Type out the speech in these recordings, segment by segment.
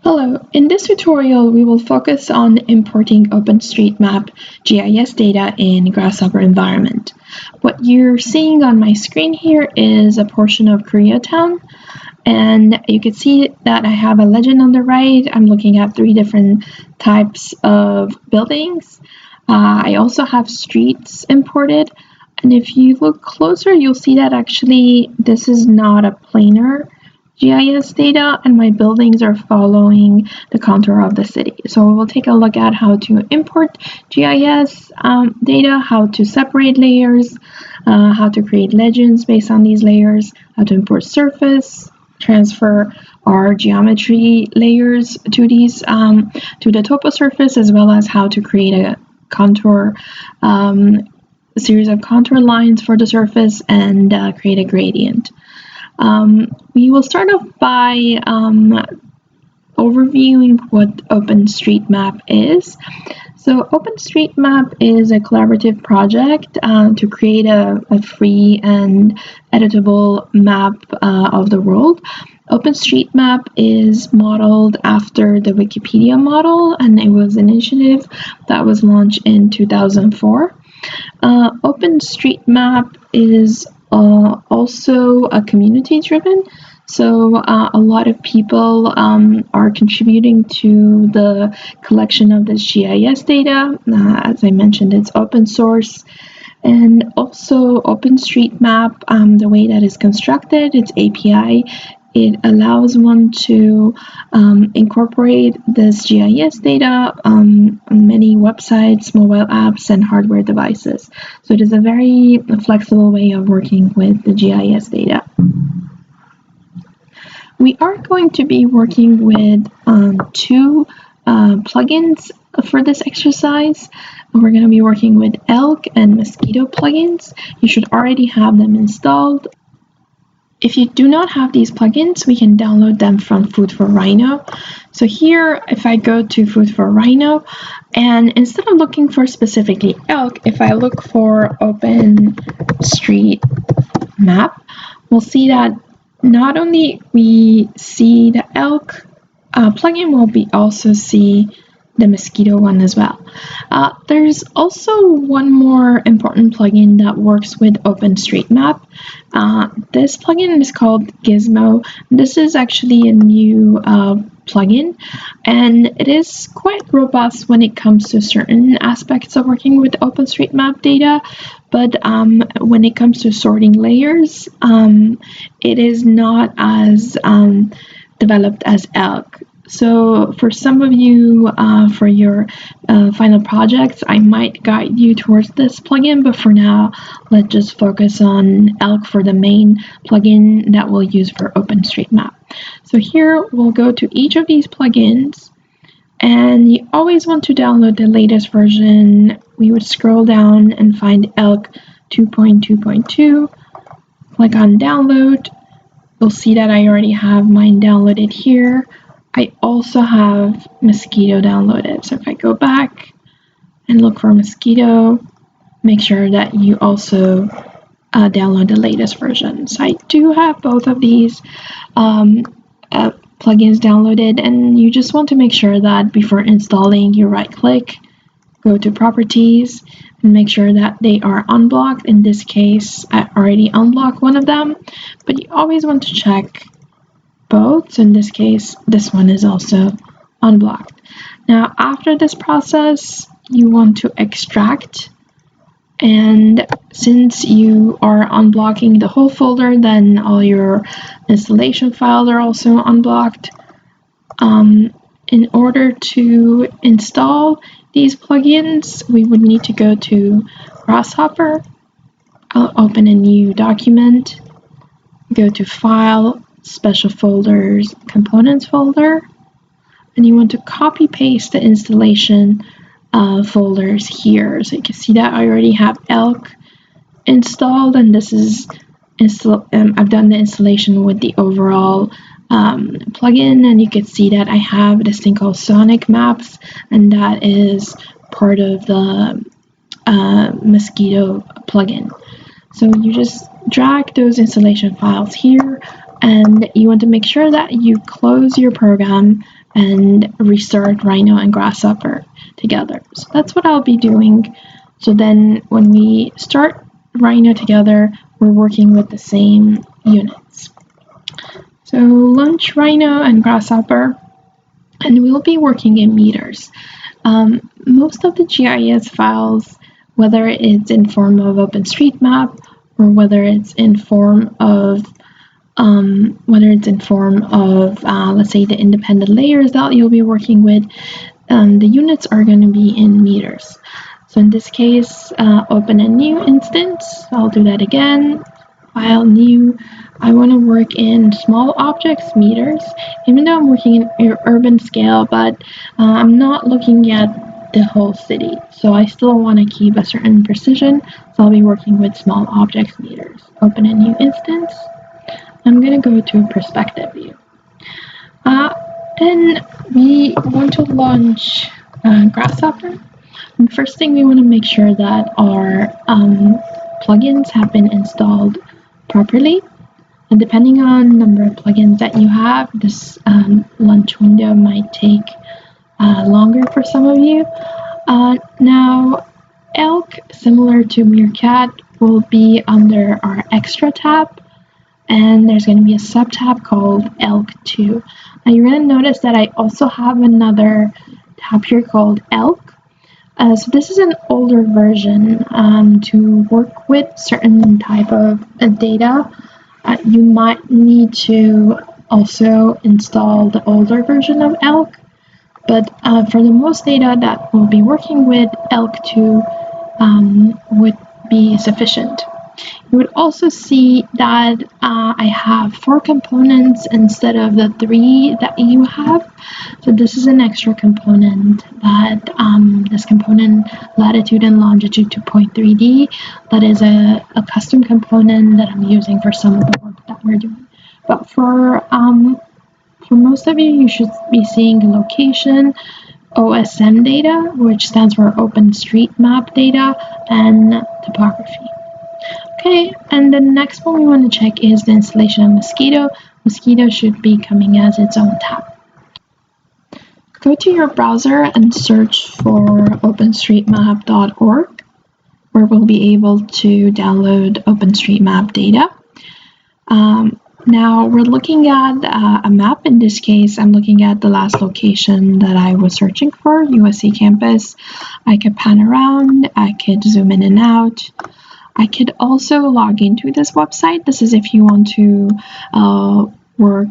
Hello, in this tutorial we will focus on importing OpenStreetMap GIS data in Grasshopper environment. What you're seeing on my screen here is a portion of Koreatown, and you can see that I have a legend on the right. I'm looking at 3 different types of buildings. I also have streets imported, and if you look closer you'll see that actually this is not a planar GIS data, and my buildings are following the contour of the city. So we'll take a look at how to import GIS data, how to separate layers, how to create legends based on these layers, how to import surface, transfer our geometry layers to these to the topo surface, as well as how to create a contour a series of contour lines for the surface and create a gradient. We will start off by overviewing what OpenStreetMap is. So OpenStreetMap is a collaborative project to create a free and editable map of the world. OpenStreetMap is modeled after the Wikipedia model, and it was an initiative that was launched in 2004. OpenStreetMap is also a community driven, so a lot of people are contributing to the collection of this GIS data. As I mentioned, it's open source. And also OpenStreetMap, the way that is constructed, its API, it allows one to incorporate this GIS data on many websites, mobile apps, and hardware devices. So it is a very flexible way of working with the GIS data. We are going to be working with 2 plugins for this exercise. We're going to be working with Elk and Mosquito plugins. You should already have them installed. If you do not have these plugins, we can download them from Food for Rhino. So here, if I go to Food for Rhino, and instead of looking for specifically Elk, if I look for OpenStreetMap, we'll see that not only we see the Elk plugin, we'll also see the Mosquito one as well. There's also one more important plugin that works with OpenStreetMap. This plugin is called Gizmo. This is actually a new plugin, and it is quite robust when it comes to certain aspects of working with OpenStreetMap data, but when it comes to sorting layers, it is not as developed as Elk. So for some of you, for your final projects, I might guide you towards this plugin, but for now, let's just focus on Elk for the main plugin that we'll use for OpenStreetMap. So here, we'll go to each of these plugins, and you always want to download the latest version. We would scroll down and find Elk 2.2.2, click on download. You'll see that I already have mine downloaded here. I also have Mosquito downloaded. So if I go back and look for Mosquito, make sure that you also download the latest version. So I do have both of these plugins downloaded, and you just want to make sure that before installing, you right click, go to properties, and make sure that they are unblocked. In this case, I already unblocked one of them, but you always want to check both. So in this case, this one is also unblocked. Now, after this process, you want to extract, and since you are unblocking the whole folder, then all your installation files are also unblocked. In order to install these plugins, we would need to go to Grasshopper. I'll open a new document, go to File, Special Folders, Components folder, and you want to copy paste the installation folders here. So you can see that I already have Elk installed, and this is I've done the installation with the overall plugin, and you can see that I have this thing called Sonic Maps, and that is part of the Mosquito plugin. So you just drag those installation files here, and you want to make sure that you close your program and restart Rhino and Grasshopper together. So that's what I'll be doing. So then when we start Rhino together, we're working with the same units. So launch Rhino and Grasshopper, and we'll be working in meters. Most of the GIS files, whether it's in form of OpenStreetMap or whether it's in form of let's say the independent layers that you'll be working with, the units are going to be in meters. So in this case, open a new instance. I'll do that again. File, new. I want to work in small objects, meters, even though I'm working in urban scale, but I'm not looking at the whole city. So I still want to keep a certain precision, so I'll be working with small objects, meters. Open a new instance. I'm going to go to perspective view. Then we want to launch Grasshopper. And first thing, we want to make sure that our plugins have been installed properly. And depending on number of plugins that you have, this launch window might take longer for some of you. Now, Elk, similar to Meerkat, will be under our Extra tab, and there's going to be a sub-tab called Elk 2. Now, you're going to notice that I also have another tab here called Elk. So this is an older version. To work with certain type of data, you might need to also install the older version of Elk, but for the most data that we'll be working with, Elk 2 would be sufficient. You would also see that I have 4 components instead of the 3 that you have. So this is an extra component that this component latitude and longitude 2.3D, that is a custom component that I'm using for some of the work that we're doing. But for most of you, you should be seeing location, OSM data, which stands for OpenStreetMap data, and topography. Okay, and the next one we want to check is the installation of Mosquito. Mosquito should be coming as its own tab. Go to your browser and search for openstreetmap.org, where we'll be able to download OpenStreetMap data. Now we're looking at a map. In this case, I'm looking at the last location that I was searching for, USC campus. I could pan around, I could zoom in and out. I could also log into this website. This is if you want to work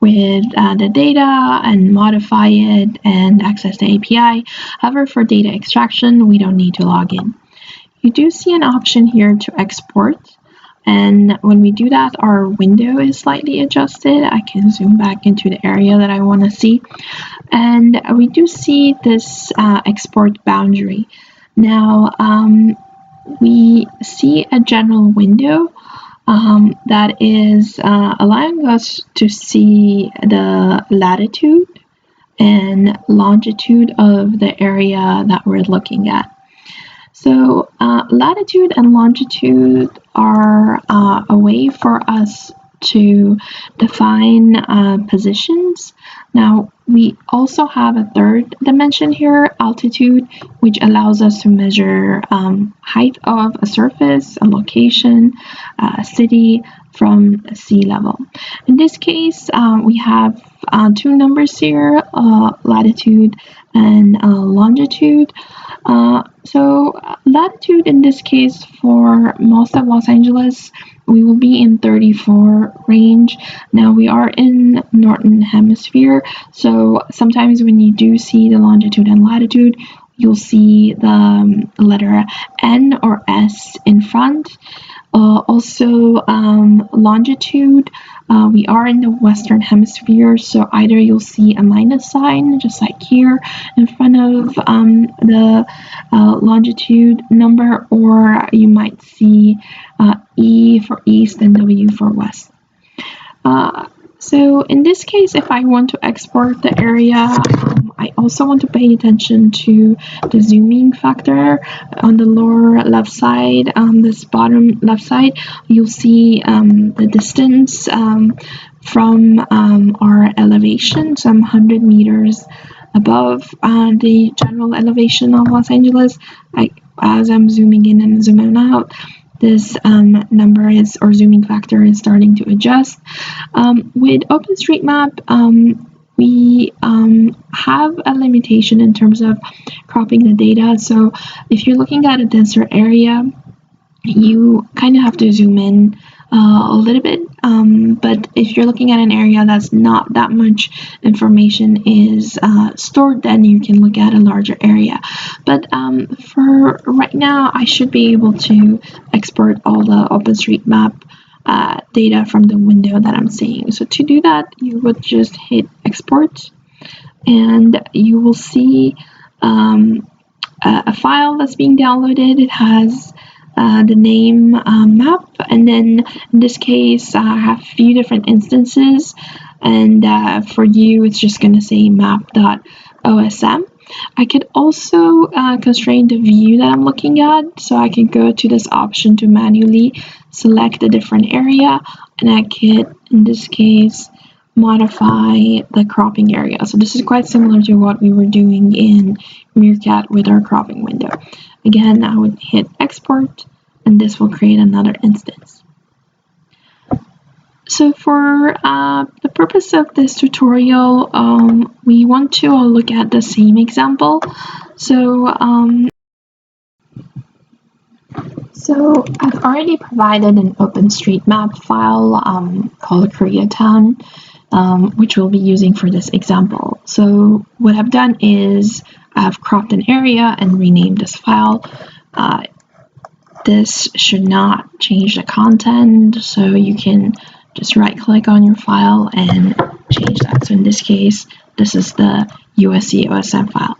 with the data and modify it and access the API. However, for data extraction, we don't need to log in. You do see an option here to export. And when we do that, our window is slightly adjusted. I can zoom back into the area that I want to see. And we do see this export boundary. Now, we see a general window that is allowing us to see the latitude and longitude of the area that we're looking at. So latitude and longitude are a way for us to define positions. Now, we also have a third dimension here, altitude, which allows us to measure height of a surface, a location, a city from sea level. In this case, we have 2 numbers here, latitude and longitude. So latitude in this case for most of Los Angeles, we will be in 34 range. Now we are in Northern Hemisphere, so sometimes when you do see the longitude and latitude, you'll see the letter N or S in front. Also longitude, we are in the Western Hemisphere, so either you'll see a minus sign, just like here, in front of the longitude number, or you might see E for east and W for west. So in this case, if I want to export the area, I also want to pay attention to the zooming factor. On the lower left side, this bottom left side, you'll see the distance from our elevation, some 100 meters above the general elevation of Los Angeles. As I'm zooming in and zooming out, this number is, or zooming factor is starting to adjust. With OpenStreetMap, we have a limitation in terms of cropping the data. So if you're looking at a denser area, you kind of have to zoom in a little bit, but if you're looking at an area that's not that much information is stored, then you can look at a larger area. But for right now, I should be able to export all the OpenStreetMap data from the window that I'm seeing. So to do that, you would just hit export, and you will see a file that's being downloaded. It has the name map, and then in this case I have a few different instances, and for you it's just going to say map.osm. I could also constrain the view that I'm looking at, so I can go to this option to manually select a different area, and I could, in this case, modify the cropping area. So this is quite similar to what we were doing in Meerkat with our cropping window. Again, I would hit export, and this will create another instance. So for the purpose of this tutorial, we want to look at the same example. So I've already provided an OpenStreetMap file called Koreatown, which we'll be using for this example. So what I've done is I've cropped an area and renamed this file. This should not change the content, so you can just right click on your file and change that. So in this case, this is the USC OSM file.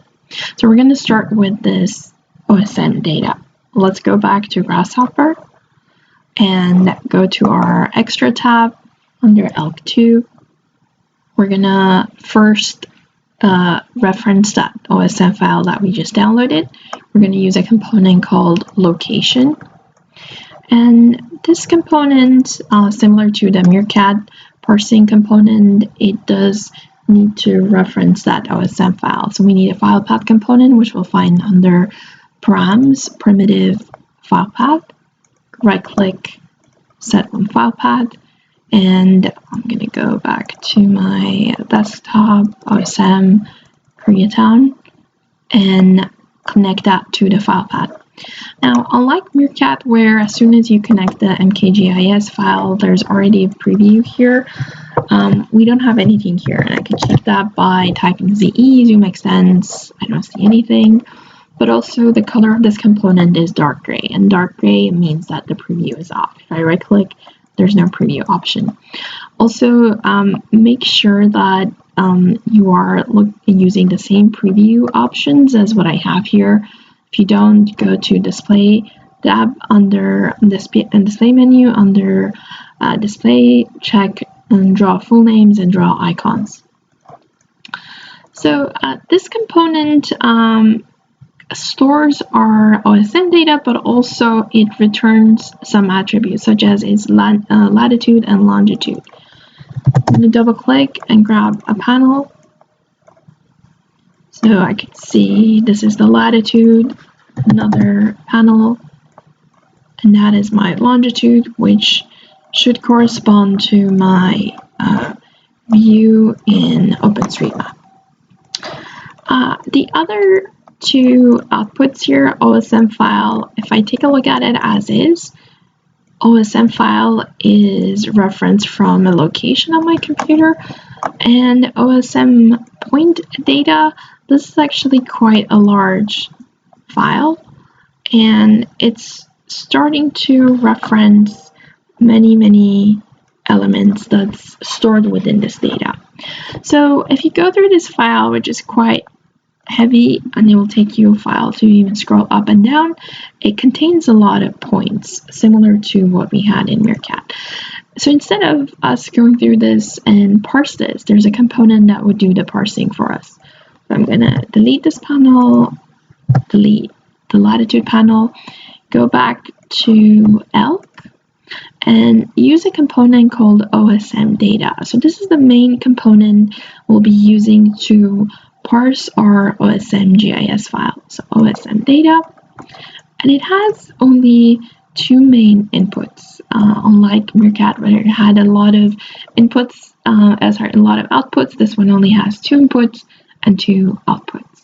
So we're going to start with this OSM data. Let's go back to Grasshopper and go to our extra tab under Elk 2. We're going to first reference that OSM file that we just downloaded. We're going to use a component called location. And this component, similar to the Meerkat parsing component, it does need to reference that OSM file. So we need a file path component, which we'll find under params, primitive file path. Right click, set on file path. And I'm going to go back to my desktop, OSM, Koreatown, and connect that to the file path. Now, unlike Meerkat, where as soon as you connect the mkgis file, there's already a preview here, we don't have anything here. And I can check that by typing ZE, zoom extends, I don't see anything. But also the color of this component is dark gray, and dark gray means that the preview is off. If I right click, there's no preview option. Also, make sure that you are using the same preview options as what I have here. If you don't, go to display tab under display menu under display, check and draw full names and draw icons. So this component stores our OSM data, but also it returns some attributes such as its latitude and longitude. I'm going to double click and grab a panel. So I can see this is the latitude, another panel, and that is my longitude, which should correspond to my view in OpenStreetMap. The other two outputs here, OSM file, if I take a look at it as is, OSM file is referenced from a location on my computer, and OSM point data, this is actually quite a large file, and it's starting to reference many elements that's stored within this data. So if you go through this file, which is quite heavy, and it will take you a while to even scroll up and down, it contains a lot of points similar to what we had in Meerkat. So instead of us going through this and parse this, there's a component that would do the parsing for us. So I'm going to delete this panel, delete the latitude panel, go back to Elk, and use a component called OSM data. So this is the main component we'll be using to parse our OSM GIS file. So OSM data, and it has only two main inputs, unlike Meerkat where it had a lot of inputs, a lot of outputs. This one only has two inputs and two outputs.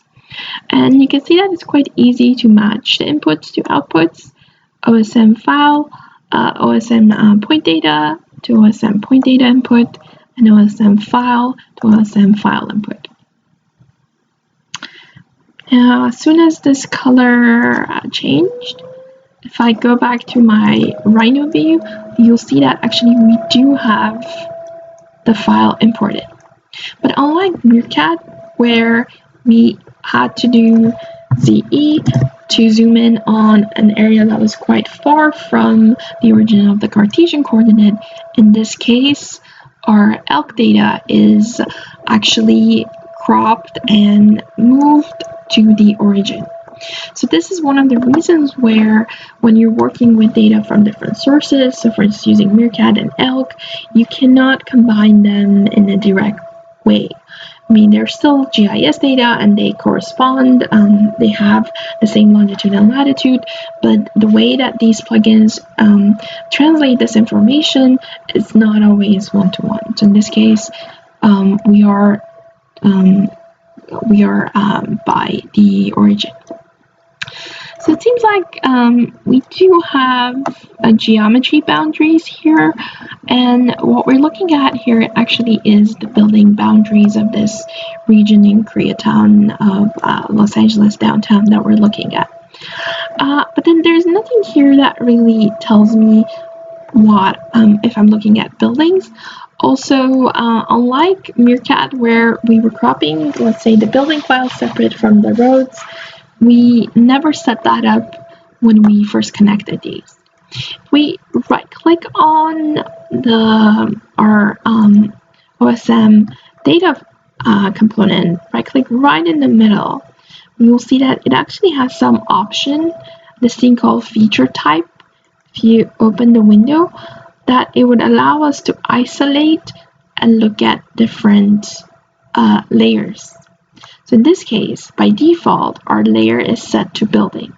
And you can see that it's quite easy to match the inputs to outputs. OSM file, OSM point data to OSM point data input, and OSM file to OSM file input. Now, as soon as this color changed, if I go back to my Rhino view, you'll see that actually we do have the file imported. But unlike Meerkat, where we had to do ZE to zoom in on an area that was quite far from the origin of the Cartesian coordinate, in this case, our ELK data is actually cropped and moved to the origin. So this is one of the reasons where when you're working with data from different sources, so for instance using Meerkat and Elk, you cannot combine them in a direct way. I mean, they're still GIS data and they correspond, they have the same longitude and latitude, but the way that these plugins translate this information is not always one-to-one. So in this case, we are by the origin. So it seems like we do have geometry boundaries here, and what we're looking at here actually is the building boundaries of this region in Koreatown of Los Angeles downtown that we're looking at. But then there's nothing here that really tells me what if I'm looking at buildings. Also, unlike Meerkat where we were cropping, let's say, the building file separate from the roads, we never set that up when we first connected these. If we right-click on our OSM data component, right-click right in the middle, we will see that it actually has some option, this thing called feature type. If you open the window, that it would allow us to isolate and look at different layers. So in this case, by default, our layer is set to building.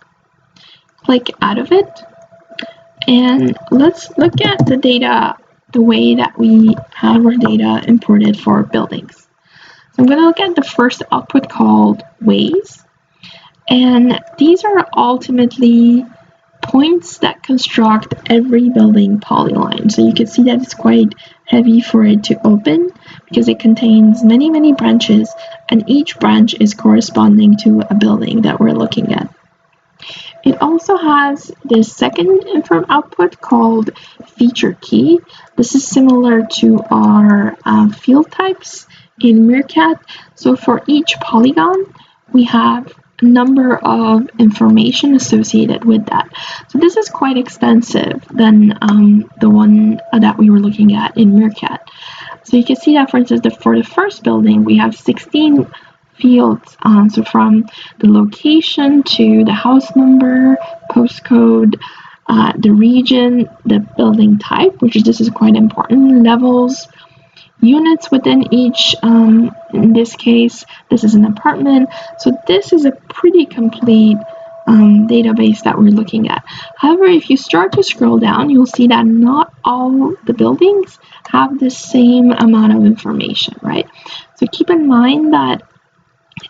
Click out of it, and let's look at the data the way that we have our data imported for buildings. So I'm going to look at the first output called ways, and these are ultimately points that construct every building polyline. So you can see that it's quite heavy for it to open because it contains many branches, and each branch is corresponding to a building that we're looking at. It also has this second inform output called feature key. This is similar to our field types in Meerkat. So for each polygon, we have a number of information associated with that. So this is quite extensive than the one that we were looking at in Meerkat. So you can see that, for instance, for the first building, we have 16 fields. So from the location to the house number, postcode, the region, the building type, this is quite important, levels, units within each, in this case, this is an apartment. So this is a pretty complete database that we're looking at. However, if you start to scroll down, you'll see that not all the buildings have the same amount of information, right? So keep in mind that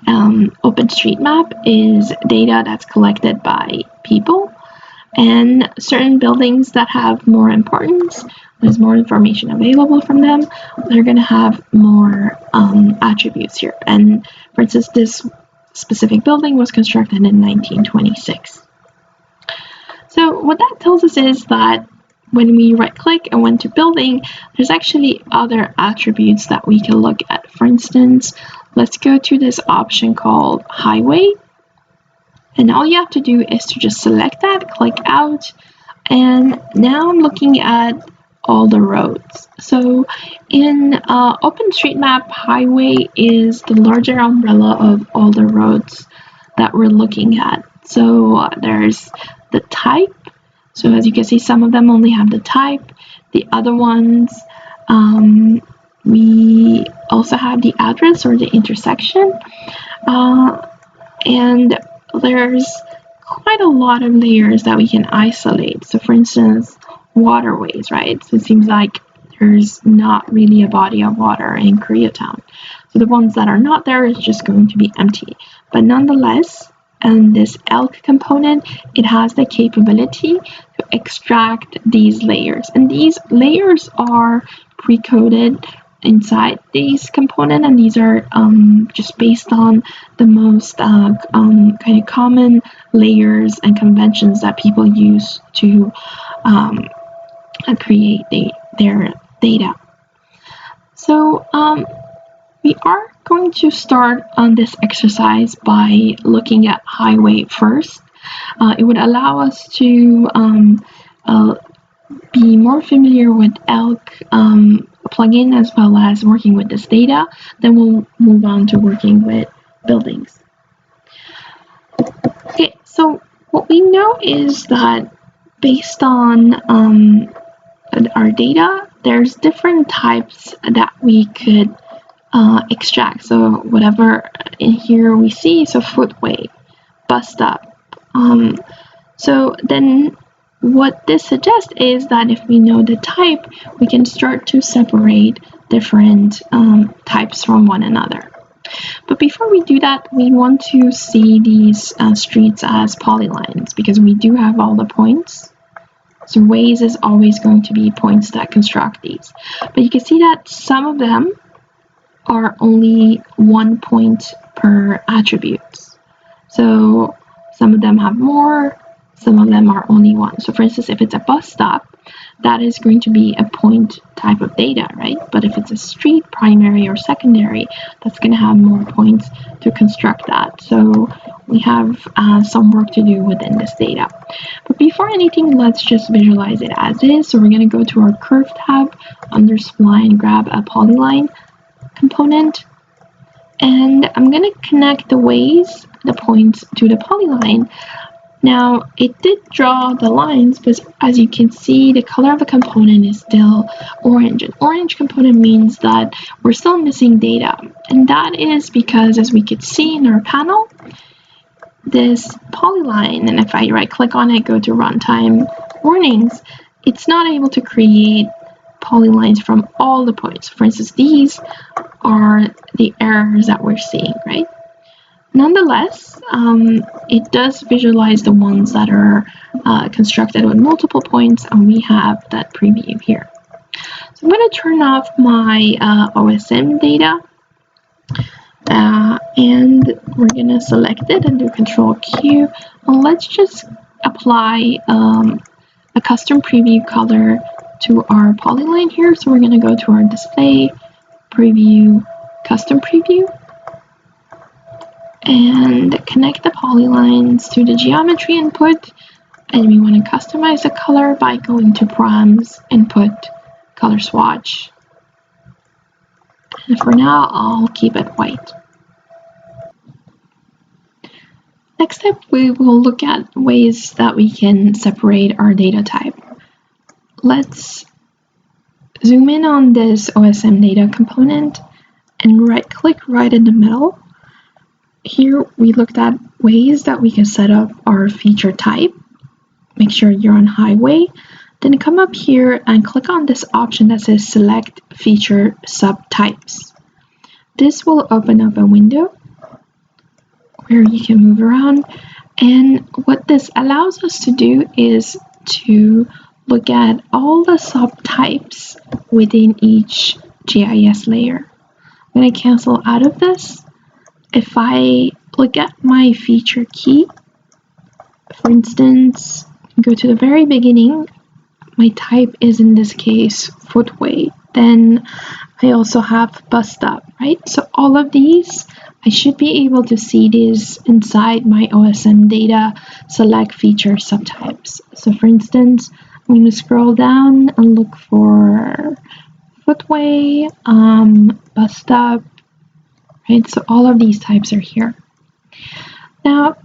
OpenStreetMap is data that's collected by people, and certain buildings that have more importance, there's more information available from them, they're going to have more attributes here. And for instance, this specific building was constructed in 1926. So what that tells us is that when we right click and went to building, there's actually other attributes that we can look at. For instance, let's go to this option called highway, and all you have to do is to just select that, click out, and now I'm looking at all the roads. So in OpenStreetMap, highway is the larger umbrella of all the roads that we're looking at. So there's the type, So as you can see, some of them only have the type. The other ones, we also have the address or the intersection. And there's quite a lot of layers that we can isolate. So for instance, waterways, right? So it seems like there's not really a body of water in Koreatown. So the ones that are not there is just going to be empty. But nonetheless, and this elk component, it has the capability to extract these layers. And these layers are pre-coded inside these component, and these are just based on the most kind of common layers and conventions that people use to create their data. So we are going to start on this exercise by looking at highway first. It would allow us to be more familiar with Elk plugin as well as working with this data. Then we'll move on to working with buildings. Okay, so what we know is that based on our data, there's different types that we could extract. So whatever in here we see, so footway, bus stop. So then what this suggests is that if we know the type, we can start to separate different types from one another. But before we do that, we want to see these streets as polylines because we do have all the points. So ways is always going to be points that construct these. But you can see that some of them are only 1 point per attribute. So some of them have more, some of them are only one. So for instance, if it's a bus stop, that is going to be a point type of data, right? But if it's a street, primary or secondary, that's going to have more points to construct that. So we have some work to do within this data. But before anything, let's just visualize it as is. So we're going to go to our curve tab, under spline, grab a polyline component, and I'm going to connect the ways, the points to the polyline. Now, it did draw the lines, but as you can see, the color of the component is still orange. An orange component means that we're still missing data. And that is because, as we could see in our panel, this polyline, and if I right-click on it, go to runtime warnings, it's not able to create polylines from all the points. For instance, these are the errors that we're seeing, right? Nonetheless, it does visualize the ones that are constructed with multiple points, and we have that preview here. So I'm going to turn off my OSM data, and we're going to select it and do Control Q. And let's just apply a custom preview color to our polyline here. So we're going to go to our display, preview, custom preview, and connect the polylines to the geometry input. And we want to customize the color by going to proms, input, color swatch. And for now, I'll keep it white. Next up, we will look at ways that we can separate our data type. Let's zoom in on this OSM data component and right-click right in the middle. Here we looked at ways that we can set up our feature type. Make sure you're on highway. Then come up here and click on this option that says select feature subtypes. This will open up a window where you can move around. And what this allows us to do is to look at all the subtypes within each GIS layer. I'm going to cancel out of this. If I look at my feature key, for instance, go to the very beginning, my type is in this case footway. Then I also have bus stop, right? So all of these, I should be able to see these inside my OSM data select feature subtypes. So for instance, I'm going to scroll down and look for footway, bus stop, right? So all of these types are here. Now,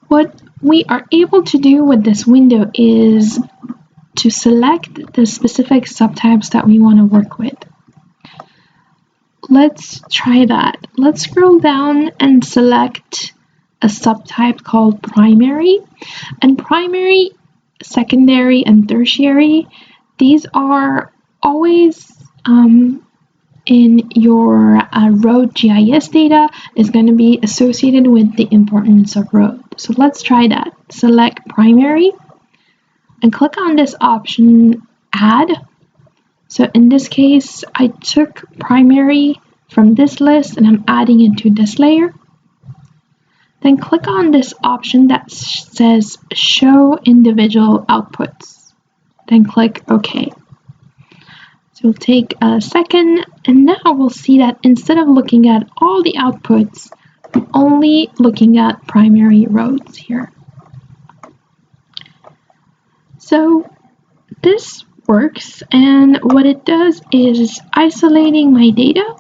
what we are able to do with this window is to select the specific subtypes that we want to work with. Let's try that. Let's scroll down and select a subtype called primary. And primary, secondary, and tertiary, these are always in your road GIS data is going to be associated with the importance of road. So let's try that. Select primary and click on this option, add. So in this case, I took primary from this list and I'm adding it to this layer. Then click on this option that says show individual outputs. Then click OK. So it'll take a second, and now we'll see that instead of looking at all the outputs, I'm only looking at primary roads here. So this works, and what it does is isolating my data,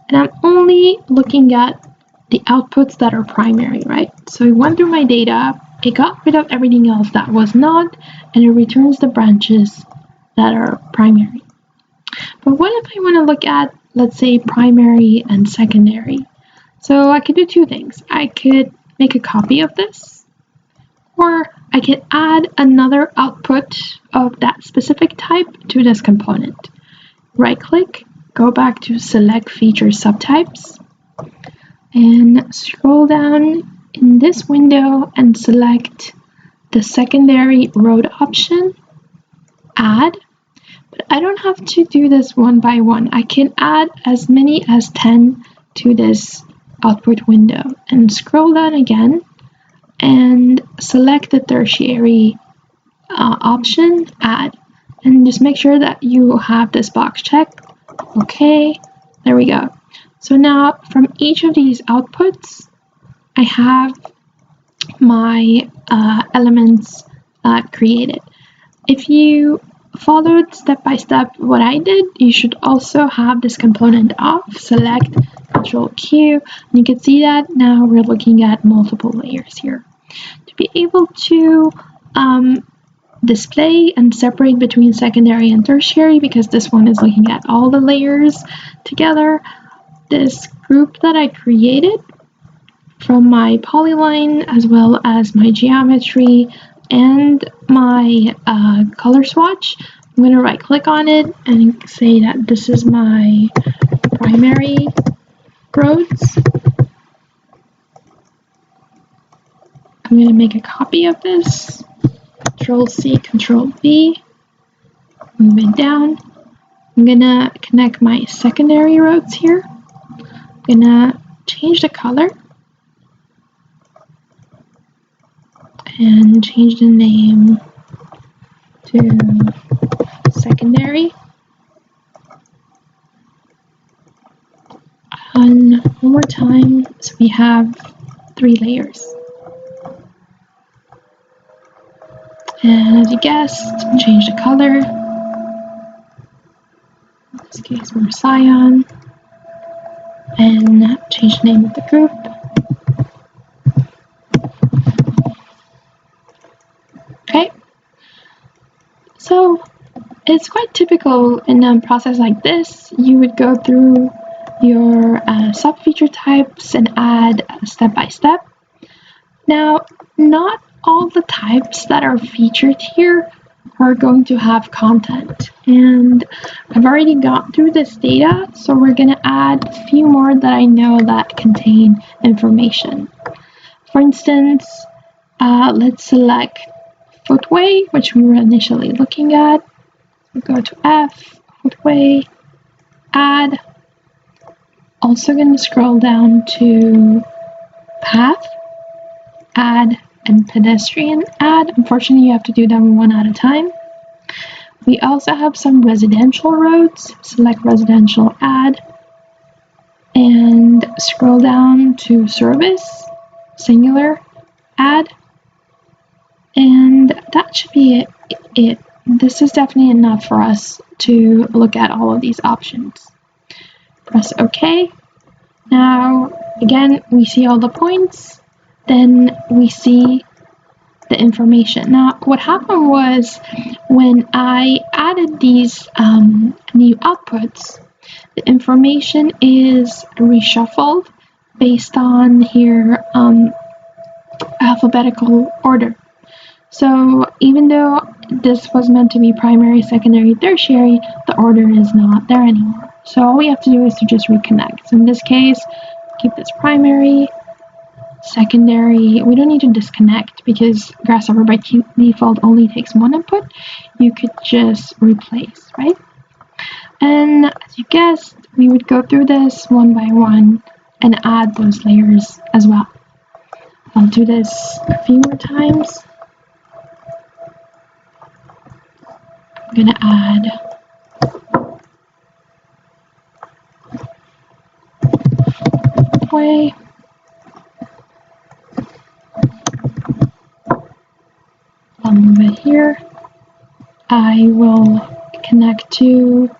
and I'm only looking at the outputs that are primary, right? So it went through my data, it got rid of everything else that was not, and it returns the branches that are primary. But what if I want to look at, let's say, primary and secondary? So I could do two things. I could make a copy of this, or I could add another output of that specific type to this component. Right-click, go back to Select Feature Subtypes, and scroll down in this window and select the secondary road option, Add. But I don't have to do this one by one. I can add as many as 10 to this output window, and scroll down again and select the tertiary option, Add, and just make sure that you have this box checked. Okay, there we go. So now from each of these outputs, I have my elements created. If you followed step by step what I did, you should also have this component off. Select Control Q, and you can see that now we're looking at multiple layers here. To be able to display and separate between secondary and tertiary, because this one is looking at all the layers together, this group that I created from my polyline as well as my geometry and my color swatch, I'm going to right click on it and say that this is my primary roads. I'm going to make a copy of this. Control C, Control V, move it down. I'm going to connect my secondary roads here. I'm going to change the color and change the name to secondary. And one more time, so we have 3 layers. And as you guessed, change the color. In this case, we're cyan. And change the name of the group. Okay. So it's quite typical in a process like this. You would go through your sub-feature types and add step by step. Now, not all the types that are featured here are going to have content, and I've already gone through this data, so we're going to add a few more that I know that contain information. For instance, let's select footway, which we were initially looking at. We go to F, footway, add. Also going to scroll down to path, add, and pedestrian add. Unfortunately, you have to do them one at a time. We also have some residential roads. Select residential, add, and scroll down to service, singular, add, and that should be it. This is definitely enough for us to look at all of these options. Press OK. Now, again, we see all the points. Then we see the information. Now, what happened was when I added these new outputs, the information is reshuffled based on here alphabetical order. So even though this was meant to be primary, secondary, tertiary, the order is not there anymore. So all we have to do is to just reconnect. So in this case, keep this primary, secondary. We don't need to disconnect because Grasshopper by default only takes one input. You could just replace, right? And as you guessed, we would go through this one by one and add those layers as well. I'll do this a few more times. I'm going to add way. I'll move it here. I will connect to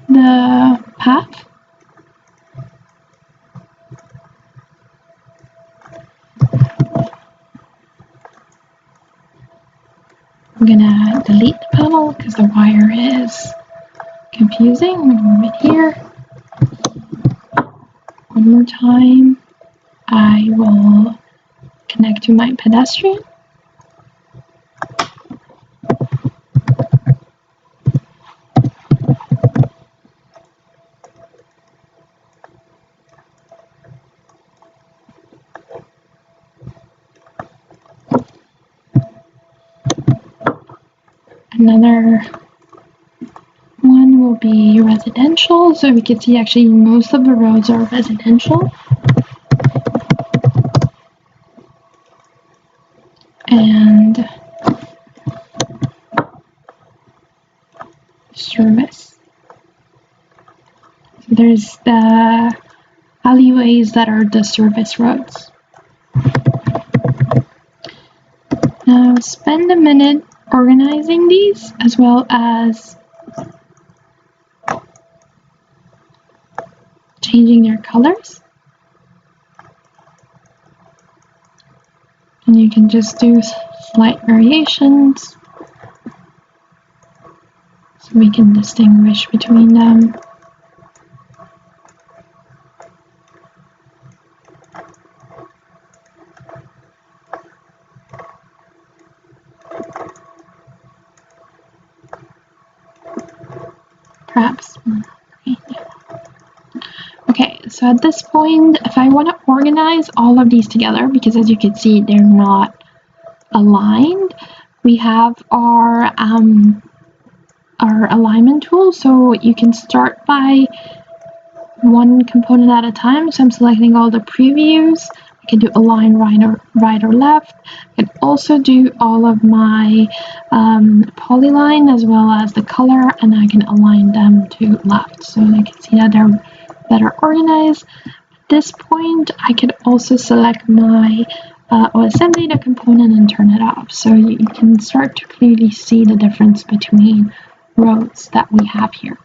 the path. I'm gonna delete the panel because the wire is confusing. I'm gonna move it here. One more time. I will connect to my pedestrian. Another one will be residential. So we can see actually most of the roads are residential. And service. So there's the alleyways that are the service roads. Now spend a minute organizing these as well as changing their colors. And you can just do slight variations so we can distinguish between them. Perhaps. Okay, so at this point, if I want to organize all of these together, because as you can see, they're not aligned, we have our alignment tool. So you can start by one component at a time. So I'm selecting all the previews. I can do align right or left. I can also do all of my polyline as well as the color, and I can align them to left. So you can see that they're better organized. At this point, I could also select my OSM data component and turn it off. So you can start to clearly see the difference between roads that we have here.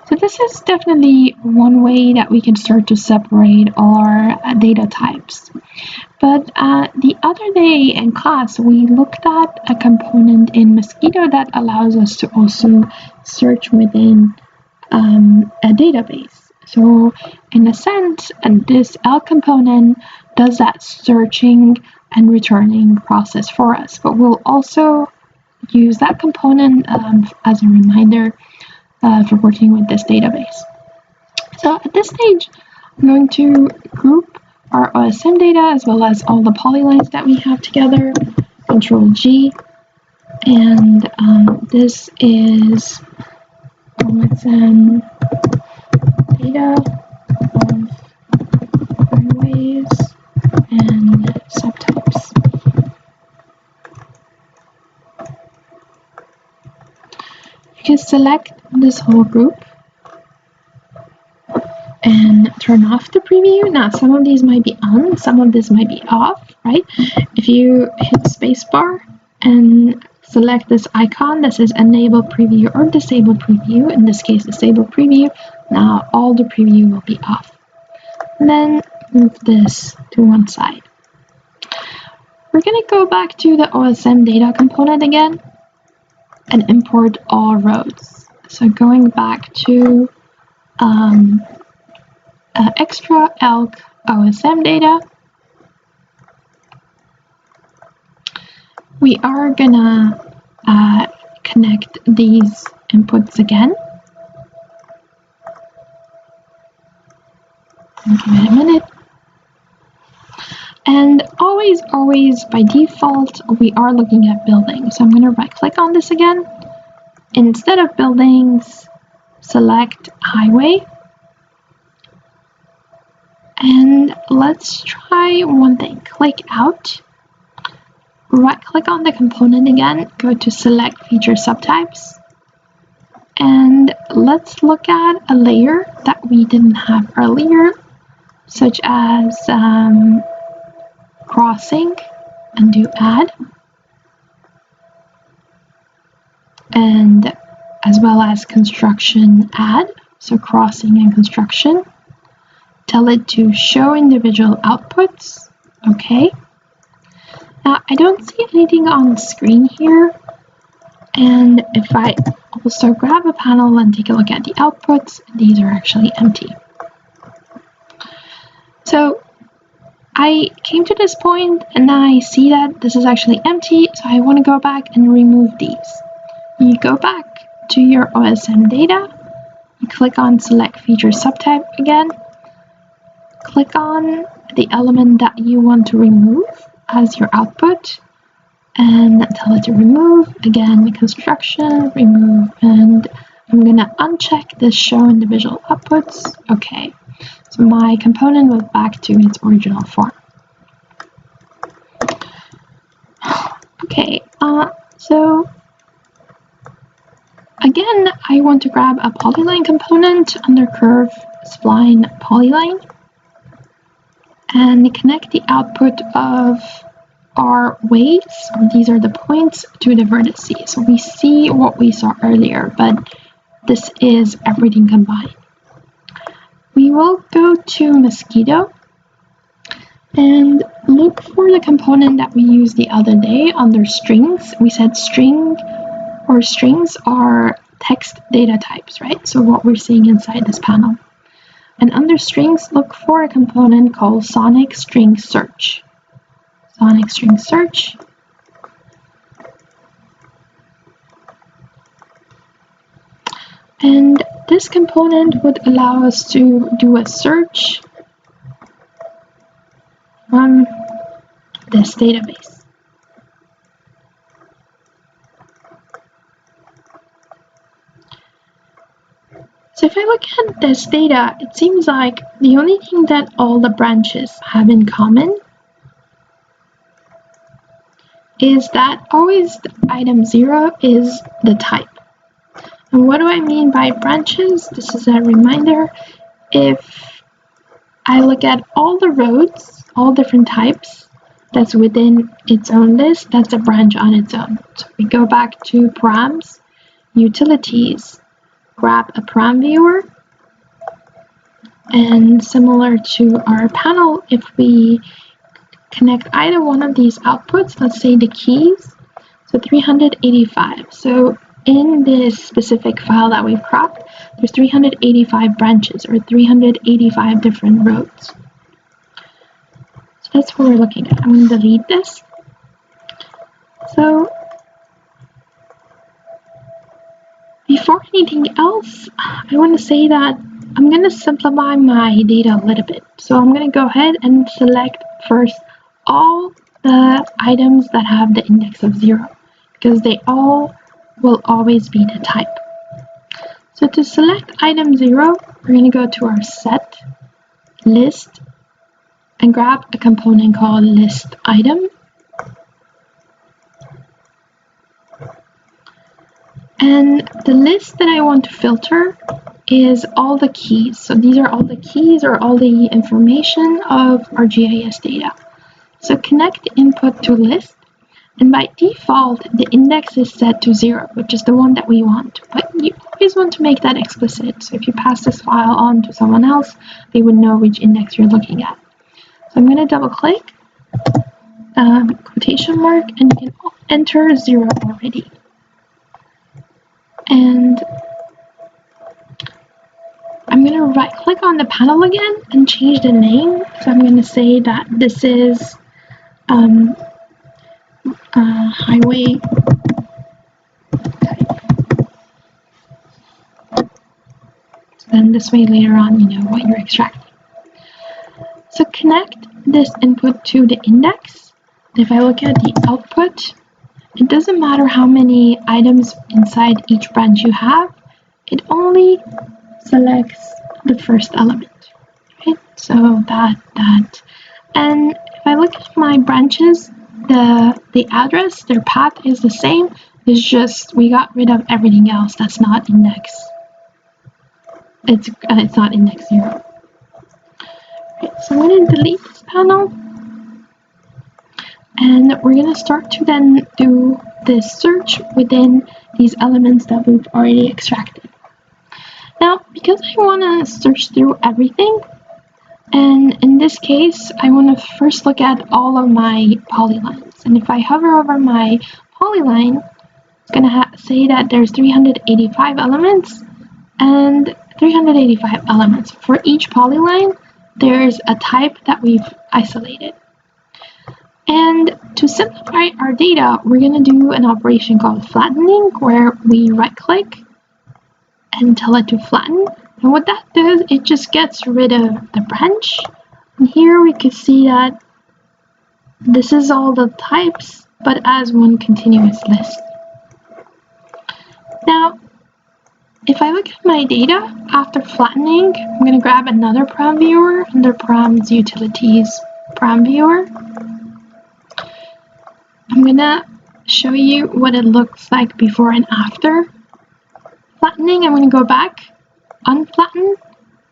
So this is definitely one way that we can start to separate our data types. But the other day in class, we looked at a component in Mosquito that allows us to also search within a database. So in a sense, and this Elk component does that searching and returning process for us. But we'll also use that component as a reminder for working with this database. So at this stage, I'm going to group our OSM data as well as all the polylines that we have together. Control G, and this is OSM data of highways and subtypes. You can select this whole group and turn off the preview. Now some of these might be on, some of this might be off, right? If you hit spacebar and select this icon that says enable preview or disable preview, in this case disable preview, now all the preview will be off. And then move this to one side. We're going to go back to the OSM data component again and import all roads. So going back to extra elk OSM data, we are gonna connect these inputs again. Give it a minute. And always by default, we are looking at buildings. So I'm gonna right click on this again. Instead of buildings, select highway. And let's try one thing. Click out. Right click on the component again. Go to select feature subtypes. And let's look at a layer that we didn't have earlier, such as crossing, and do add. And as well as construction add. So crossing and construction. Tell it to show individual outputs. Okay. Now I don't see anything on the screen here. And if I also grab a panel and take a look at the outputs, these are actually empty. So I came to this point and I see that this is actually empty. So I want to go back and remove these. You go back to your OSM data. You click on select feature subtype again. Click on the element that you want to remove as your output and tell it to remove. Again, construction, remove, and I'm gonna uncheck this show individual outputs. Okay, so my component was back to its original form. Okay, so again, I want to grab a polyline component under curve spline polyline and connect the output of our weights, or these are the points, to the vertices. So we see what we saw earlier, but this is everything combined. We will go to Mosquito and look for the component that we used the other day under strings. We said string or strings are text data types, right? So what we're seeing inside this panel. And under strings, look for a component called Sonic String Search. Sonic String Search. And this component would allow us to do a search from this database. So if I look at this data, it seems like the only thing that all the branches have in common is that always item 0 is the type. And what do I mean by branches? This is a reminder. If I look at all the roads, all different types, that's within its own list, that's a branch on its own. So we go back to params, utilities, grab a param viewer, and similar to our panel, if we connect either one of these outputs, let's say the keys, so 385. So in this specific file that we've cropped, there's 385 branches or 385 different roads. So that's what we're looking at. I'm going to delete this. So before anything else, I want to say that I'm going to simplify my data a little bit. So I'm going to go ahead and select first all the items that have the index of 0, because they all will always be the type. So to select item 0, we're going to go to our set, list, and grab a component called list item. And the list that I want to filter is all the keys. So these are all the keys or all the information of our GIS data. So connect the input to list, and by default, the index is set to 0, which is the one that we want. But you always want to make that explicit. So if you pass this file on to someone else, they would know which index you're looking at. I'm going to double click, quotation mark, and you can enter 0 already. And I'm going to right click on the panel again and change the name. So I'm going to say that this is highway type. So then this way later on you know what you're extracting. So connect this input to the index. If I look at the output, it doesn't matter how many items inside each branch you have, it only selects the first element. Okay, so that. And if I look at my branches, the address, their path is the same. It's just we got rid of everything else that's not index. It's not index 0. Okay, so I'm going to delete this panel. And we're going to start to then do this search within these elements that we've already extracted. Now, because I want to search through everything, and in this case, I want to first look at all of my polylines. And if I hover over my polyline, it's going to say that there's 385 elements, and 385 elements. For each polyline, there's a type that we've isolated. And to simplify our data, we're going to do an operation called flattening, where we right-click and tell it to flatten. And what that does, it just gets rid of the branch. And here we can see that this is all the types, but as one continuous list. Now, if I look at my data after flattening, I'm going to grab another param viewer under params utilities param viewer. I'm going to show you what it looks like before and after flattening. I'm going to go back, unflatten.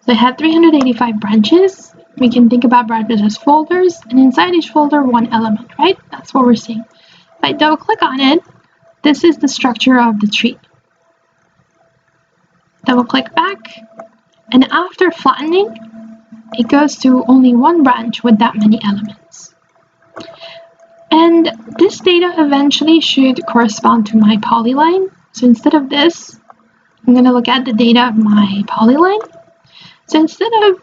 So I had 385 branches. We can think about branches as folders, and inside each folder, one element, right? That's what we're seeing. If I double click on it, this is the structure of the tree. Double click back, and after flattening, it goes to only one branch with that many elements. And this data eventually should correspond to my polyline. So instead of this, I'm going to look at the data of my polyline. So instead of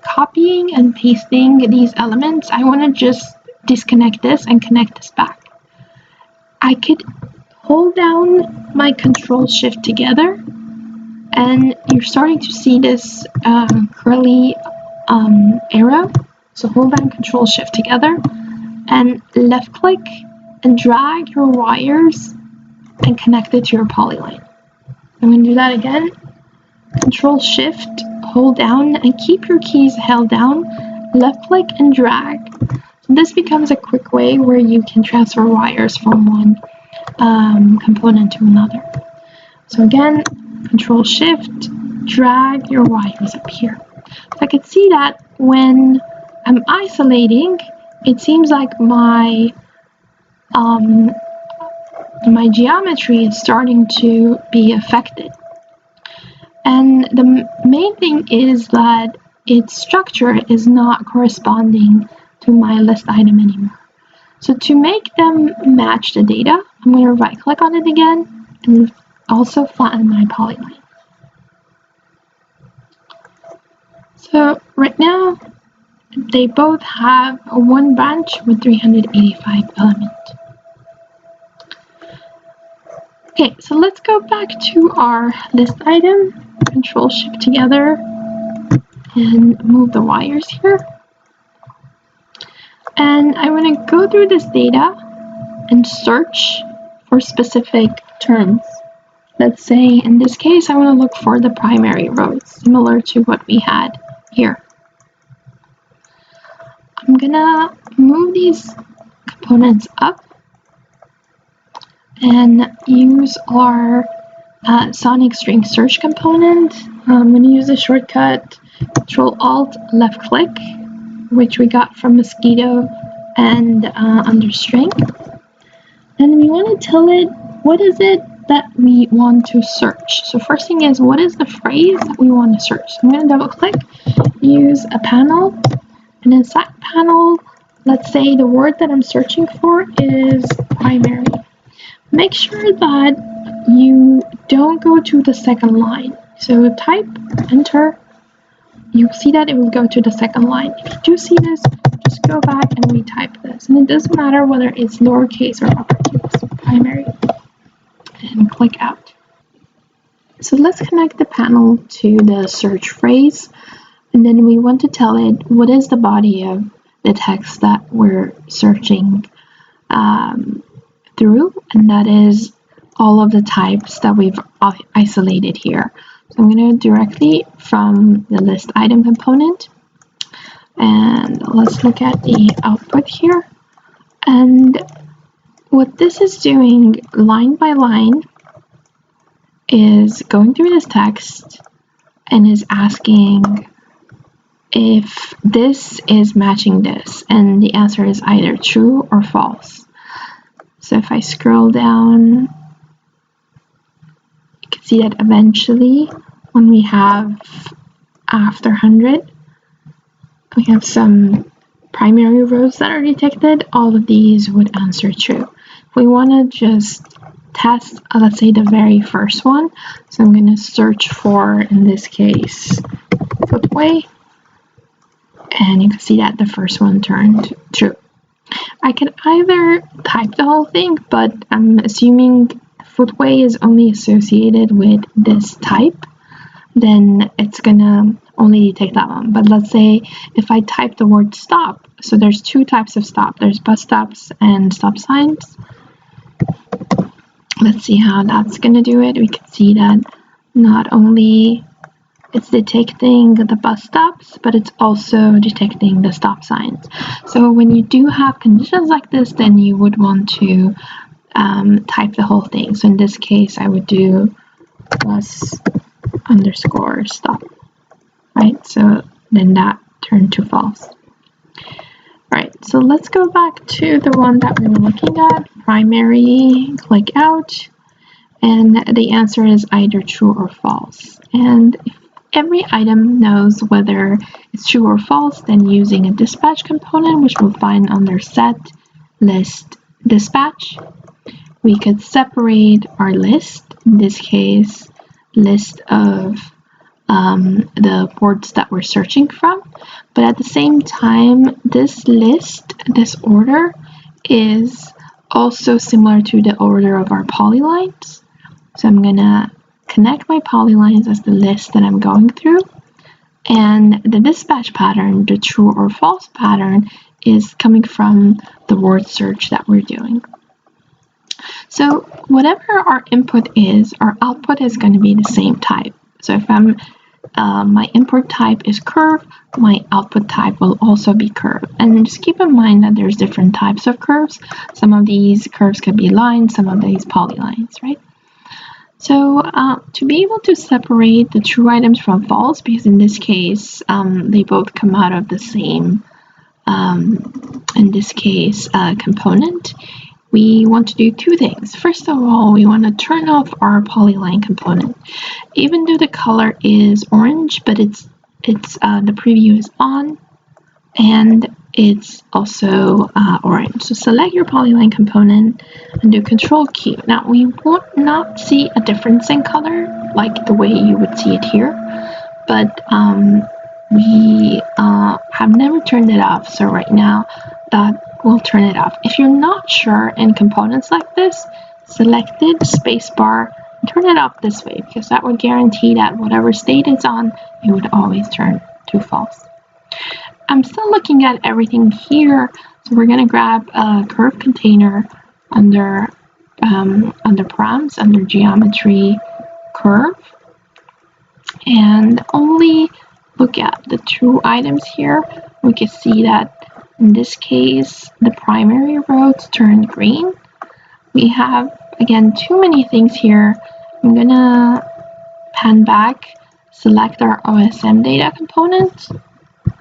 copying and pasting these elements, I want to just disconnect this and connect this back. I could hold down my Control-Shift together, and you're starting to see this curly arrow. So hold down Control-Shift together, and left click and drag your wires and connect it to your polyline. I'm going to do that again. Control-Shift, hold down, and keep your keys held down. Left click and drag. So this becomes a quick way where you can transfer wires from one component to another. So again, Control-Shift, drag your wires up here. So I could see that when I'm isolating, it seems like my geometry is starting to be affected. And the main thing is that its structure is not corresponding to my list item anymore. So to make them match the data, I'm going to right click on it again and also flatten my polyline. So right now, they both have one branch with 385 elements. Okay, so let's go back to our list item, Control-Shift together, and move the wires here. And I want to go through this data and search for specific terms. Let's say in this case, I want to look for the primary rows, similar to what we had here. I'm gonna move these components up and use our sonic string search component. I'm gonna use the shortcut Control-Alt left click, which we got from Mosquito and under string. And we want to tell it what is it that we want to search. So first thing is, what is the phrase that we want to search? So I'm going to double click, use a panel, And inside panel, let's say the word that I'm searching for is primary. Make sure that you don't go to the second line. So type enter. You'll see that it will go to the second line. If you do see this, just go back and retype this. And it doesn't matter whether it's lowercase or uppercase, primary. And click out. So let's connect the panel to the search phrase. And then we want to tell it what is the body of the text that we're searching through. And that is all of the types that we've isolated here. So I'm going to directly from the list item component, and let's look at the output here. And what this is doing line by line is going through this text and is asking if this is matching this, and the answer is either true or false. So if I scroll down, see that eventually when we have after 100, we have some primary rows that are detected. All of these would answer true. If we want to just test, let's say the very first one, so I'm going to search for, in this case, footway, and you can see that the first one turned true. I can either type the whole thing, but I'm assuming footway is only associated with this type, then it's gonna only detect that one. But let's say if I type the word stop, so there's two types of stop. There's bus stops and stop signs. Let's see how that's gonna do it. We can see that not only it's detecting the bus stops, but it's also detecting the stop signs. So when you do have conditions like this, then you would want to type the whole thing. So in this case, I would do bus underscore stop, right? So then that turned to false. All right, so let's go back to the one that we were looking at, primary, click out, and the answer is either true or false. And if every item knows whether it's true or false, then using a dispatch component, which we'll find under set list dispatch, we could separate our list, in this case, list of the words that we're searching from. But at the same time, this list, this order, is also similar to the order of our polylines. So I'm going to connect my polylines as the list that I'm going through. And the dispatch pattern, the true or false pattern, is coming from the word search that we're doing. So whatever our input is, our output is going to be the same type. So if my input type is curve, my output type will also be curve. And just keep in mind that there's different types of curves. Some of these curves could be lines, some of these polylines, right? So to be able to separate the true items from false, because in this case, they both come out of the same, in this case, component, we want to do two things. First of all, we want to turn off our polyline component. Even though the color is orange, but it's the preview is on, and it's also orange. So select your polyline component and do Control Q. Now we won't not see a difference in color like the way you would see it here, but we have never turned it off. So right now that will turn it off. If you're not sure in components like this, select it, spacebar, and turn it off this way, because that would guarantee that whatever state it's on, it would always turn to false. I'm still looking at everything here, so we're going to grab a curve container under params, under geometry curve, and only look at the true items here. We can see that in this case, the primary rows turned green. We have, again, too many things here. I'm going to pan back, select our OSM data component,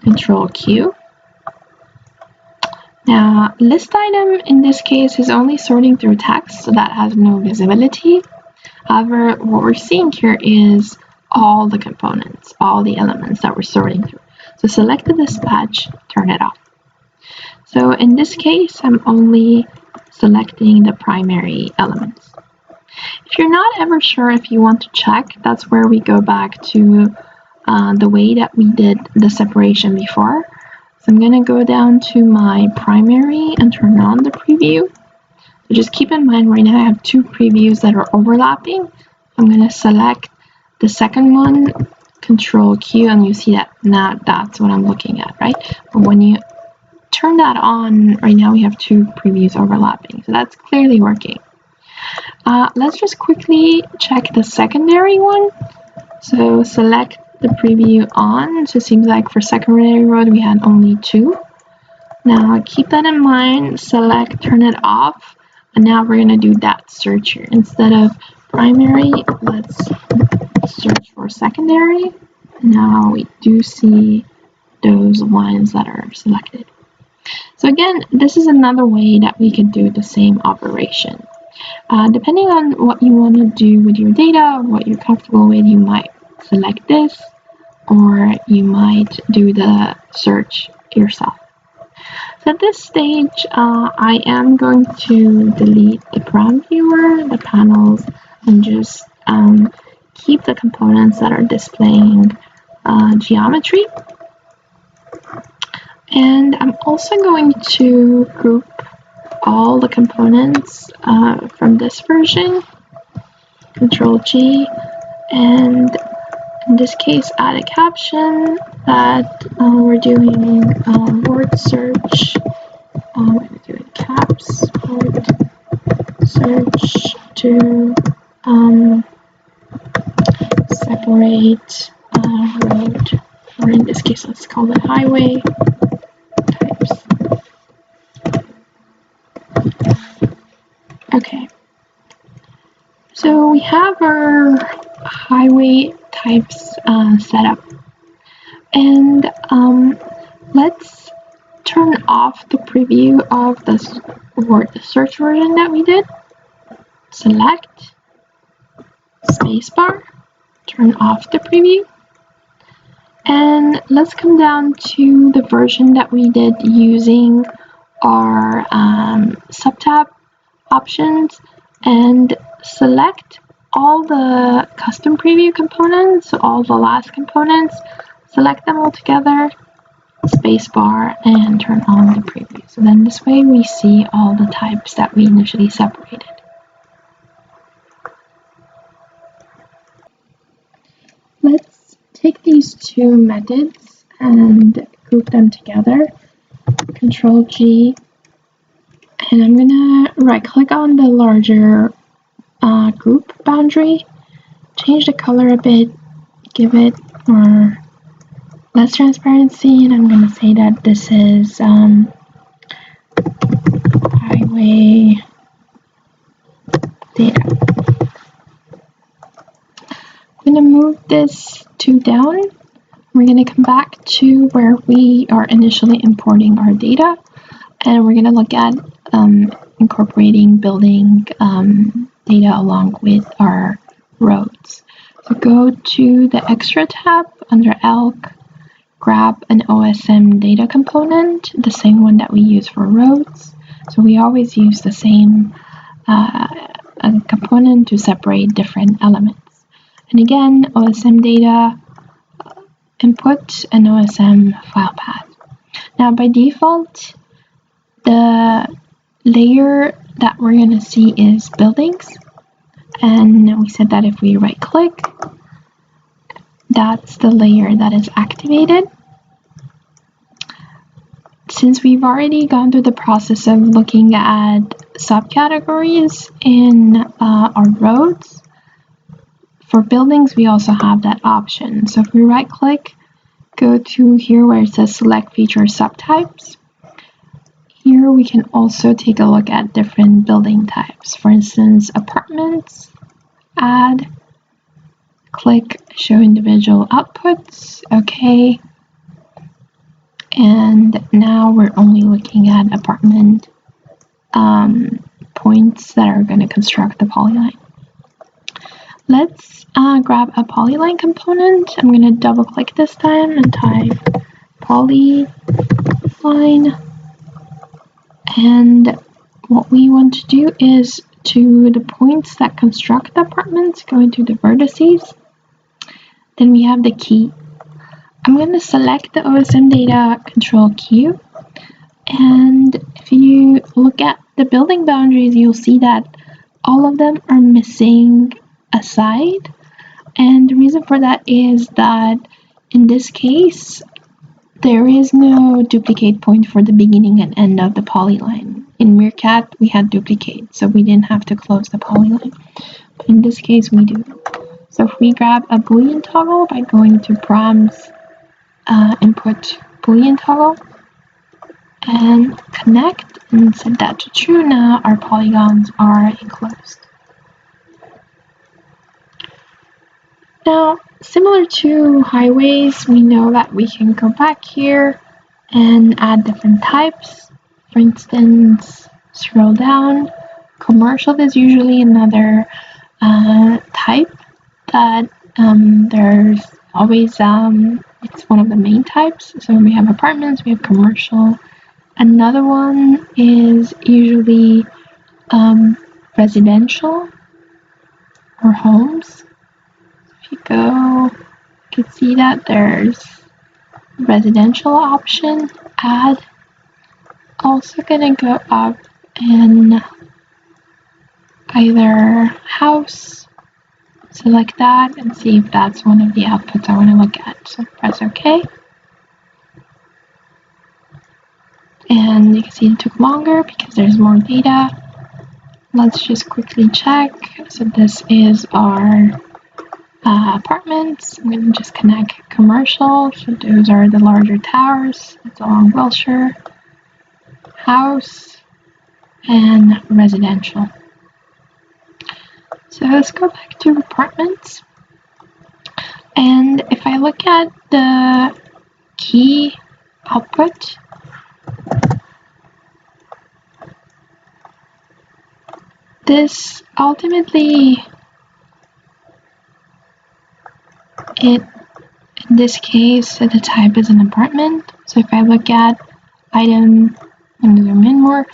Control Q. Now, list item in this case is only sorting through text, so that has no visibility. However, what we're seeing here is all the components, all the elements that we're sorting through. So select the dispatch, turn it off. So in this case, I'm only selecting the primary elements. If you're not ever sure if you want to check, that's where we go back to the way that we did the separation before. So I'm going to go down to my primary and turn on the preview. So just keep in mind right now I have two previews that are overlapping. I'm going to select the second one, Control Q, and you see that now that's what I'm looking at, right? But when you turn that on, right now we have two previews overlapping, so that's clearly working. Let's just quickly check the secondary one. So select the preview on. So it seems like for secondary road we had only two. Now keep that in mind, select, turn it off, and now we're going to do that search here. Instead of primary, let's search for secondary. Now we do see those lines that are selected. So again, this is another way that we could do the same operation. Depending on what you want to do with your data, what you're comfortable with, you might select this, or you might do the search yourself. So at this stage, I am going to delete the param viewer, the panels, and just keep the components that are displaying geometry. And I'm also going to group all the components from this version, Control G, and in this case add a caption that we're doing word search, we're doing caps, word search to separate road, or in this case let's call it highway types. Okay, so we have our highway types set up, and let's turn off the preview of the word search version that we did. Select, spacebar, turn off the preview, and let's come down to the version that we did using our subtab options and select all the custom preview components, so all the last components, select them all together, spacebar, and turn on the preview. So then this way we see all the types that we initially separated. Let's take these two methods and group them together. Control G, and I'm gonna right click on the larger group boundary, change the color a bit, give it more less transparency, and I'm going to say that this is highway data. I'm going to move this 2 down. We're going to come back to where we are initially importing our data, and we're going to look at incorporating building data along with our roads. So go to the Extra tab under Elk, grab an OSM data component, the same one that we use for roads. So we always use the same component to separate different elements. And again, OSM data, input an OSM file path. Now by default, the layer that we're going to see is buildings, and we said that if we right click, that's the layer that is activated. Since we've already gone through the process of looking at subcategories in our roads, for buildings we also have that option. So if we right click, go to here where it says select feature subtypes. Here we can also take a look at different building types. For instance, apartments, add, click show individual outputs, okay. And now we're only looking at apartment points that are going to construct the polyline. Let's grab a polyline component. I'm going to double click this time and type polyline. And what we want to do is to the points that construct the apartments, go into the vertices. Then we have the key. I'm going to select the OSM data, Control Q. And if you look at the building boundaries, you'll see that all of them are missing a side. And the reason for that is that in this case, there is no duplicate point for the beginning and end of the polyline. In Meerkat, we had duplicate, so we didn't have to close the polyline. But in this case, we do. So if we grab a Boolean toggle by going to params, input Boolean toggle, and connect and set that to true, now our polygons are enclosed. Now, similar to highways, we know that we can go back here and add different types. For instance, scroll down. Commercial is usually another type that there's always, it's one of the main types. So we have apartments, we have commercial. Another one is usually residential or homes. If you go, you can see that there's residential option, add. Also gonna go up and either house, select that and see if that's one of the outputs I want to look at. So press OK. And you can see it took longer because there's more data. Let's just quickly check. So this is our apartments. I'm going to just connect commercial. So those are the larger towers. It's along Wilshire. House and residential. So let's go back to apartments. And if I look at the key output, this ultimately, in this case, the type is an apartment. So if I look at item, I'm going to zoom in more,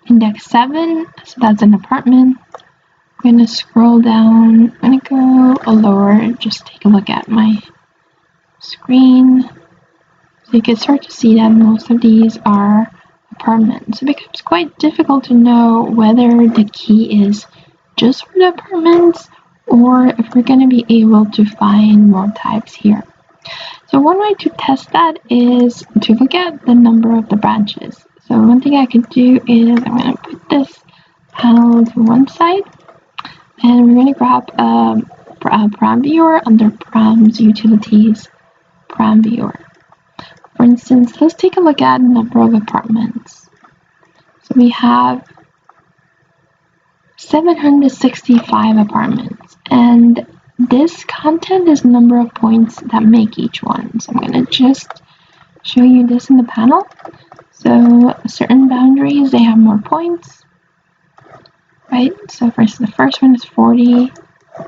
index 7, so that's an apartment. I'm going to scroll down, I'm going to go lower, just take a look at my screen. So you can start to see that most of these are apartments. It becomes quite difficult to know whether the key is just for the apartments or if we're going to be able to find more types here. So one way to test that is to look at the number of the branches. So one thing I could do is I'm going to put this panel to one side and we're going to grab a param viewer under params utilities param viewer. For instance, let's take a look at the number of apartments. So we have 765 apartments, and this content is number of points that make each one. So I'm going to just show you this in the panel. So certain boundaries, they have more points, right? So for instance, the first one is 40.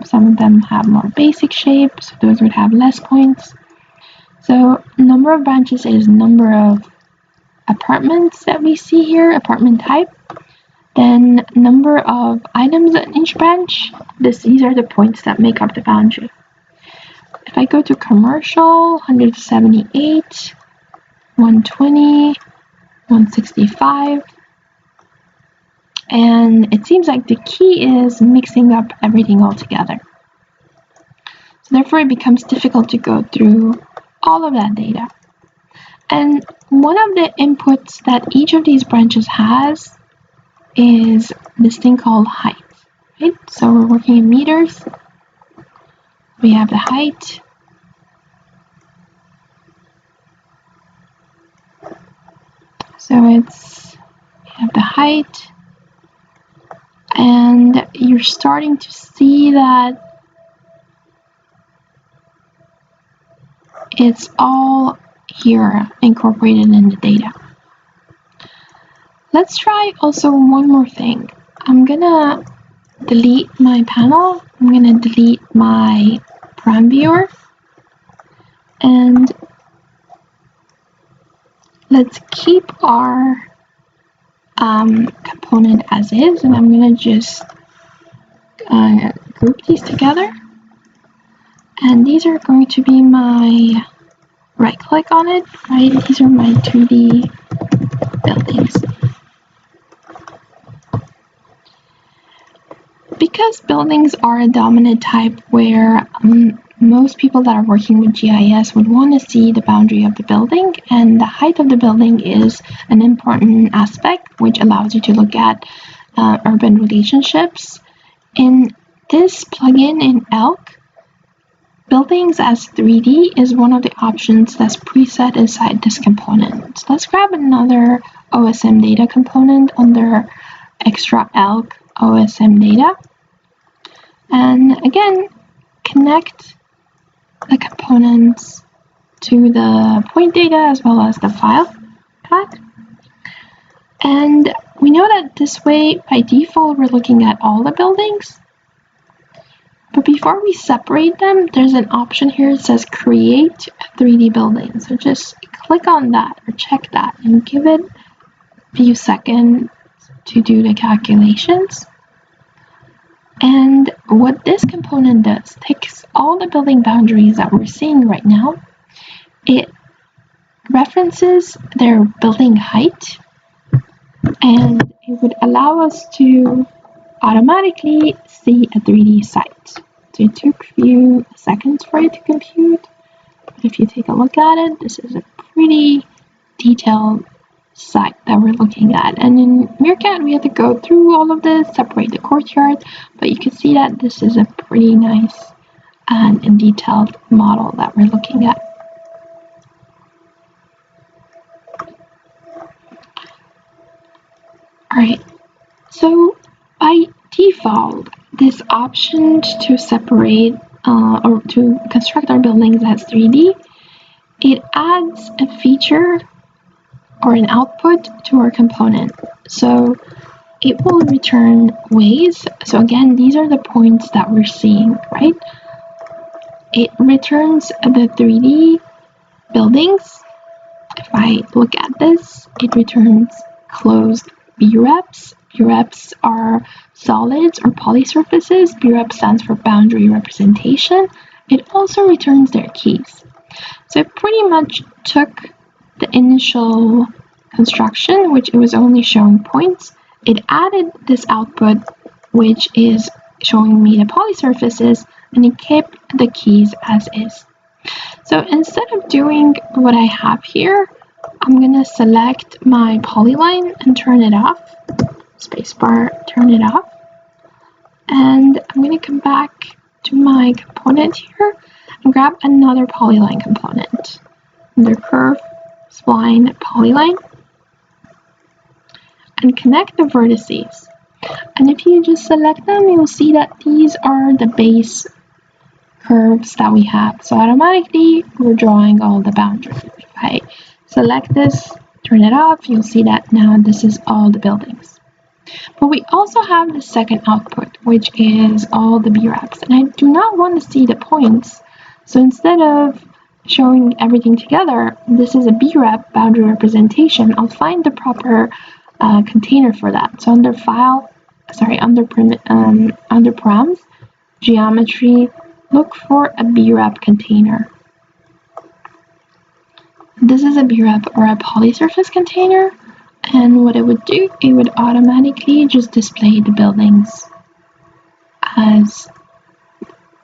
Some of them have more basic shapes, so those would have less points. So number of branches is number of apartments that we see here, apartment type. Then number of items in each branch, these are the points that make up the boundary. If I go to commercial, 178, 120, 165, and it seems like the key is mixing up everything all together. So therefore it becomes difficult to go through all of that data. And one of the inputs that each of these branches has is this thing called height, right? So we're working in meters. We have the height. So we have the height, and you're starting to see that it's all here incorporated in the data. Let's try also one more thing. I'm gonna delete my panel. I'm gonna delete my param viewer, and let's keep our component as is, and I'm going to just group these together. And these are going to be my right click on it, right? These are my 2D buildings. Because buildings are a dominant type where most people that are working with GIS would want to see the boundary of the building, and the height of the building is an important aspect which allows you to look at urban relationships. In this plugin in Elk, Buildings as 3D is one of the options that's preset inside this component. So let's grab another OSM data component under extra Elk OSM data. And again, connect the components to the point data as well as the file path. And we know that this way, by default, we're looking at all the buildings. But before we separate them, there's an option here that says create a 3D building. So just click on that or check that and give it a few seconds to do the calculations. And what this component does, takes all the building boundaries that we're seeing right now. It references their building height, and it would allow us to automatically see a 3D site. So it took a few seconds for it to compute. But if you take a look at it, this is a pretty detailed site that we're looking at. And in Meerkat, we had to go through all of this, separate the courtyard, but you can see that this is a pretty nice and detailed model that we're looking at. Alright, so by default, this option to separate or to construct our buildings as 3D, it adds a feature or an output to our component. So it will return ways. So again, these are the points that we're seeing, right? It returns the 3D buildings. If I look at this, it returns closed BREPs. BREPs are solids or polysurfaces. BREP stands for boundary representation. It also returns their keys. So it pretty much took the initial construction, which it was only showing points. It added this output, which is showing me the polysurfaces, and it kept the keys as is. So instead of doing what I have here, I'm going to select my polyline and turn it off. Spacebar, turn it off. And I'm going to come back to my component here and grab another polyline component. Under curve, spline, polyline. And connect the vertices. And if you just select them, you'll see that these are the base curves that we have. So automatically, we're drawing all the boundaries. If I select this, turn it off, you'll see that now this is all the buildings. But we also have the second output, which is all the BREPs. And I do not want to see the points. So instead of showing everything together, this is a BREP, boundary representation. I'll find the proper container for that. So under under params, geometry, look for a BREP container. This is a BREP or a polysurface container, and what it would do, it would automatically just display the buildings as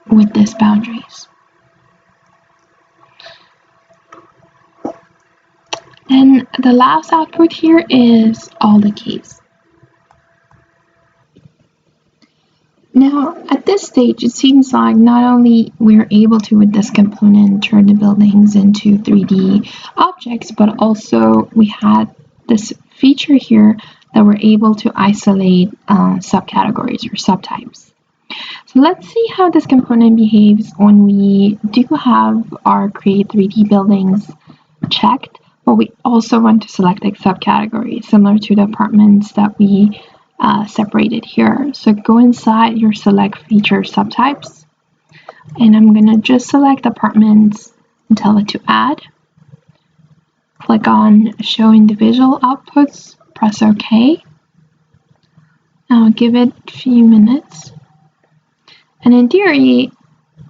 with these boundaries. And the last output here is all the keys. Now, at this stage, it seems like not only we're able to, with this component, turn the buildings into 3D objects, but also we had this feature here that we're able to isolate subcategories or subtypes. So let's see how this component behaves when we do have our create 3D buildings checked, but we also want to select a subcategory, similar to the apartments that we separated here. So go inside your select feature subtypes, and I'm going to just select apartments and tell it to add. click on Show Individual Outputs, press OK. I'll give it a few minutes. And in theory,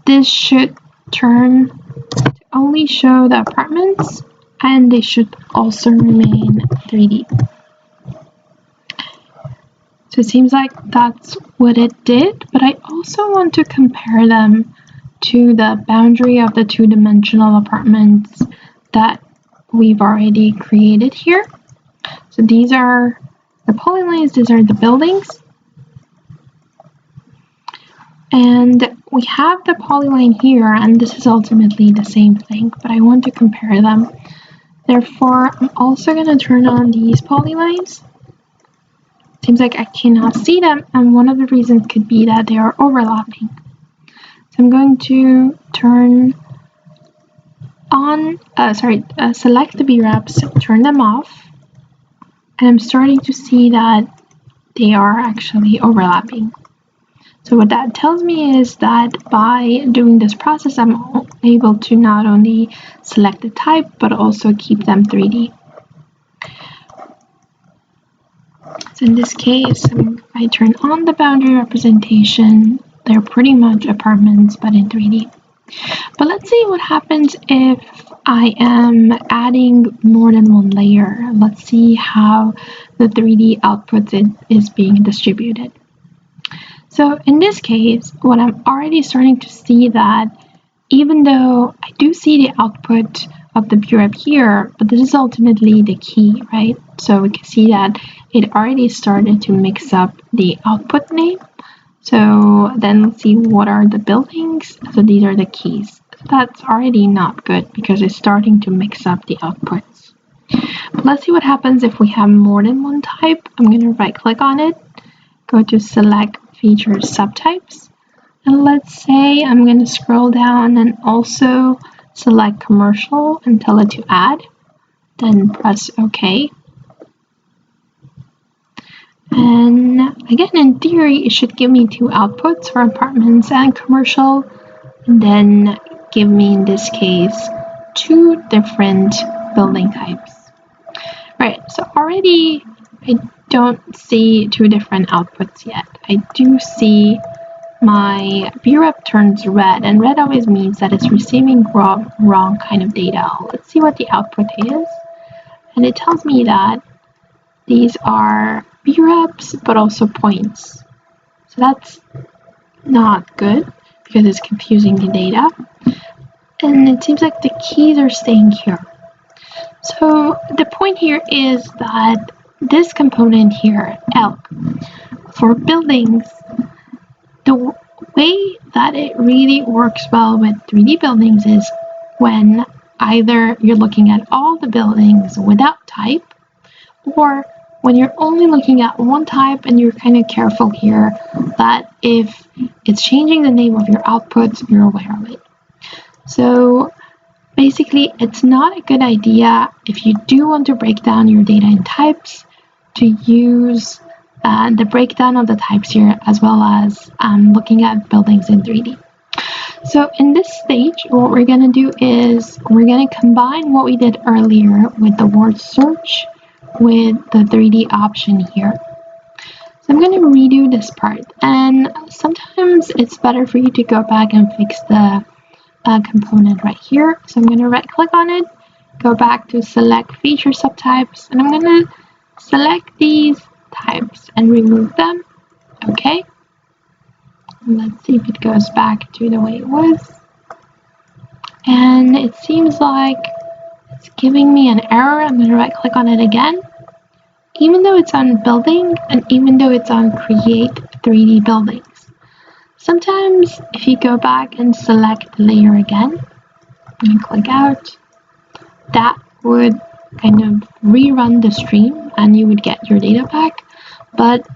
this should turn to only show the apartments, and they should also remain 3D. So it seems like that's what it did, but I also want to compare them to the boundary of the two-dimensional apartments that we've already created here. So these are the polylines, these are the buildings. And we have the polyline here, and this is ultimately the same thing, but I want to compare them. Therefore, I'm also going to turn on these polylines. Seems like I cannot see them, and one of the reasons could be that they are overlapping. So I'm going to turn on, select the VREPs, turn them off, and I'm starting to see that they are actually overlapping. So what that tells me is that by doing this process, I'm able to not only select the type, but also keep them 3D. So in this case, if I turn on the boundary representation, they're pretty much apartments, but in 3D. But let's see what happens if I am adding more than one layer. Let's see how the 3D output is being distributed. So in this case, what I'm already starting to see that even though I do see the output of the VREP here, but this is ultimately the key, right? So we can see that it already started to mix up the output name. So then let's see what are the buildings. So these are the keys. That's already not good because it's starting to mix up the outputs. But let's see what happens if we have more than one type. I'm going to right click on it, go to select feature subtypes, and let's say I'm going to scroll down and also select commercial and tell it to add, then press OK. And again, in theory, it should give me two outputs for apartments and commercial, and then give me, in this case, two different building types. Right, so already I don't see two different outputs yet. I do see my VREP turns red, and red always means that it's receiving wrong kind of data. Let's see what the output is, and it tells me that these are VREPs but also points. So that's not good because it's confusing the data, and it seems like the keys are staying here. So the point here is that this component here, Elk, for buildings, the way that it really works well with 3D buildings is when either you're looking at all the buildings without type, or when you're only looking at one type and you're kind of careful here that if it's changing the name of your outputs, you're aware of it. So basically, it's not a good idea if you do want to break down your data in types to use the breakdown of the types here, as well as looking at buildings in 3D. So in this stage, what we're going to do is we're going to combine what we did earlier with the word search with the 3D option here. So I'm going to redo this part, and sometimes it's better for you to go back and fix the component right here. So I'm going to right click on it, go back to select feature subtypes, and I'm going to select these types and remove them. Okay, and let's see if it goes back to the way it was, and it seems like it's giving me an error. I'm going to right click on it again, even though it's on building and even though it's on create 3D buildings. Sometimes if you go back and select the layer again and click out, that would kind of rerun the stream and you would get your data back. But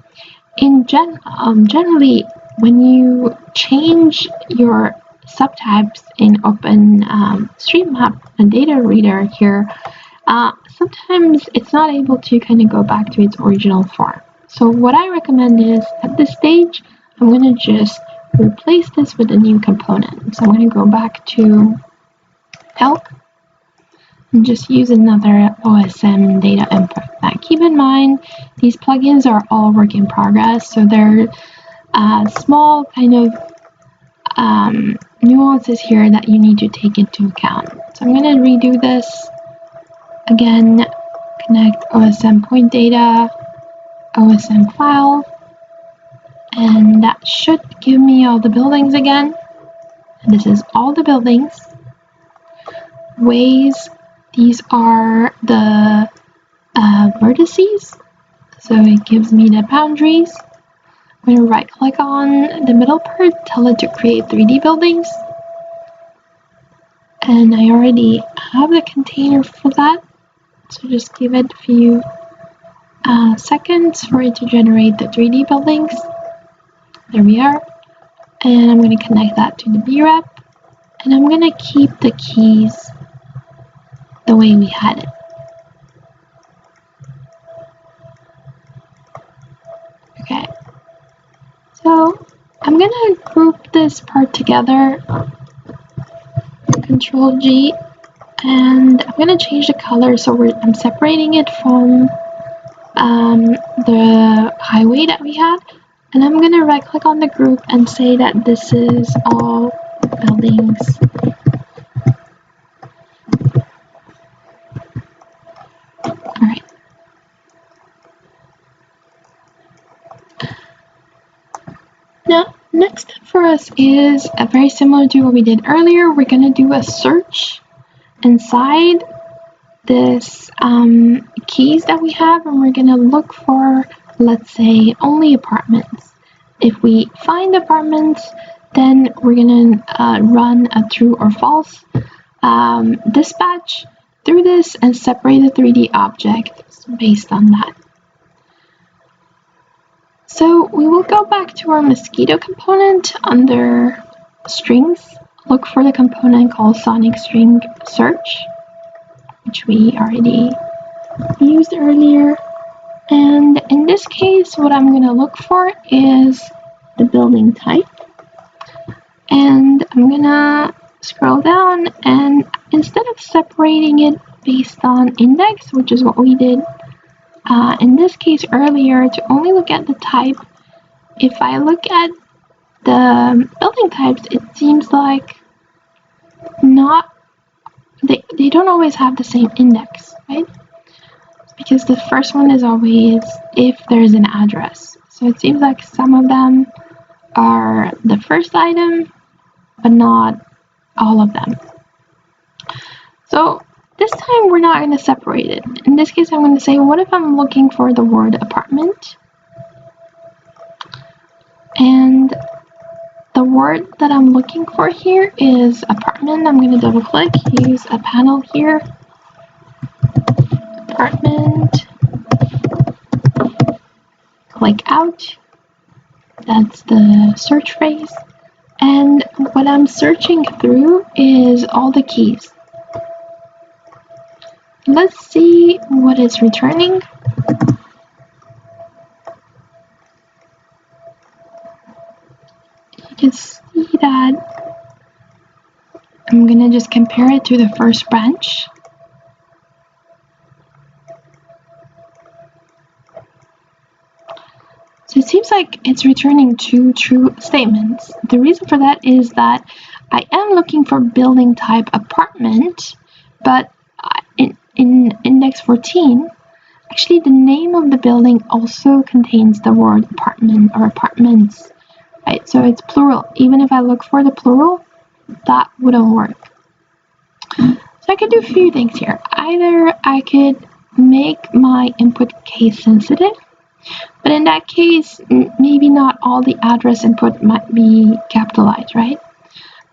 generally, when you change your subtypes in OpenStreetMap and data reader here, sometimes it's not able to kind of go back to its original form. So what I recommend is at this stage, I'm going to just replace this with a new component. So I'm going to go back to Elk. and just use another OSM data input. Now keep in mind, these plugins are all work in progress, so they're small kind of nuances here that you need to take into account. So I'm going to redo this. Again, connect OSM point data, OSM file, and that should give me all the buildings again. And this is all the buildings. Ways, these are the vertices, so it gives me the boundaries. I'm going to right click on the middle part, tell it to create 3D buildings, and I already have the container for that, so just give it a few seconds for it to generate the 3D buildings. There we are, and I'm going to connect that to the brep, and I'm going to keep the keys the way we had it. Okay, so I'm going to group this part together, Control G, and I'm going to change the color, so I'm separating it from the highway that we had, and I'm going to right click on the group and say that this is all buildings. Alright. Now, next step for us is very similar to what we did earlier. We're going to do a search inside this keys that we have, and we're going to look for, let's say, only apartments. If we find apartments, then we're going to run a true or false dispatch through this and separate the 3D objects based on that. So we will go back to our mosquito component under strings, look for the component called sonic string search, which we already used earlier. And in this case, what I'm going to look for is the building type. And I'm going to scroll down, and instead of separating it based on index, which is what we did in this case earlier, to only look at the type, if I look at the building types, it seems like they don't always have the same index, right? Because the first one is always if there's an address. So it seems like some of them are the first item, but not all of them. So this time we're not going to separate it. In this case, I'm going to say, what if I'm looking for the word apartment? And the word that I'm looking for here is apartment. I'm going to double click, use a panel here, apartment, click out. That's the search phrase. And what I'm searching through is all the keys. Let's see what it's returning. You can see that I'm going to just compare it to the first branch. So it seems like it's returning two true statements. The reason for that is that I am looking for building type apartment, but in index 14, actually the name of the building also contains the word apartment or apartments, right? So it's plural. Even if I look for the plural, that wouldn't work. So I could do a few things here. Either I could make my input case sensitive, but in that case, maybe not all the address input might be capitalized, right?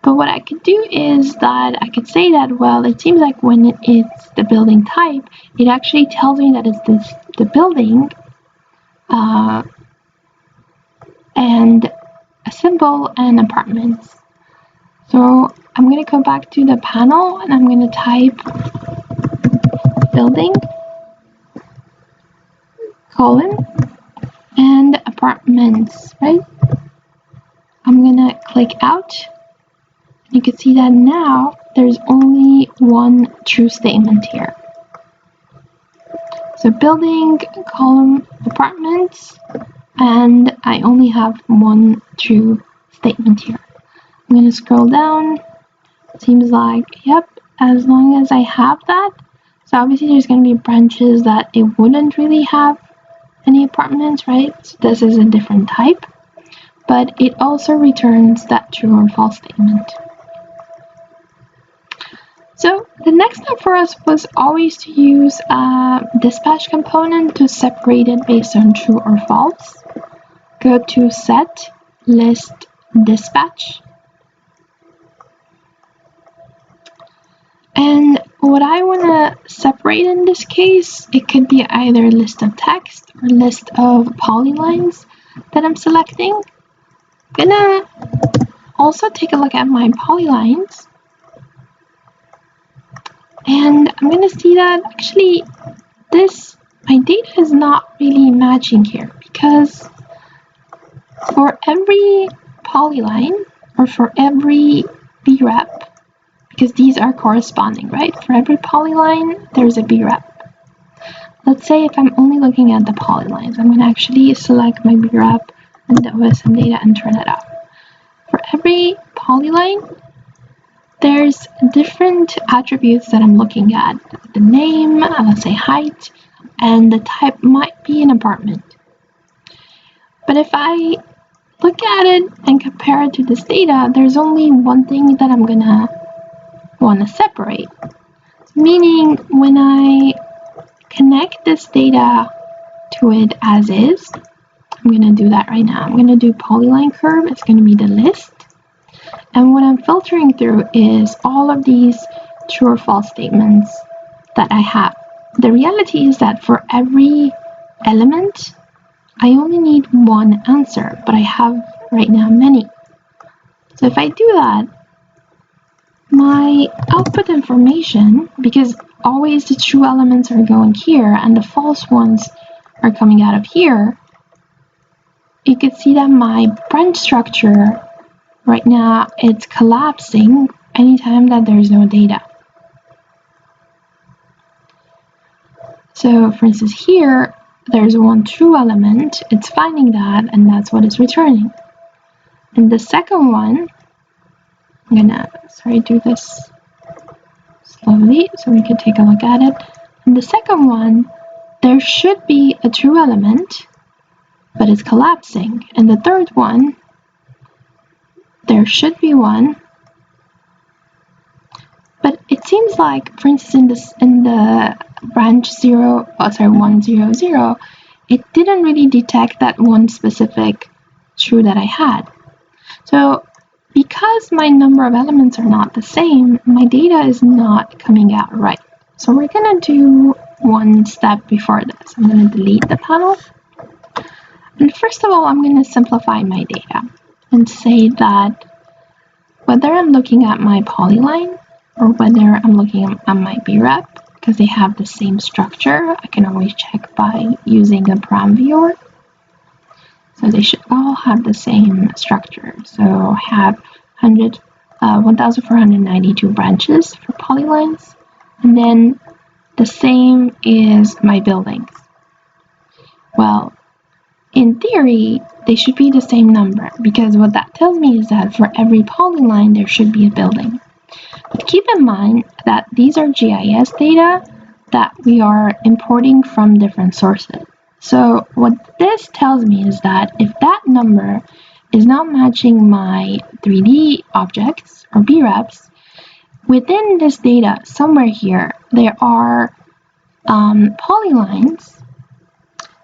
But what I could do is that I could say that, well, it seems like when it's the building type, it actually tells me that it's the building and a symbol and apartments. So I'm going to go back to the panel and I'm going to type building, colon, and apartments, right? I'm going to click out. You can see that now there's only one true statement here. So building, column, apartments, and I only have one true statement here. I'm going to scroll down. Seems like, yep, as long as I have that. So obviously there's going to be branches that it wouldn't really have any apartments, right? So this is a different type. But it also returns that true or false statement. So the next step for us was always to use a dispatch component to separate it based on true or false. Go to set, list, dispatch. And what I want to separate in this case, it could be either a list of text or list of polylines that I'm selecting. I'm gonna also take a look at my polylines. And I'm gonna see that actually my data is not really matching here, because for every polyline or for every brep, because these are corresponding, right? For every polyline, there's a brep. Let's say if I'm only looking at the polylines, I'm gonna actually select my brep and the OSM data and turn it off. For every polyline, there's different attributes that I'm looking at. The name, let's say height, and the type might be an apartment. But if I look at it and compare it to this data, there's only one thing that I'm gonna want to separate. Meaning when I connect this data to it as is, I'm gonna do that right now. I'm gonna do polyline curve, it's gonna be the list. And what I'm filtering through is all of these true or false statements that I have. The reality is that for every element, I only need one answer, but I have right now many. So if I do that, my output information, because always the true elements are going here and the false ones are coming out of here, you can see that my branch structure right now, it's collapsing anytime that there's no data. So for instance here, there's one true element, it's finding that, and that's what it's returning. And the second one, I'm gonna, do this slowly so we can take a look at it. And the second one, there should be a true element, but it's collapsing. And the third one, there should be one, but it seems like, for instance, in the branch 100, it didn't really detect that one specific true that I had. So because my number of elements are not the same, my data is not coming out right. So we're gonna do one step before this. I'm gonna delete the panel. And first of all, I'm gonna simplify my data and say that whether I'm looking at my polyline or whether I'm looking at my brep, because they have the same structure, I can always check by using a param viewer. So they should all have the same structure. So I have 1,492 branches for polylines, and then the same is my buildings. Well, in theory, they should be the same number, because what that tells me is that for every polyline, there should be a building. But keep in mind that these are GIS data that we are importing from different sources. So what this tells me is that if that number is not matching my 3D objects or BREPs, within this data, somewhere here, there are polylines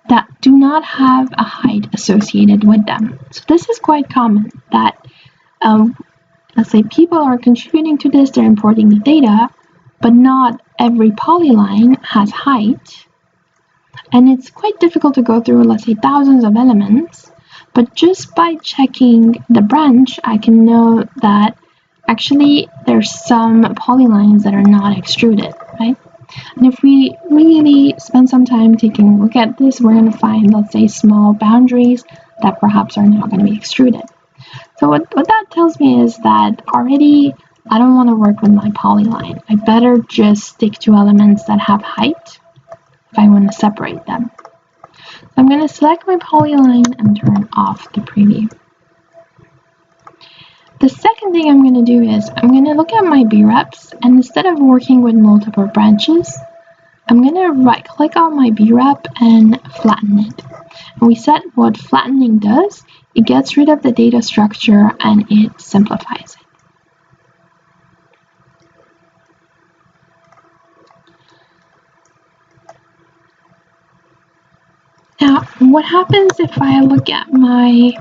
that do not have a height associated with them. So this is quite common that, let's say people are contributing to this, they're importing the data, but not every polyline has height. And it's quite difficult to go through, let's say, thousands of elements, but just by checking the branch, I can know that actually there's some polylines that are not extruded, right? And if we really spend some time taking a look at this, we're going to find, let's say, small boundaries that perhaps are not going to be extruded. So what that tells me is that already I don't want to work with my polyline. I better just stick to elements that have height if I want to separate them. So I'm going to select my polyline and turn off the preview. The second thing I'm going to do is I'm going to look at my B-reps, and instead of working with multiple branches, I'm going to right click on my B-rep and flatten it. And we said what flattening does, it gets rid of the data structure and it simplifies it. Now, what happens if I look at my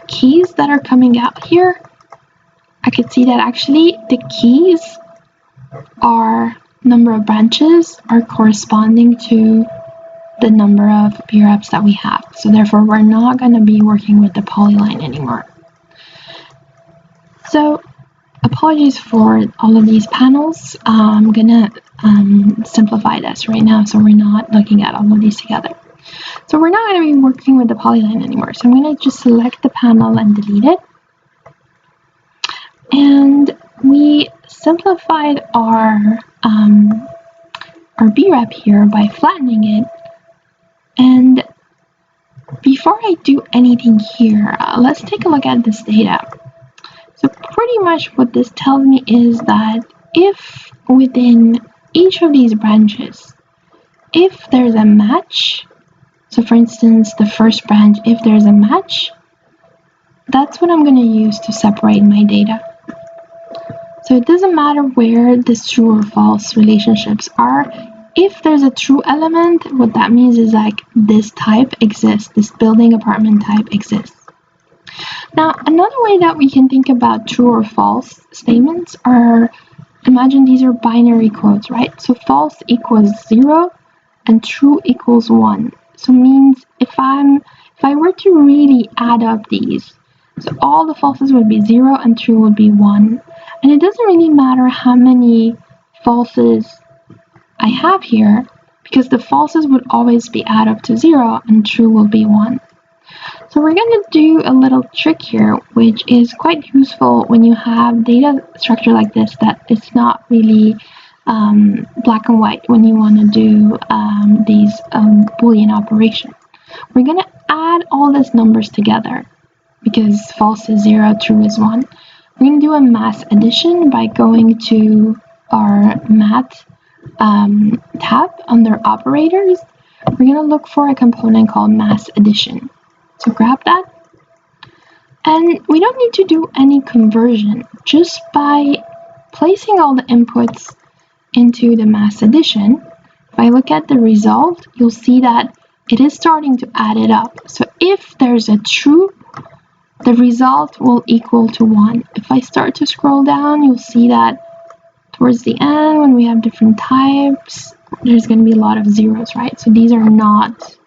keys that are coming out here? I could see that actually the keys are number of branches are corresponding to the number of B-reps that we have. So therefore, we're not going to be working with the polyline anymore. So apologies for all of these panels. I'm going to simplify this right now so we're not looking at all of these together. So we're not going to be working with the polyline anymore. So I'm going to just select the panel and delete it. And we simplified our B-rep here by flattening it. And before I do anything here, let's take a look at this data. So pretty much what this tells me is that if within each of these branches, if there's a match, so for instance, the first branch, if there's a match, that's what I'm going to use to separate my data. So it doesn't matter where the true or false relationships are. If there's a true element, what that means is like this type exists, this building apartment type exists. Now, another way that we can think about true or false statements are, imagine these are binary codes, right? So false equals 0 and true equals 1. So means if I were to really add up these, so all the falses would be 0 and true would be 1. And it doesn't really matter how many falses I have here, because the falses would always be add up to 0 and true will be 1. So we're going to do a little trick here, which is quite useful when you have data structure like this that it's not really black and white when you want to do these Boolean operations. We're going to add all these numbers together because false is 0, true is 1. We're going to do a mass addition by going to our math tab under operators. We're going to look for a component called mass addition. So grab that. And we don't need to do any conversion. Just by placing all the inputs into the mass addition, if I look at the result, you'll see that it is starting to add it up. So if there's a true, the result will equal to 1. If I start to scroll down, you'll see that towards the end, when we have different types, there's going to be a lot of zeros, right? So these are not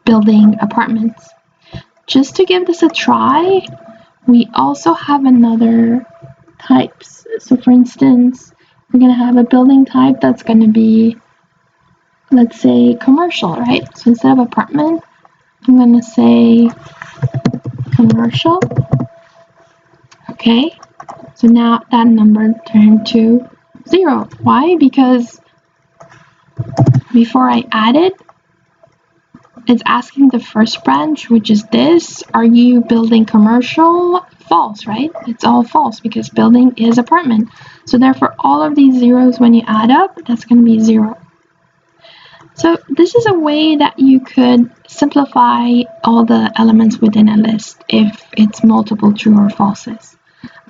building apartments. Just to give this a try, we also have another types. So for instance, we're going to have a building type that's going to be, let's say, commercial, right? So instead of apartment, I'm going to say commercial. Okay, so now that number turned to 0. Why? Because before I add it, it's asking the first branch, which is this, are you building commercial? False, right? It's all false because building is apartment. So therefore, all of these zeros, when you add up, that's going to be 0. So this is a way that you could simplify all the elements within a list if it's multiple true or falses.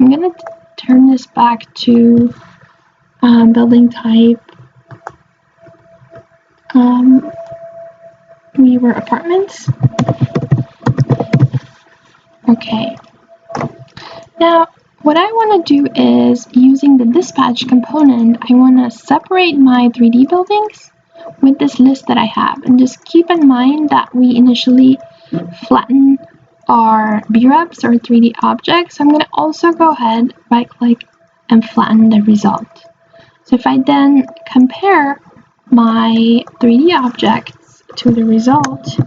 I'm going to turn this back to building type. We were apartments. Okay. Now, what I want to do is, using the dispatch component, I want to separate my 3D buildings with this list that I have. And just keep in mind that we initially flatten our B-reps or 3D objects. So I'm going to also go ahead, right-click, and flatten the result. So if I then compare my 3D objects to the result,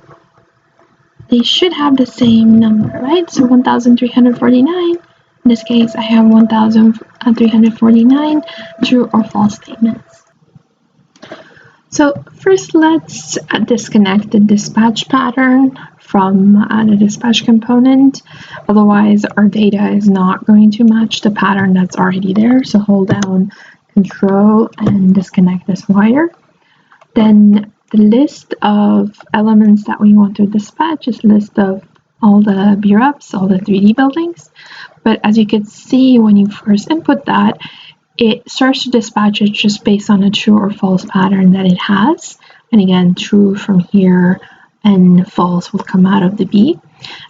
they should have the same number, right? So 1,349 In this case, I have 1,349 true or false statements. So first, let's disconnect the dispatch pattern from the dispatch component. Otherwise, our data is not going to match the pattern that's already there. So hold down Control and disconnect this wire. Then the list of elements that we want to dispatch is a list of all the BREPs, all the 3D buildings. But as you can see, when you first input that, it starts to dispatch it just based on a true or false pattern that it has. And again, true from here and false will come out of the B.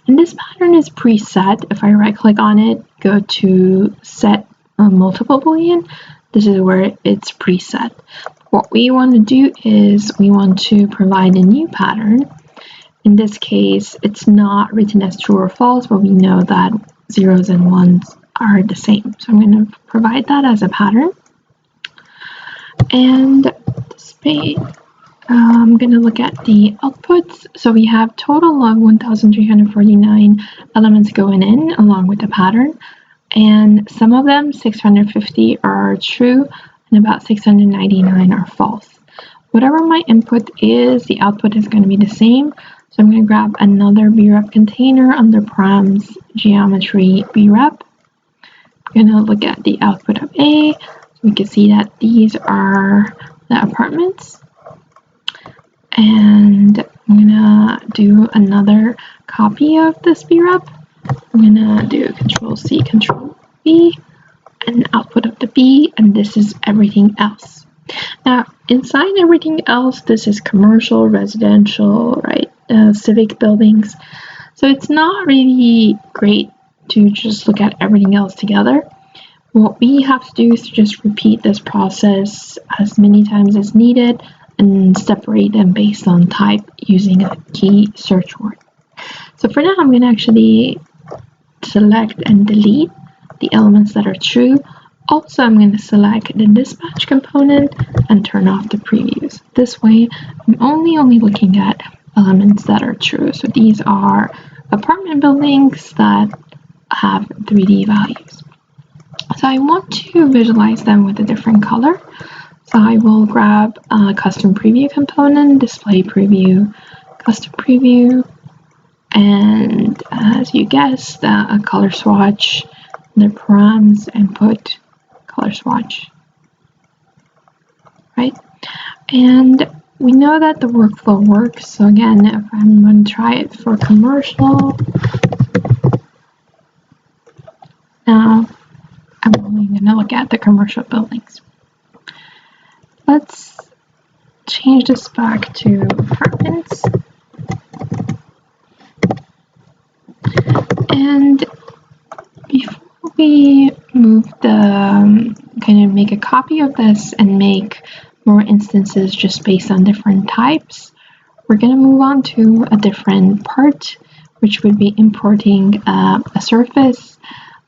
And this pattern is preset. If I right click on it, go to set a multiple boolean, this is where it's preset. What we want to do is we want to provide a new pattern. In this case, it's not written as true or false, but we know that zeros and ones are the same. So I'm going to provide that as a pattern. And display, I'm going to look at the outputs. So we have total of 1,349 elements going in along with the pattern. And some of them, 650, are true and about 699 are false. Whatever my input is, the output is going to be the same. So I'm going to grab another BREP container under params geometry BREP. I'm going to look at the output of A. So we can see that these are the apartments. And I'm going to do another copy of this BREP. I'm going to do Control-C, Control-V, and output of the B, and this is everything else. Now, inside everything else, this is commercial, residential, right, civic buildings. So it's not really great to just look at everything else together. What we have to do is just repeat this process as many times as needed and separate them based on type using a key search word. So for now, I'm going to actually select and delete the elements that are true. Also, I'm going to select the dispatch component and turn off the previews. This way, I'm only looking at elements that are true. So these are apartment buildings that have 3D values. So I want to visualize them with a different color. So I will grab a custom preview component, display preview, custom preview, and as you guessed, a color swatch, the params input color swatch, right? And we know that the workflow works. So again, if I'm going to try it for commercial, now I'm only going to look at the commercial buildings. Let's change this back to apartments. And before we move kind of make a copy of this and make more instances just based on different types, we're going to move on to a different part, which would be importing a surface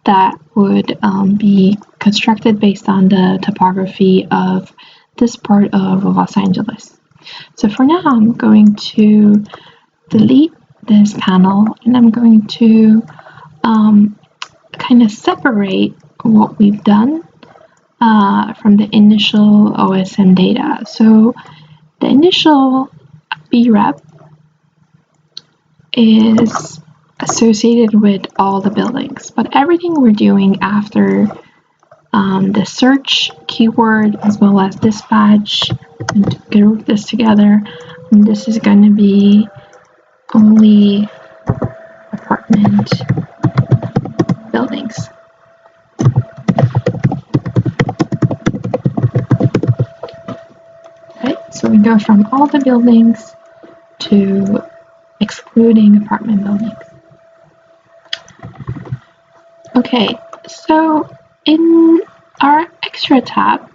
that would be constructed based on the topography of this part of Los Angeles. So for now, I'm going to delete this panel and I'm going to kind of separate what we've done from the initial OSM data. So the initial BREP is associated with all the buildings, but everything we're doing after the search keyword as well as dispatch, and group this together, and this is going to be only apartment buildings. Right, so we go from all the buildings to excluding apartment buildings. Okay, so in our extra tab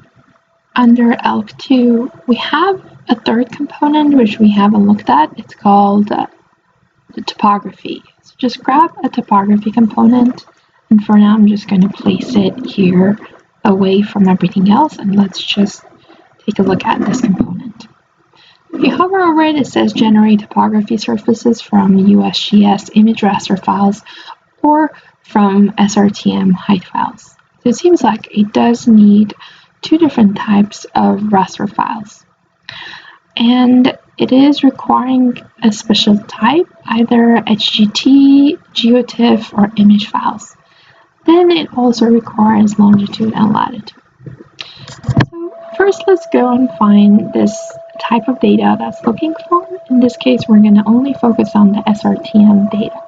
under Elk 2, we have a third component which we haven't looked at. It's called the topography. So just grab a topography component, and for now I'm just going to place it here away from everything else, and let's just take a look at this component. If you hover over it, it says generate topography surfaces from USGS image raster files or from SRTM height files. So it seems like it does need two different types of raster files. And it is requiring a special type, either HGT, GeoTIFF, or image files. Then it also requires longitude and latitude. So first, let's go and find this type of data that's looking for. In this case, we're going to only focus on the SRTM data.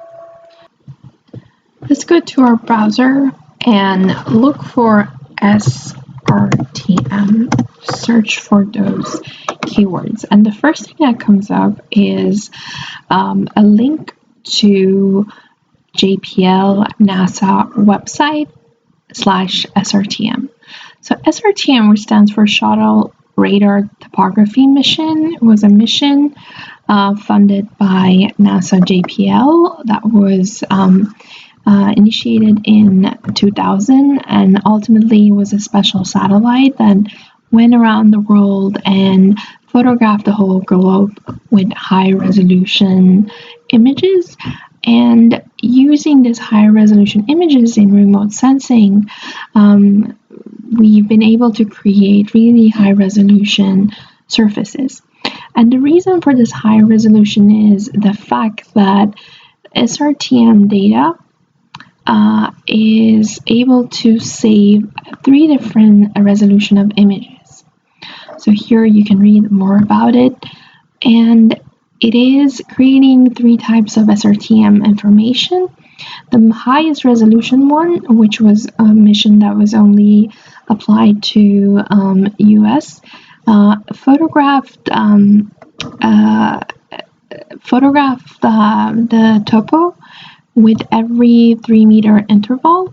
Let's go to our browser and look for SRTM. Search for those keywords, and the first thing that comes up is a link to JPL NASA website /SRTM. So SRTM, which stands for Shuttle Radar Topography Mission, was a mission funded by NASA JPL that was initiated in 2000 and ultimately was a special satellite that went around the world and photographed the whole globe with high resolution images. And using these high resolution images in remote sensing, we've been able to create really high resolution surfaces. And the reason for this high resolution is the fact that SRTM data is able to save 3 different resolution of images. So here you can read more about it, and it is creating 3 types of SRTM information. The highest resolution one, which was a mission that was only applied to US, photographed the topo with every 3-meter interval.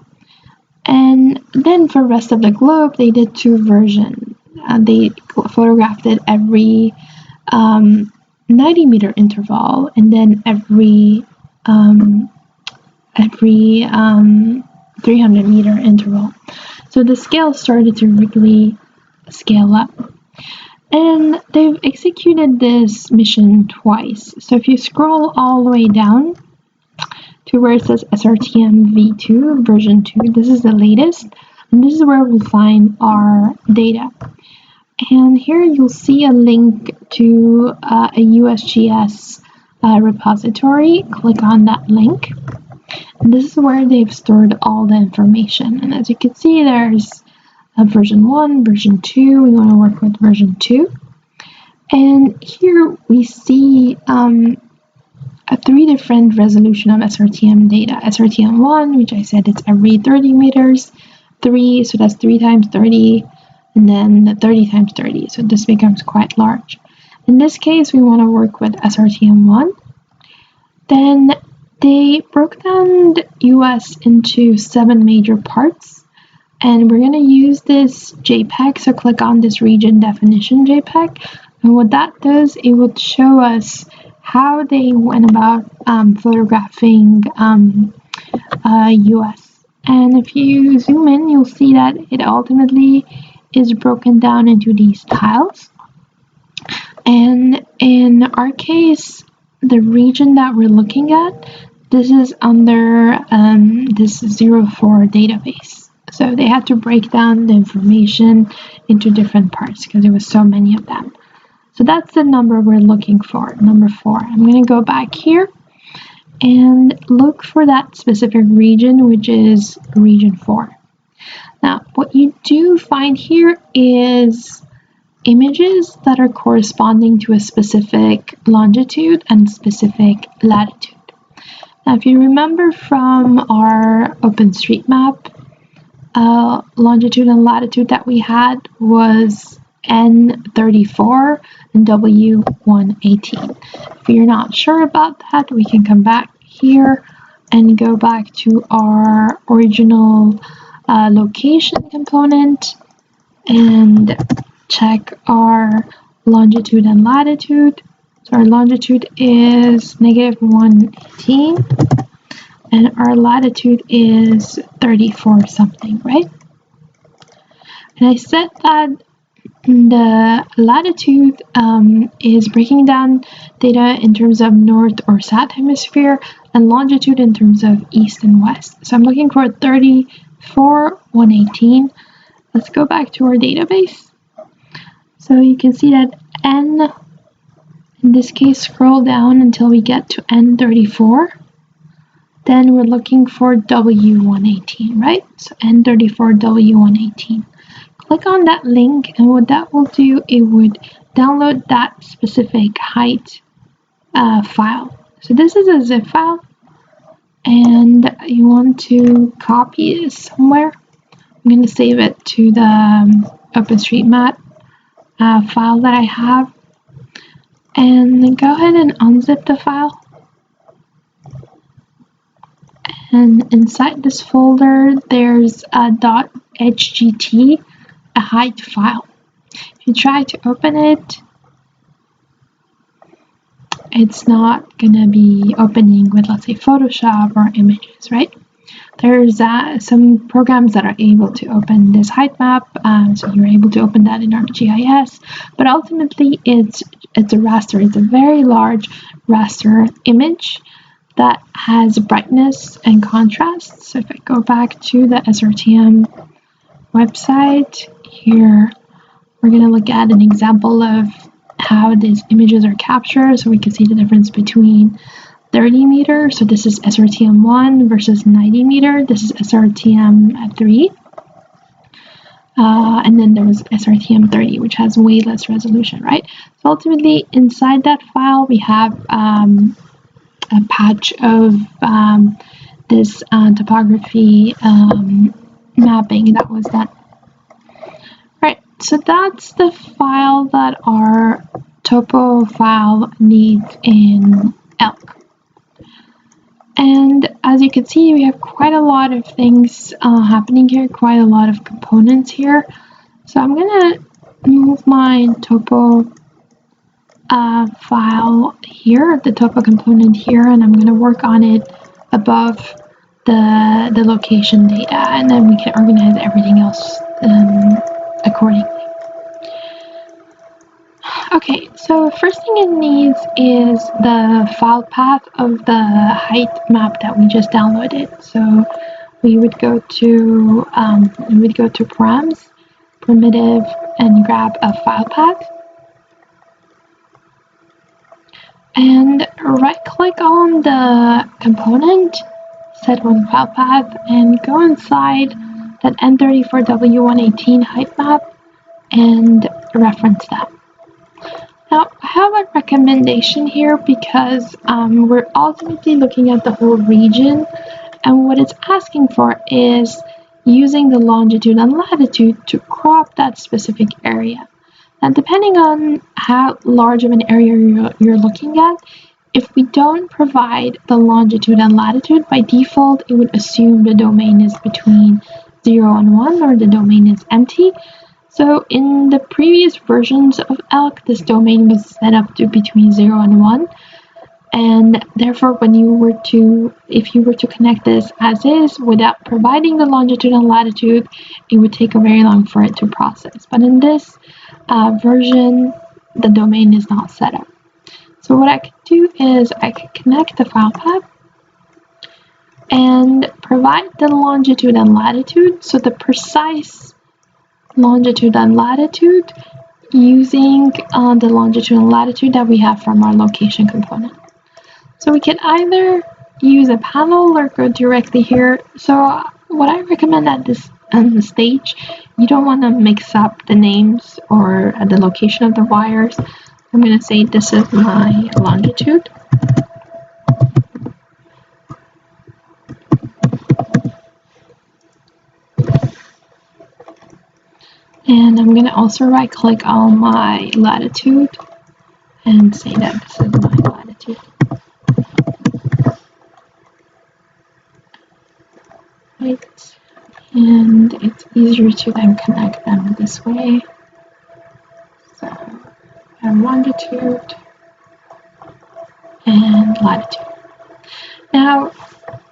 And then for the rest of the globe, they did 2 versions. They photographed it every 90-meter interval, and then every 300-meter interval. So the scale started to really scale up. And they've executed this mission twice. So if you scroll all the way down to where it says SRTM v2 version 2, this is the latest, and this is where we'll find our data. And here you'll see a link to a USGS repository. Click on that link. And this is where they've stored all the information. And as you can see, there's a version 1, version 2. We want to work with version 2. And here we see 3 different resolution of SRTM data. SRTM1, which I said it's every 30 meters. 3, so that's 3 times 30. And then the 30 times 30, so this becomes quite large. In this case, we want to work with SRTM1. Then they broke down the US into 7 major parts, and we're going to use this JPEG, so click on this region definition JPEG, and what that does, it would show us how they went about photographing US. And if you zoom in, you'll see that it ultimately is broken down into these tiles. And in our case, the region that we're looking at, this is under this 04 database. So they had to break down the information into different parts because there was so many of them. So that's the number we're looking for, number 4. I'm going to go back here and look for that specific region, which is region 4. Now, what you do find here is images that are corresponding to a specific longitude and specific latitude. Now, if you remember from our OpenStreetMap, longitude and latitude that we had was N34 and W118. If you're not sure about that, we can come back here and go back to our original location component and check our longitude and latitude. So our longitude is -118 and our latitude is 34 something, right? And I set that The latitude is breaking down data in terms of north or south hemisphere, and longitude in terms of east and west. So I'm looking for 34, 118. Let's go back to our database. So you can see that N, in this case, scroll down until we get to N34. Then we're looking for W118, right? So N34, W118. Click on that link, and what that will do, it would download that specific height file. So this is a zip file, and you want to copy it somewhere. I'm going to save it to the OpenStreetMap file that I have, and then go ahead and unzip the file. And inside this folder, there's a .hgt, a height file. If you try to open it, it's not gonna be opening with, let's say, Photoshop or images, right? There's some programs that are able to open this height map, so you're able to open that in ArcGIS, but ultimately it's a raster. It's a very large raster image that has brightness and contrast. So if I go back to the SRTM website, here we're going to look at an example of how these images are captured, so we can see the difference between 30 meters, so this is SRTM 1 versus 90 meter, this is SRTM 3, and then there was SRTM 30, which has way less resolution, right? So ultimately, inside that file, we have a patch of this topography mapping that was done. Right, so that's the file that our topo file needs in Elk. And as you can see, we have quite a lot of things happening here, quite a lot of components here. So I'm gonna move my topo file here, the topo component here, and I'm gonna work on it above the location data, and then we can organize everything else accordingly. Okay, so first thing it needs is the file path of the height map that we just downloaded. So we would go to params, primitive, and grab a file path. And right-click on the component, set one file path, and go inside that N34W118 height map and reference that. Now, I have a recommendation here because we're ultimately looking at the whole region, and what it's asking for is using the longitude and latitude to crop that specific area. And depending on how large of an area you're looking at, if we don't provide the longitude and latitude, by default, it would assume the domain is between 0 and 1, or the domain is empty. So in the previous versions of Elk, this domain was set up to between 0 and 1. And therefore, if you were to connect this as is without providing the longitude and latitude, it would take a very long for it to process. But in this version, the domain is not set up. So what I could do is I could connect the file path and provide the longitude and latitude, so the precise longitude and latitude using the longitude and latitude that we have from our location component. So we can either use a panel or go directly here. So what I recommend at this stage, you don't want to mix up the names or the location of the wires. I'm going to say this is my longitude. And I'm going to also right click on my latitude and say that this is my latitude. Right. And it's easier to then connect them this way. So I have longitude and latitude. Now,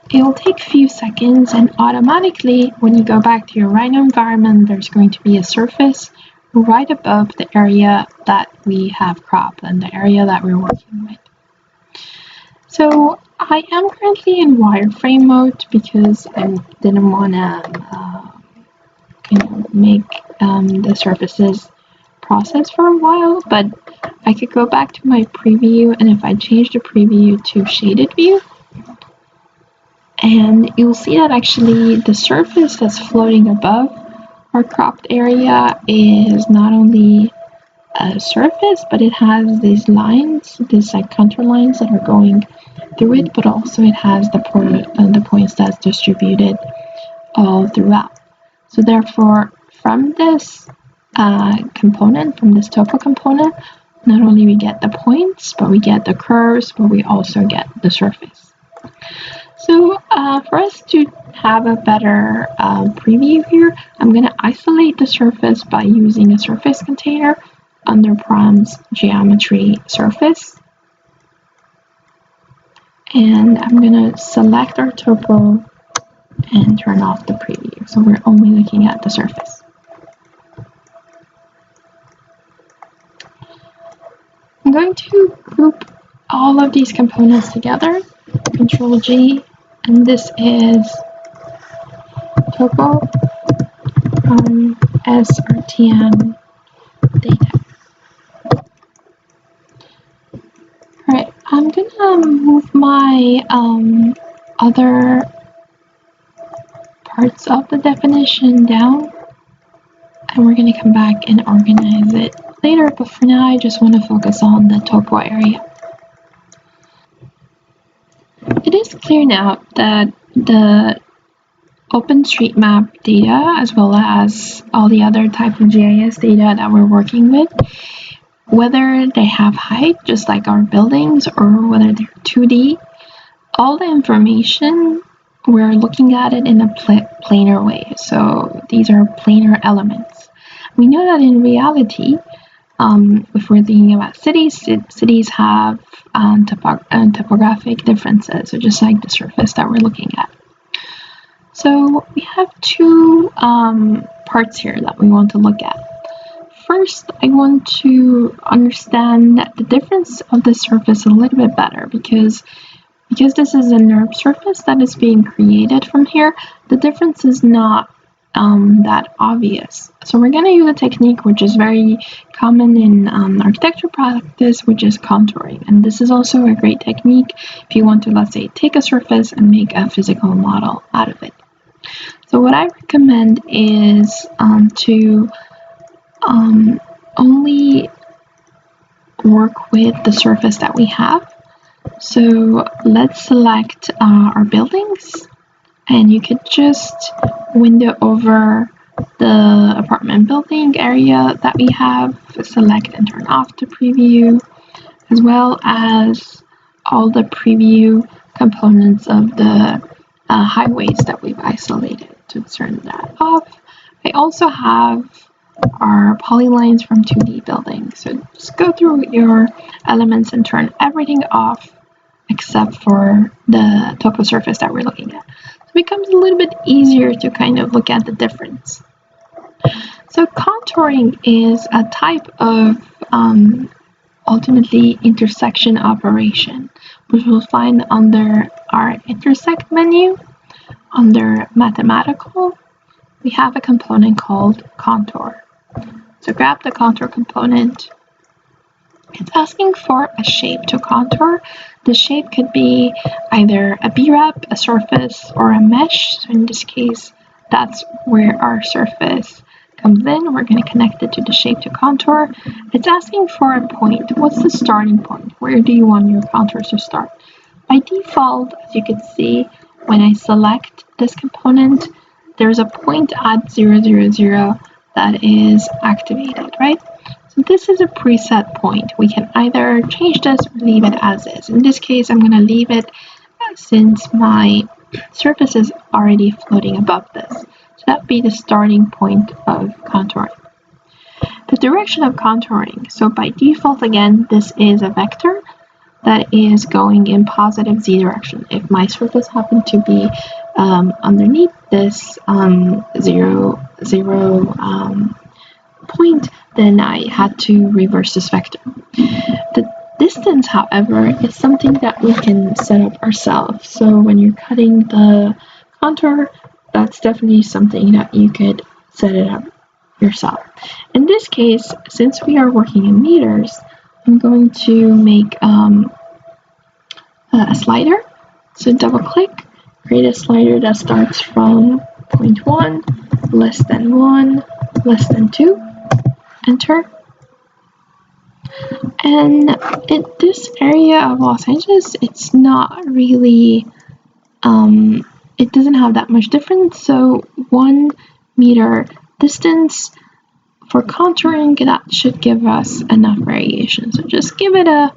it will take a few seconds, and automatically, when you go back to your Rhino environment, there's going to be a surface right above the area that we have cropped and the area that we're working with. So I am currently in wireframe mode because I didn't want to make the surfaces process for a while, but I could go back to my preview, and if I change the preview to shaded view, and you'll see that actually the surface that's floating above our cropped area is not only a surface, but it has these lines, these like contour lines that are going through it, but also it has the points that's distributed all throughout. So therefore, from this component, from this topo component, not only we get the points, but we get the curves, but we also get the surface. So for us to have a better preview here, I'm going to isolate the surface by using a surface container under Prom's geometry surface. And I'm going to select our topo and turn off the preview. So we're only looking at the surface. I'm going to group all of these components together, Control G, and this is topo SRTM data. Alright, I'm gonna move my other parts of the definition down, and we're gonna come back and organize it later, but for now I just want to focus on the topo area. It is clear now that the OpenStreetMap data, as well as all the other type of GIS data that we're working with, whether they have height, just like our buildings, or whether they're 2D, all the information, we're looking at it in a planar way. So these are planar elements. We know that in reality, if we're thinking about cities, cities have topographic differences, so just like the surface that we're looking at. So we have two parts here that we want to look at. First, I want to understand the difference of the surface a little bit better, because this is a NURB surface that is being created from here, the difference is not that obvious. So we're going to use a technique which is very common in architecture practice, which is contouring. And this is also a great technique if you want to, let's say, take a surface and make a physical model out of it. So what I recommend is to only work with the surface that we have. So let's select our buildings, and you could just window over the apartment building area that we have, select and turn off the preview, as well as all the preview components of the highways that we've isolated, to turn that off. I also have our polylines from 2D buildings. So just go through your elements and turn everything off except for the topo surface that we're looking at. So it becomes a little bit easier to kind of look at the difference. So contouring is a type of ultimately intersection operation, which we'll find under our intersect menu. Under mathematical, we have a component called contour. So grab the contour component. It's asking for a shape to contour. The shape could be either a B-wrap, a surface, or a mesh. So in this case, that's where our surface comes in. We're going to connect it to the shape to contour. It's asking for a point. What's the starting point? Where do you want your contours to start? By default, as you can see, when I select this component, there's a point at 0, 0, 0 that is activated, right? So this is a preset point. We can either change this or leave it as is. In this case, I'm going to leave it since my surface is already floating above this. So that would be the starting point of contouring. The direction of contouring. So by default, again, this is a vector that is going in positive z direction. If my surface happened to be underneath this 0, 0 point, then I had to reverse this vector. The distance, however, is something that we can set up ourselves. So when you're cutting the contour, that's definitely something that you could set it up yourself. In this case, since we are working in meters, I'm going to make a slider. So double click, create a slider that starts from 0.1, less than 1, less than 2, enter. And in this area of Los Angeles, it's not really, it doesn't have that much difference. So 1 meter distance for contouring, that should give us enough variation. So just give it a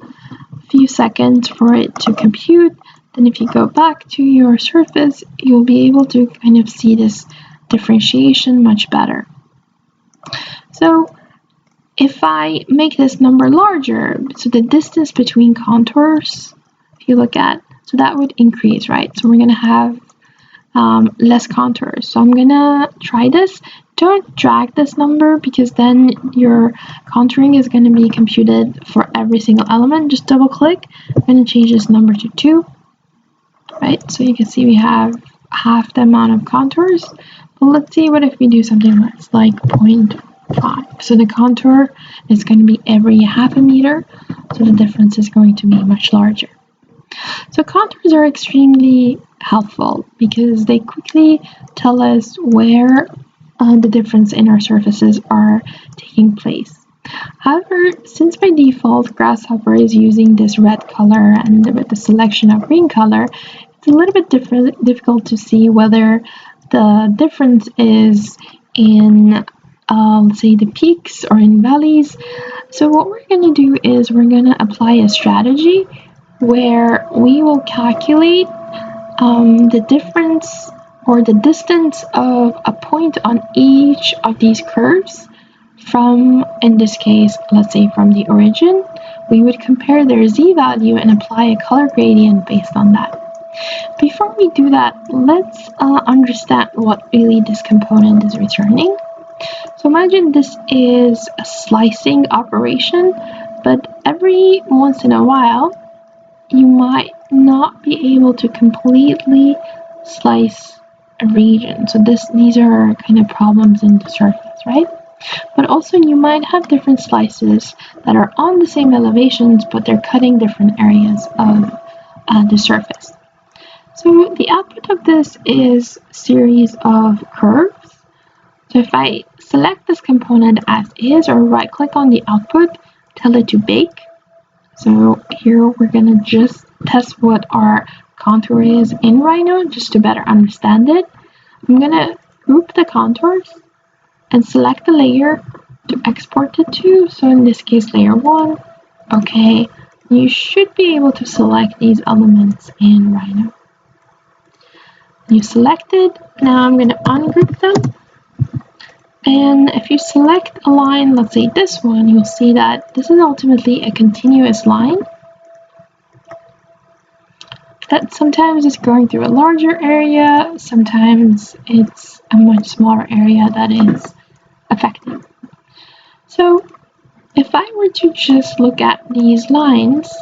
few seconds for it to compute. Then if you go back to your surface, you'll be able to kind of see this differentiation much better. So if I make this number larger, so the distance between contours, if you look at, so that would increase, right? So we're going to have less contours. So I'm going to try this. Don't drag this number because then your contouring is going to be computed for every single element. Just double click. I'm going to change this number to 2. Right, so you can see we have half the amount of contours. But let's see what if we do something that's like 0.5. So the contour is going to be every half a meter, so the difference is going to be much larger. So contours are extremely helpful because they quickly tell us where the difference in our surfaces are taking place. However, since by default Grasshopper is using this red color and with the selection of green color, it's a little bit difficult to see whether the difference is in, say, the peaks or in valleys. So what we're going to do is we're going to apply a strategy where we will calculate the difference or the distance of a point on each of these curves from, in this case, let's say from the origin. We would compare their z-value and apply a color gradient based on that. Before we do that, let's understand what really this component is returning. So imagine this is a slicing operation, but every once in a while, you might not be able to completely slice a region. So these are kind of problems in the surface, right? But also you might have different slices that are on the same elevations, but they're cutting different areas of the surface. So the output of this is a series of curves. So if I select this component as is or right click on the output, tell it to bake. So here we're going to just test what our contour is in Rhino just to better understand it. I'm going to group the contours and select the layer to export it to. So in this case, layer 1. Okay, you should be able to select these elements in Rhino. You selected. Now I'm going to ungroup them. And if you select a line, let's say this one, you'll see that this is ultimately a continuous line that sometimes is going through a larger area, sometimes it's a much smaller area that is affected. So if I were to just look at these lines,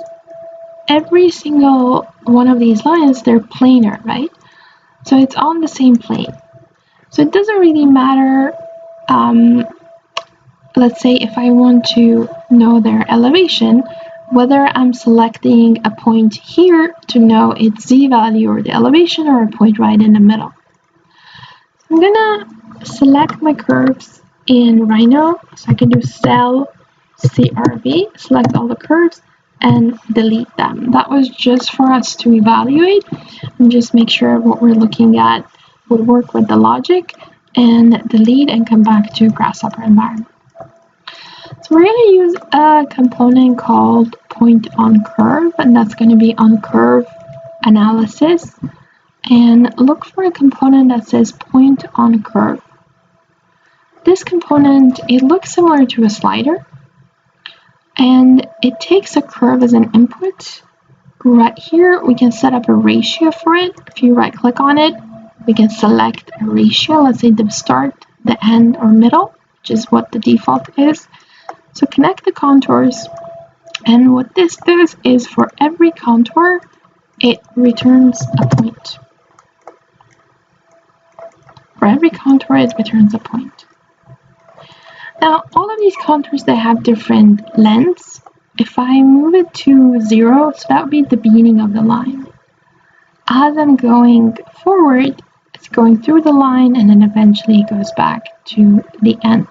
every single one of these lines, they're planar, right? So it's on the same plane. So it doesn't really matter, let's say if I want to know their elevation, whether I'm selecting a point here to know its z-value or the elevation or a point right in the middle. I'm gonna select my curves in Rhino, so I can do cell CRV, select all the curves, and delete them. That was just for us to evaluate and just make sure what we're looking at would work with the logic, and delete and come back to Grasshopper environment. So we're going to use a component called point on curve, and that's going to be on curve analysis, and look for a component that says point on curve. This component, it looks similar to a slider, and it takes a curve as an input. Right here, we can set up a ratio for it. If you right click on it, we can select a ratio, let's say the start, the end, or middle, which is what the default is. So connect the contours, and what this does is for every contour, it returns a point. For every contour, it returns a point. Now, all of these contours, they have different lengths. If I move it to 0, so that would be the beginning of the line. As I'm going forward, it's going through the line and then eventually goes back to the end.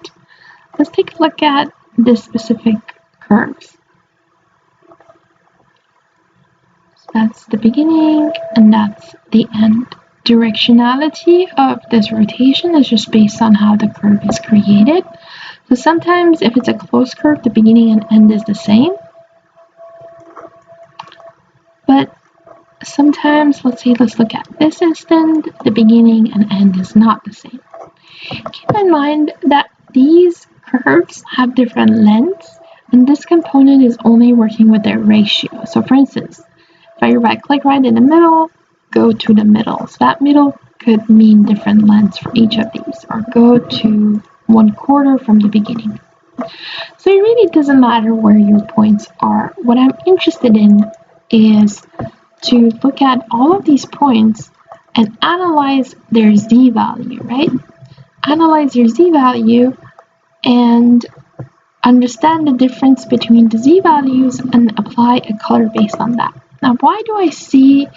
Let's take a look at this specific curves. So that's the beginning and that's the end. Directionality of this rotation is just based on how the curve is created. So sometimes if it's a closed curve, the beginning and end is the same. But sometimes, let's look at this instant, the beginning and end is not the same. Keep in mind that these curves have different lengths, and this component is only working with their ratio. So for instance, if I right click right in the middle, go to the middle. So that middle could mean different lengths for each of these, or go to 1/4 from the beginning. So it really doesn't matter where your points are. What I'm interested in is to look at all of these points and analyze their z value, right? Analyze your z value and understand the difference between the z values and apply a color based on that. Now, why do I see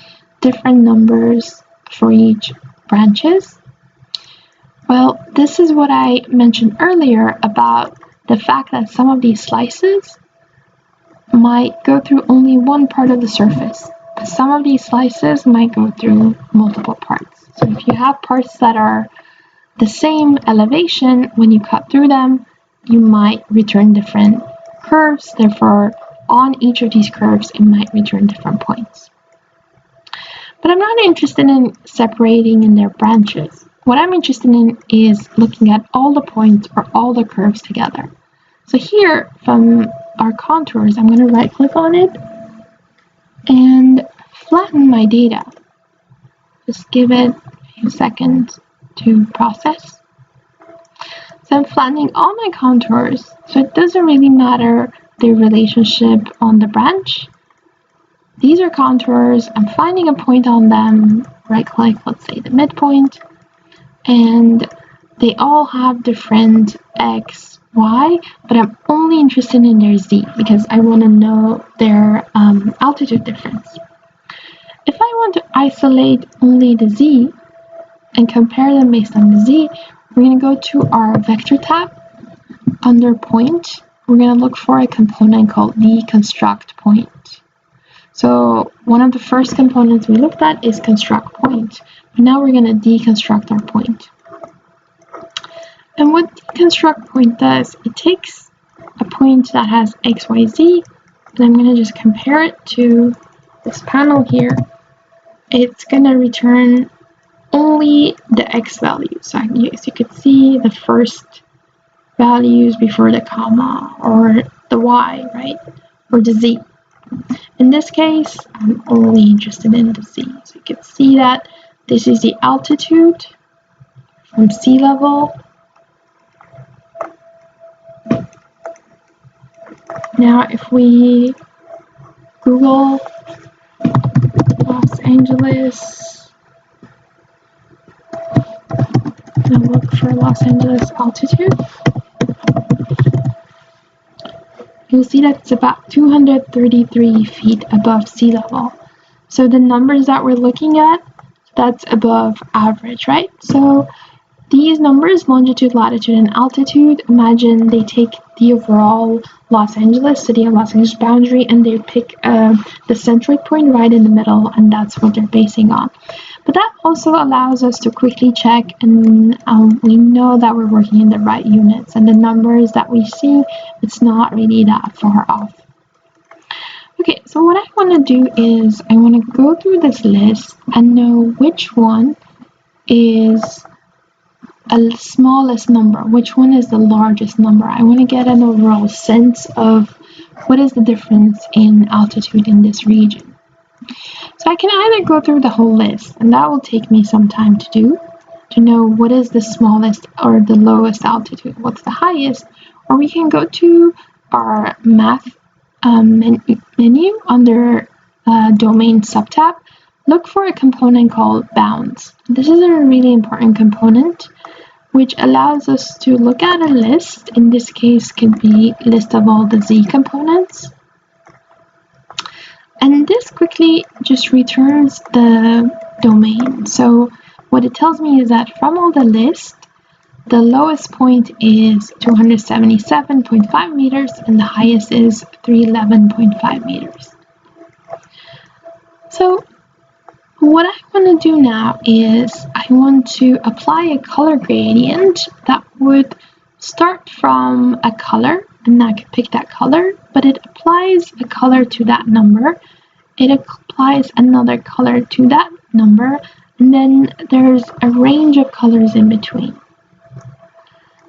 different numbers for each branches? Well, this is what I mentioned earlier about the fact that some of these slices might go through only one part of the surface. Some of these slices might go through multiple parts. So if you have parts that are the same elevation, when you cut through them, you might return different curves. Therefore, on each of these curves, it might return different points. But I'm not interested in separating in their branches. What I'm interested in is looking at all the points or all the curves together. So here, from our contours, I'm going to right click on it and flatten my data. Just give it a few seconds to process. So I'm flattening all my contours, so it doesn't really matter the relationship on the branch. These are contours, I'm finding a point on them, right click, let's say the midpoint, and they all have different x, y, but I'm only interested in their z because I want to know their altitude difference. If I want to isolate only the z and compare them based on the z, we're going to go to our vector tab. Under point, we're going to look for a component called deconstruct point. So one of the first components we looked at is construct point. But now we're going to deconstruct our point. And what deconstruct point does, it takes a point that has x, y, z, and I'm going to just compare it to this panel here. It's going to return only the x value. So as you could see, the first values before the comma, or the y, right, or the z. In this case, I'm only interested in the z. So you can see that this is the altitude from sea level. Now, if we Google Los Angeles and look for Los Angeles altitude, you'll see that it's about 233 feet above sea level. So the numbers that we're looking at, that's above average, right? So these numbers, longitude, latitude, and altitude, imagine they take the overall Los Angeles, city of Los Angeles boundary, and they pick the centroid point right in the middle, and that's what they're basing on. But that also allows us to quickly check, and we know that we're working in the right units, and the numbers that we see, it's not really that far off. Okay, so what I want to do is I want to go through this list and know which one is a smallest number, which one is the largest number. I want to get an overall sense of what is the difference in altitude in this region. So I can either go through the whole list, and that will take me some time to do, to know what is the smallest or the lowest altitude, what's the highest, or we can go to our math menu under domain subtab, look for a component called bounds. This is a really important component which allows us to look at a list. In this case, could be a list of all the Z components. And this quickly just returns the domain. So what it tells me is that from all the list, the lowest point is 277.5 meters and the highest is 311.5 meters. So what I want to do now is I want to apply a color gradient that would start from a color, and I could pick that color, but it applies a color to that number. It applies another color to that number, and then there's a range of colors in between.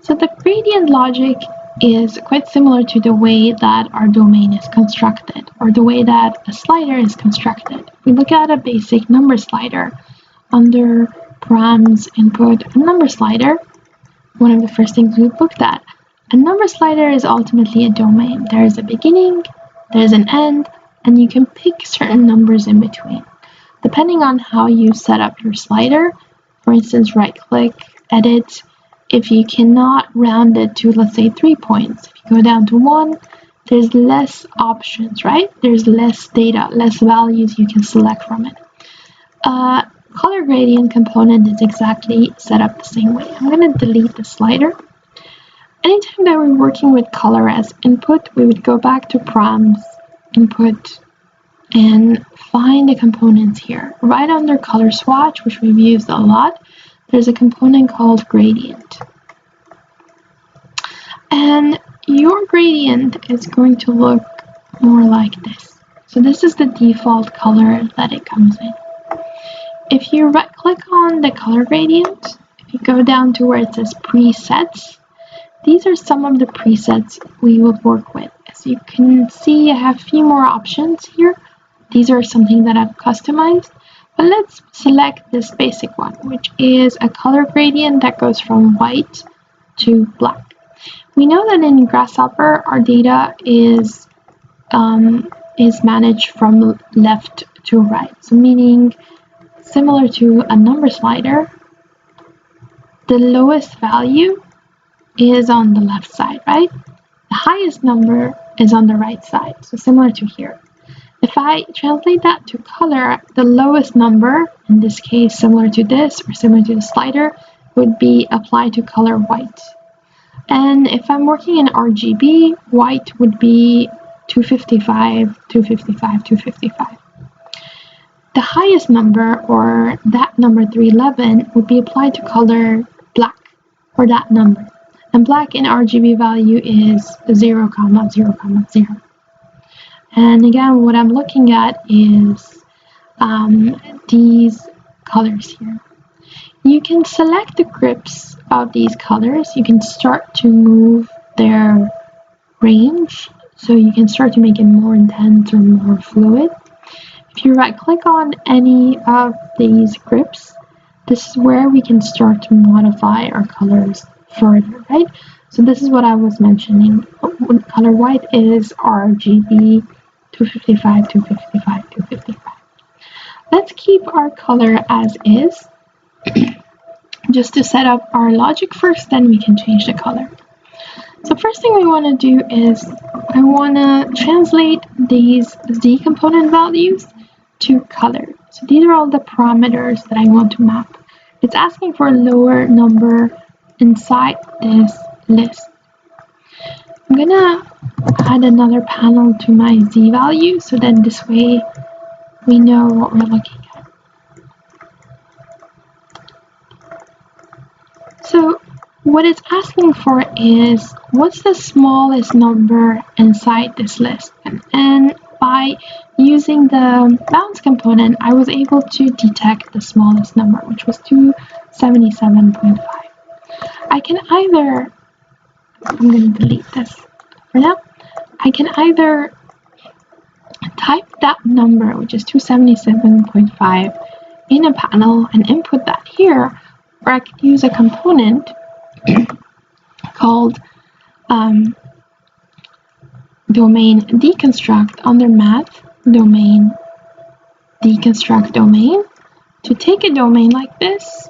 So the gradient logic is quite similar to the way that our domain is constructed, or the way that a slider is constructed. We look at a basic number slider under params input and number slider. One of the first things we looked at. A number slider is ultimately a domain. There is a beginning, there's an end, and you can pick certain numbers in between. Depending on how you set up your slider, for instance, right click, edit. If you cannot round it to, let's say, 3 points, if you go down to 1, there's less options, right? There's less data, less values you can select from it. Color gradient component is exactly set up the same way. I'm going to delete the slider. Anytime that we're working with color as input, we would go back to params, input, and find the components here. Right under color swatch, which we've used a lot, there's a component called gradient. And your gradient is going to look more like this. So this is the default color that it comes in. If you right click on the color gradient, if you go down to where it says presets, these are some of the presets we would work with. As you can see, I have a few more options here. These are something that I've customized. But let's select this basic one, which is a color gradient that goes from white to black. We know that in Grasshopper, our data is managed from left to right. So meaning, similar to a number slider, the lowest value is on the left side, right? The highest number is on the right side. So similar to here. If I translate that to color, the lowest number, in this case similar to this or similar to the slider, would be applied to color white. And if I'm working in RGB, white would be 255, 255, 255. The highest number, or that number 311, would be applied to color black, or that number. And black in RGB value is 0, 0, 0. And again, what I'm looking at is these colors here. You can select the grips of these colors. You can start to move their range. So you can start to make it more intense or more fluid. If you right click on any of these grips, this is where we can start to modify our colors further, right? So this is what I was mentioning. Color white is RGB 255, 255, 255. Let's keep our color as is. Just to set up our logic first, then we can change the color. So first thing we want to do is I want to translate these Z component values to color. So these are all the parameters that I want to map. It's asking for a lower number inside this list. I'm gonna add another panel to my Z value, so then this way we know what we're looking at. So what it's asking for is what's the smallest number inside this list, and by using the bounds component, I was able to detect the smallest number, which was 277.5. I can either, I'm going to delete this for now, I can either type that number, which is 277.5, in a panel and input that here, or I could use a component called domain deconstruct under math, domain deconstruct domain, to take a domain like this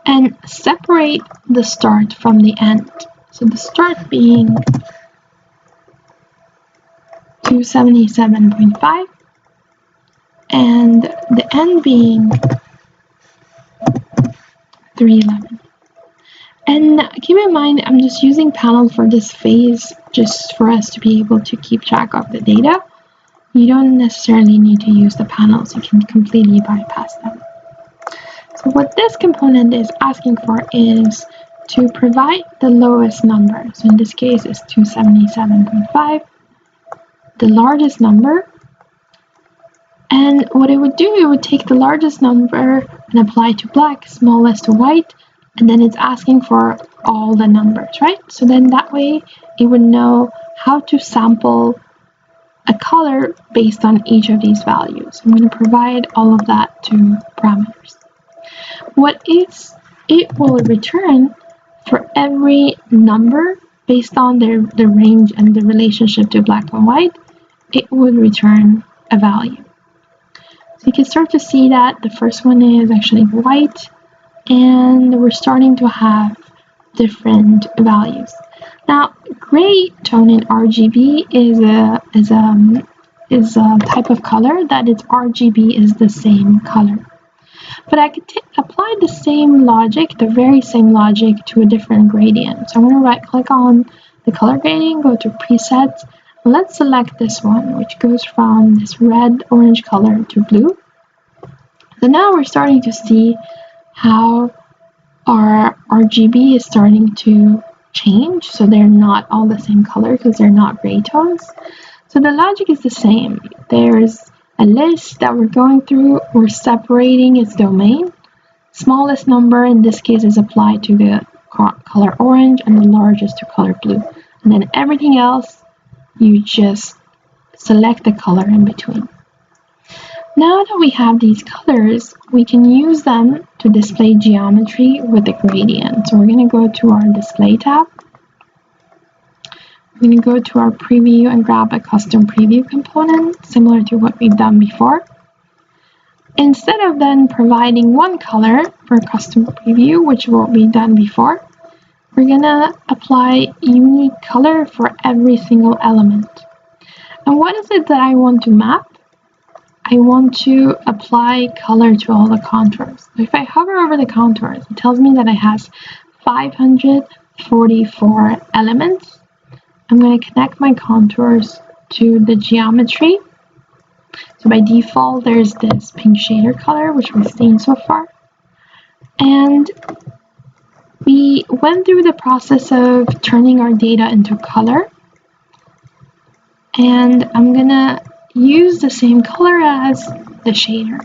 and separate the start from the end. So the start being 277.5 and the end being 311. And keep in mind, I'm just using panel for this phase just for us to be able to keep track of the data. You don't necessarily need to use the panels, you can completely bypass them. So what this component is asking for is to provide the lowest number. So in this case it's 277.5, the largest number. And what it would do, it would take the largest number and apply to black, smallest to white, and then it's asking for all the numbers, right? So then that way it would know how to sample a color based on each of these values. I'm going to provide all of that to parameters. What it will return for every number based on the range and the relationship to black and white, it would return a value. So you can start to see that the first one is actually white, and we're starting to have different values. Now, gray tone in RGB is a type of color that its RGB is the same color. But I could apply the same logic, the very same logic, to a different gradient. So I'm going to right click on the color gradient, go to presets. Let's select this one, which goes from this red orange color to blue. So now we're starting to see how our RGB is starting to change. So they're not all the same color because they're not gray tones. So the logic is the same. There's a list that we're going through. We're separating its domain. Smallest number in this case is applied to the color orange and the largest to color blue. And then everything else, you just select the color in between. Now that we have these colors, we can use them to display geometry with the gradient. So we're going to go to our display tab. We're going to go to our preview and grab a custom preview component, similar to what we've done before. Instead of then providing one color for a custom preview, which is what we've done before, we're going to apply unique color for every single element. And what is it that I want to map? I want to apply color to all the contours. So if I hover over the contours, it tells me that it has 544 elements. I'm going to connect my contours to the geometry. So by default, there's this pink shader color, which we've seen so far. And we went through the process of turning our data into color. And I'm going to use the same color as the shader.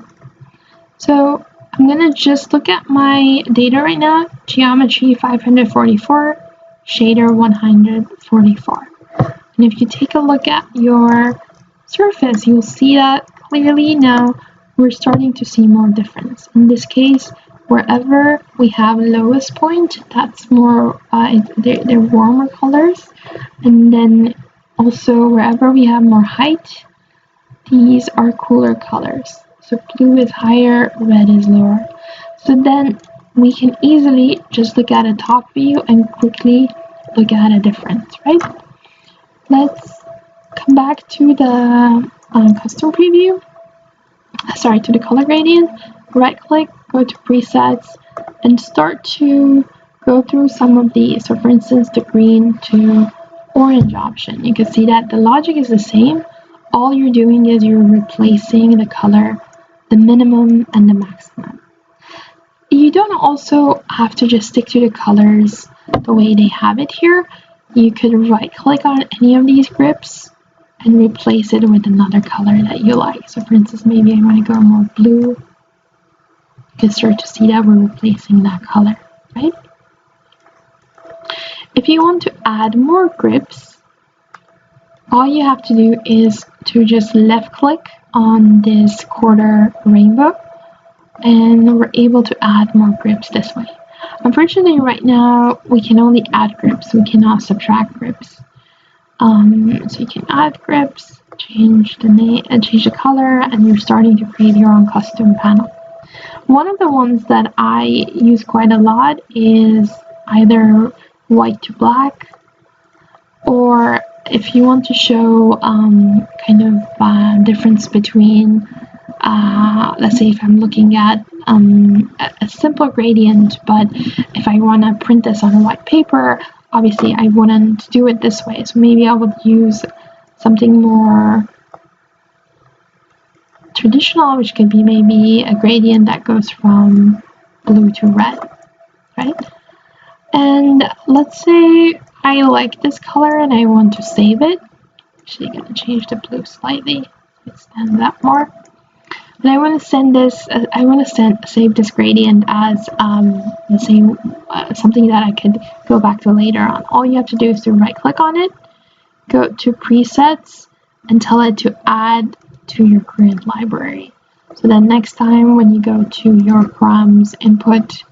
So I'm going to just look at my data right now. Geometry 544, shader 144. And if you take a look at your surface, you'll see that clearly now we're starting to see more difference. In this case, wherever we have lowest point, that's more, they're warmer colors. And then also wherever we have more height, these are cooler colors. So blue is higher, red is lower. So then we can easily just look at a top view and quickly look at a difference, right? Let's come back to the custom preview. Sorry, to the color gradient. Right click, go to presets, and start to go through some of these. So for instance, the green to orange option. You can see that the logic is the same. All you're doing is you're replacing the color, the minimum and the maximum. You don't also have to just stick to the colors the way they have it here. You could right click on any of these grips and replace it with another color that you like. So for instance, maybe I want to go more blue. You can start to see that we're replacing that color, right? If you want to add more grips, all you have to do is to just left click on this quarter rainbow, and we're able to add more grips this way. Unfortunately, right now we can only add grips, we cannot subtract grips. So you can add grips, change the name and change the color, and you're starting to create your own custom panel. One of the ones that I use quite a lot is either white to black, or if you want to show kind of difference between, let's say if I'm looking at a simple gradient, but if I want to print this on a white paper, obviously I wouldn't do it this way. So maybe I would use something more traditional, which could be maybe a gradient that goes from blue to red, right? And let's say I like this color and I want to save it. Actually, going to change the blue slightly so it stands out more. And I want to send this. I want to save this gradient as let's say something that I could go back to later on. All you have to do is to right-click on it, go to presets, and tell it to add to your current library. So then next time when you go to your Chrom's input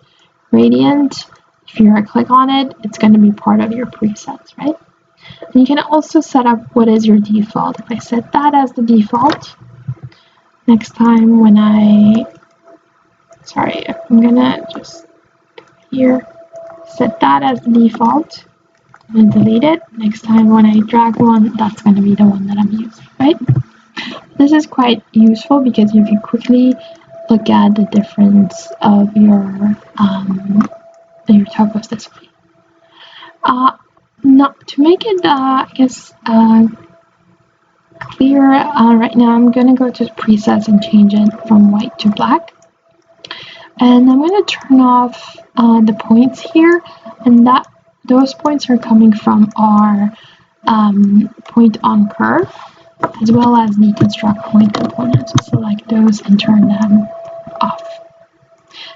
gradient, if you right click on it, it's going to be part of your presets, right? And you can also set up what is your default. If I set that as the default, next time when I'm gonna just go here, set that as the default, and delete it. Next time when I drag one, that's going to be the one that I'm using, right? This is quite useful because you can quickly look at the difference of your topos this way. Not to make it, clear, right now I'm going to go to presets and change it from white to black. And I'm going to turn off the points here, and those points are coming from our point on curve, as well as the construct point components. So select those and turn them off.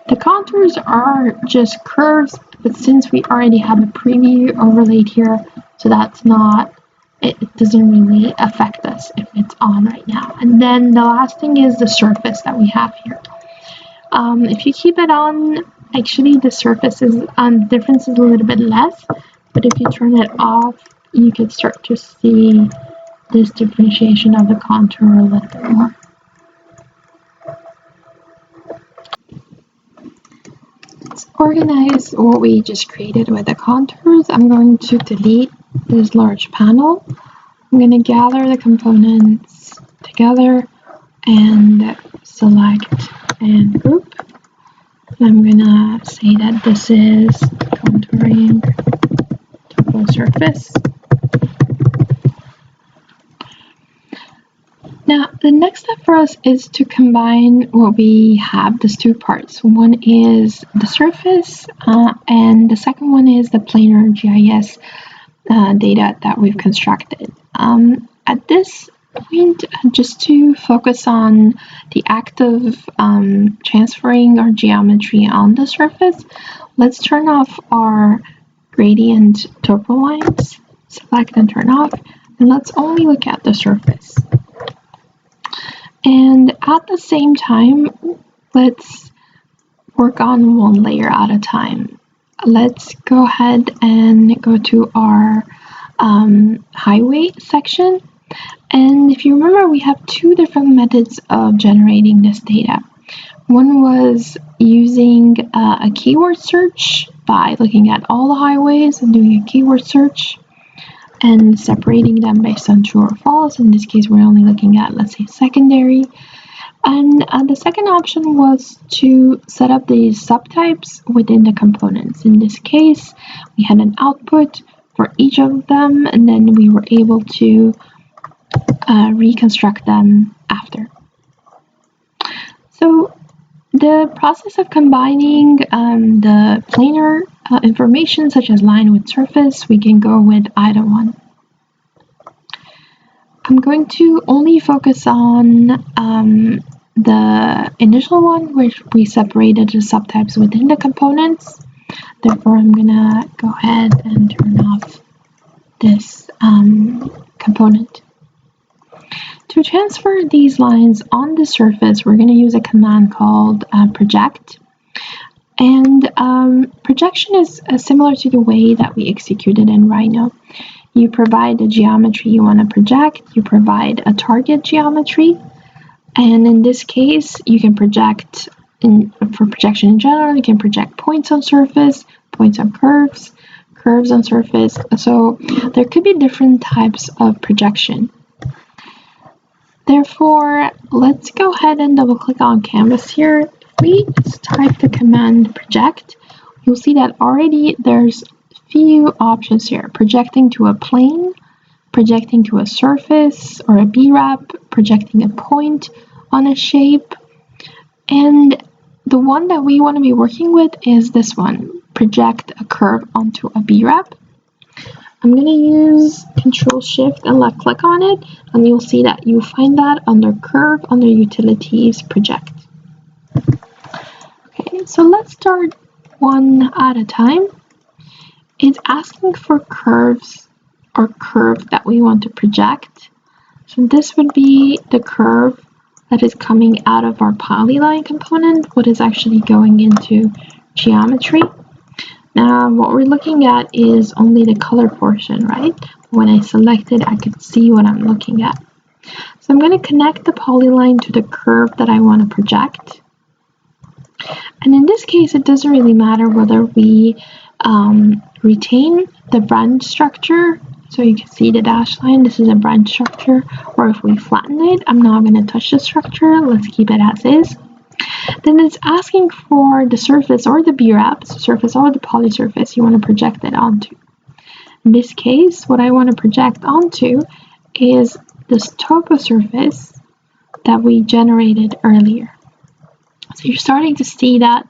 The contours are just curves, but since we already have a preview overlaid here, so that's not, it doesn't really affect us if it's on right now. And then the last thing is the surface that we have here. If you keep it on, actually the surface is, difference is a little bit less, but if you turn it off, you can start to see this differentiation of the contour a little bit more. Let's organize what we just created with the contours. I'm going to delete this large panel. I'm going to gather the components together and select and group. And I'm going to say that this is contouring topo surface. Now, the next step for us is to combine what we have, these two parts. One is the surface, and the second one is the planar GIS data that we've constructed. At this point, just to focus on the act of transferring our geometry on the surface, let's turn off our gradient topo lines, select and turn off, and let's only look at the surface. And at the same time, let's work on one layer at a time. Let's go ahead and go to our highway section. And if you remember, we have two different methods of generating this data. One was using a keyword search by looking at all the highways and doing a keyword search and separating them based on true or false. In this case, we're only looking at, let's say, secondary. And the second option was to set up these subtypes within the components. In this case, we had an output for each of them, and then we were able to reconstruct them after. So the process of combining the planar information such as line with surface, we can go with either one. I'm going to only focus on the initial one, which we separated the subtypes within the components. Therefore, I'm gonna go ahead and turn off this component. To to transfer these lines on the surface, we're going to use a command called project. And projection is similar to the way that we executed in Rhino. You provide the geometry you want to project, you provide a target geometry, and in this case, you can project, for projection in general, you can project points on surface, points on curves, curves on surface. So there could be different types of projection. Therefore, let's go ahead and double click on canvas here. If we type the command project, you'll see that already there's few options here: projecting to a plane, projecting to a surface or a B-wrap, projecting a point on a shape, and the one that we want to be working with is this one, project a curve onto a B-wrap. I'm going to use Control Shift and left click on it, and you'll see that you find that under Curve, under Utilities, Project. Okay, so let's start one at a time. It's asking for curves or curve that we want to project. So this would be the curve that is coming out of our polyline component, what is actually going into geometry. Now what we're looking at is only the color portion, right? When I select it, I could see what I'm looking at. So I'm going to connect the polyline to the curve that I want to project. And in this case, it doesn't really matter whether we retain the branch structure. So you can see the dash line, this is a branch structure, or if we flatten it, I'm not going to touch the structure, let's keep it as is. Then it's asking for the surface or the B-wrap, the surface or the poly surface you want to project it onto. In this case, what I want to project onto is this topo surface that we generated earlier. So you're starting to see that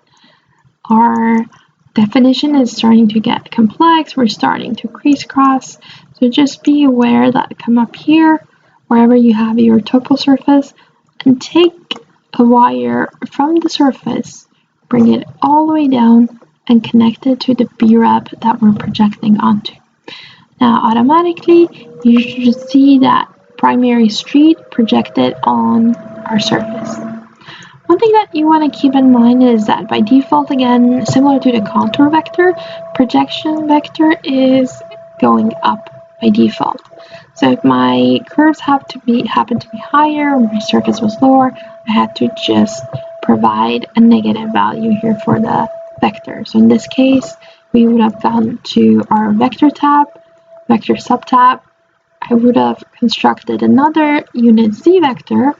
our definition is starting to get complex, we're starting to crisscross. So just be aware that come up here, wherever you have your topo surface, and take a wire from the surface, bring it all the way down, and connect it to the B-wrap that we're projecting onto. Now automatically, you should see that primary street projected on our surface. One thing that you want to keep in mind is that by default, again, similar to the contour vector, projection vector is going up by default. So if my curves happen to be higher or my surface was lower, I had to just provide a negative value here for the vector. So in this case, we would have gone to our vector tab, vector subtab. I would have constructed another unit z vector,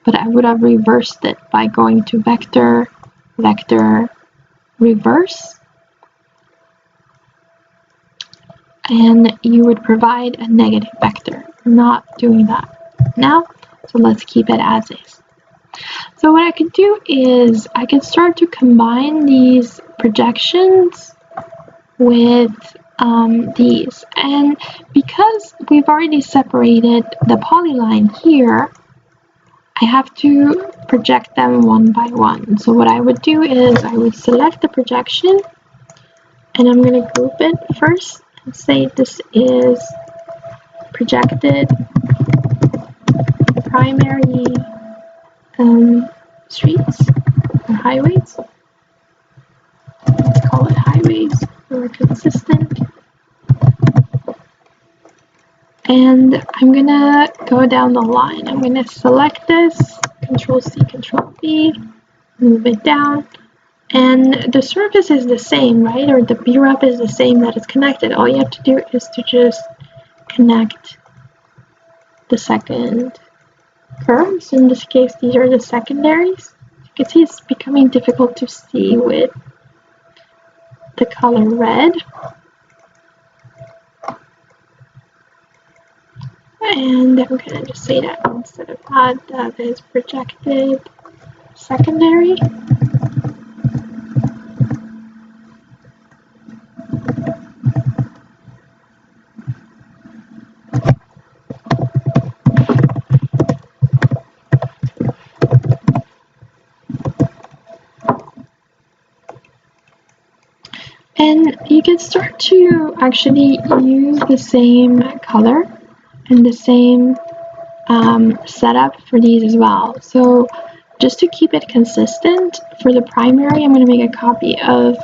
but I would have reversed it by going to vector, vector, reverse, and you would provide a negative vector. We're not doing that now, so let's keep it as is. So what I could do is I could start to combine these projections with these, and because we've already separated the polyline here, I have to project them one by one. So what I would do is I would select the projection, and I'm going to group it first and say this is projected primary streets or highways. Let's call it highways so we're consistent. And I'm gonna go down the line. I'm gonna select this, Control C, Control V, move it down. And the surface is the same, right? Or the B-wrap is the same that it's connected. All you have to do is to just connect the second curve. So in this case, these are the secondaries. You can see it's becoming difficult to see with the color red. And I'm going to just say that instead of that is projected secondary. And you can start to actually use the same color and the same setup for these as well. So just to keep it consistent, for the primary, I'm going to make a copy of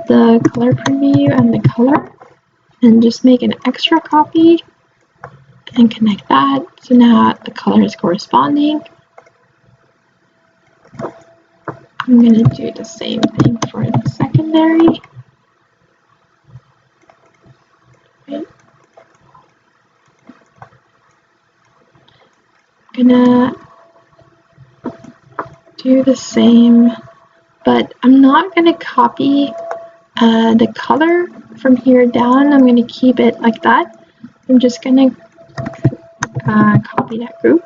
the color preview and the color, and just make an extra copy and connect that. So now the color is corresponding. I'm going to do the same thing for the secondary. Right. I'm gonna do the same, but I'm not gonna copy the color from here down. I'm gonna keep it like that. I'm just gonna copy that group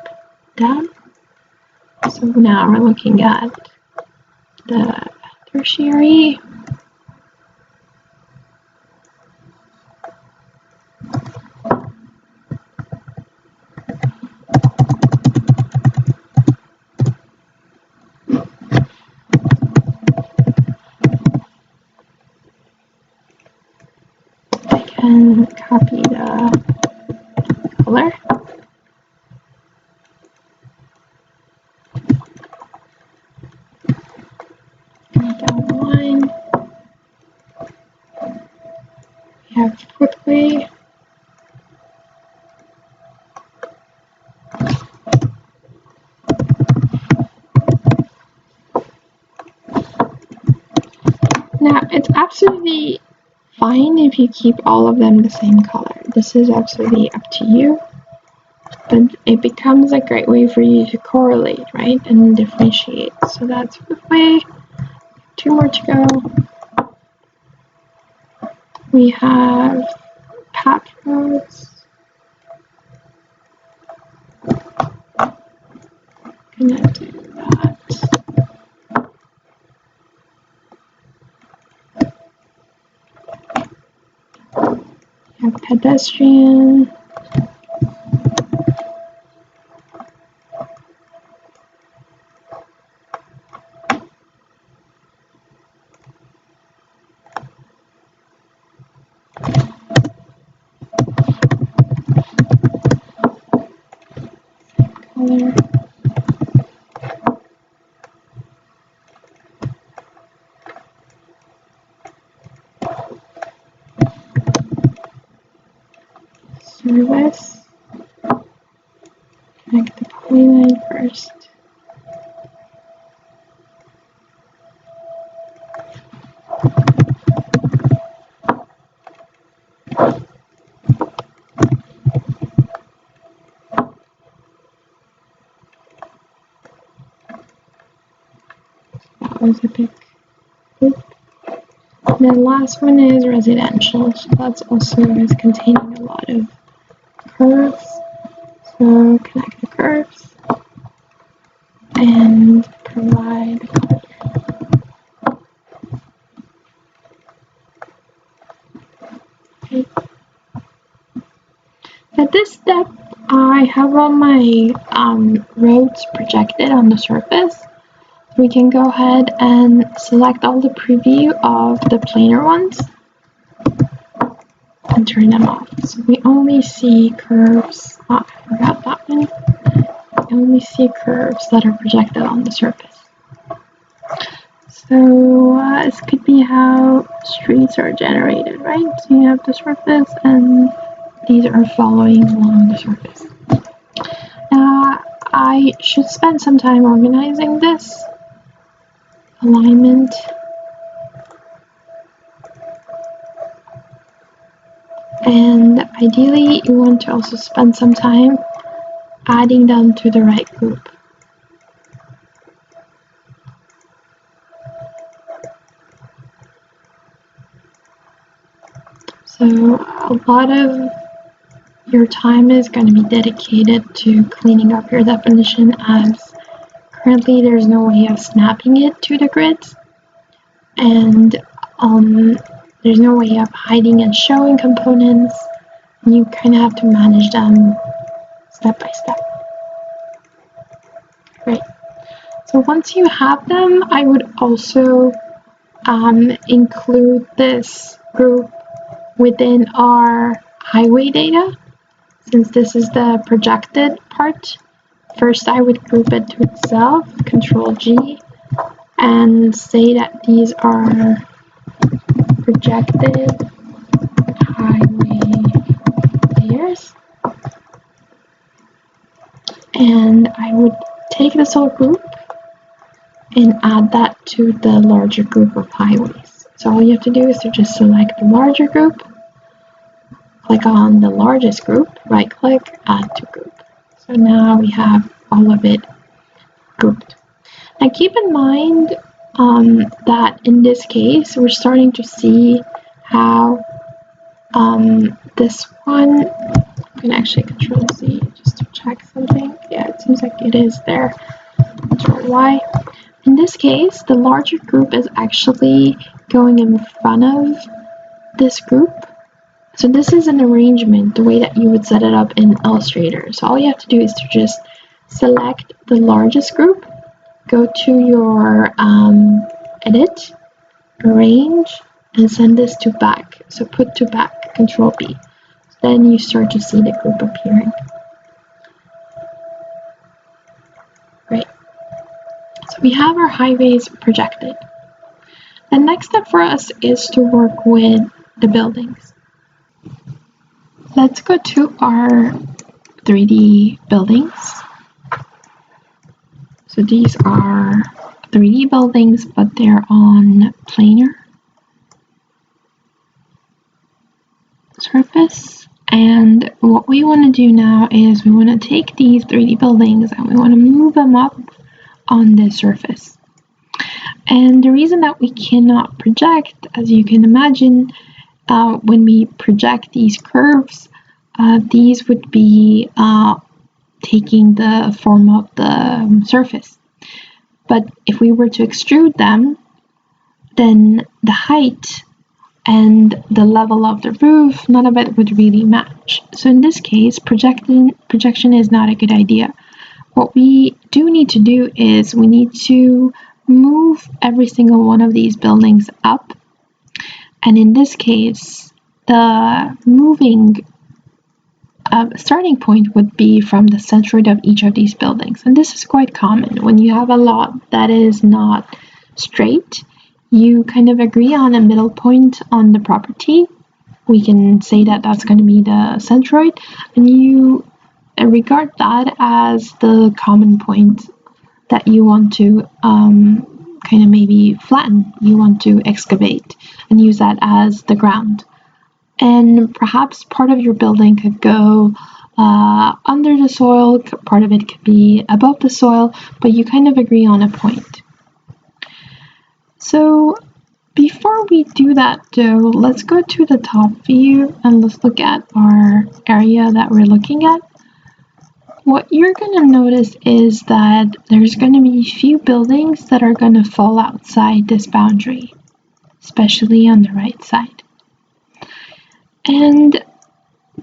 down. So now we're looking at the tertiary. I can copy the color. Down the line. We have quickly. Now, it's absolutely fine if you keep all of them the same color. This is absolutely up to you, but it becomes a great way for you to correlate, right, and differentiate. So that's the way. 2 more to go. We have path roads. Gonna do that. We have pedestrian. Color. Service. Connect the polyline first. That was a big group. And then last one is residential. So that's also is containing a lot of curves. So connect the curves and provide color. Okay. At this step, I have all my roads projected on the surface. We can go ahead and select all the preview of the planar ones and turn them off. So we only see curves. Oh, I forgot that one. We only see curves that are projected on the surface. So this could be how streets are generated, right? So you have the surface and these are following along the surface. I should spend some time organizing this alignment. And ideally, you want to also spend some time adding them to the right group. So a lot of your time is going to be dedicated to cleaning up your definition, as currently there's no way of snapping it to the grids, and there's no way of hiding and showing components, and you kind of have to manage them step by step. Great. So once you have them, I would also include this group within our highway data. since this is the projected part, first I would group it to itself, Control G, and say that these are projected highway layers. And I would take this whole group and add that to the larger group of highways. So all you have to do is to just select the larger group, click on the largest group, right click, add to group. So now we have all of it grouped. Now keep in mind that in this case, we're starting to see how this one, I can actually Control Z just to check something. Yeah, it seems like it is there. Control Y. In this case, the larger group is actually going in front of this group. So this is an arrangement, the way that you would set it up in Illustrator. So all you have to do is to just select the largest group, go to your Edit, Arrange, and send this to back. So put to back, Control B. So then you start to see the group appearing. Great. So we have our highways projected. The next step for us is to work with the buildings. Let's go to our 3D buildings. So these are 3D buildings, but they're on planar surface. And what we want to do now is we want to take these 3D buildings and we want to move them up on the surface. And the reason that we cannot project, as you can imagine, when we project these curves, these would be taking the form of the surface. But if we were to extrude them, then the height and the level of the roof, none of it would really match. So in this case, projection is not a good idea. What we do need to do is we need to move every single one of these buildings up. And in this case, the moving starting point would be from the centroid of each of these buildings. And this is quite common. When you have a lot that is not straight, you kind of agree on a middle point on the property. We can say that that's going to be the centroid, and you regard that as the common point that you want to kind of maybe flatten, you want to excavate, and use that as the ground. And perhaps part of your building could go under the soil, part of it could be above the soil, but you kind of agree on a point. So before we do that though, let's go to the top view and let's look at our area that we're looking at. What you're going to notice is that there's going to be a few buildings that are going to fall outside this boundary, especially on the right side. And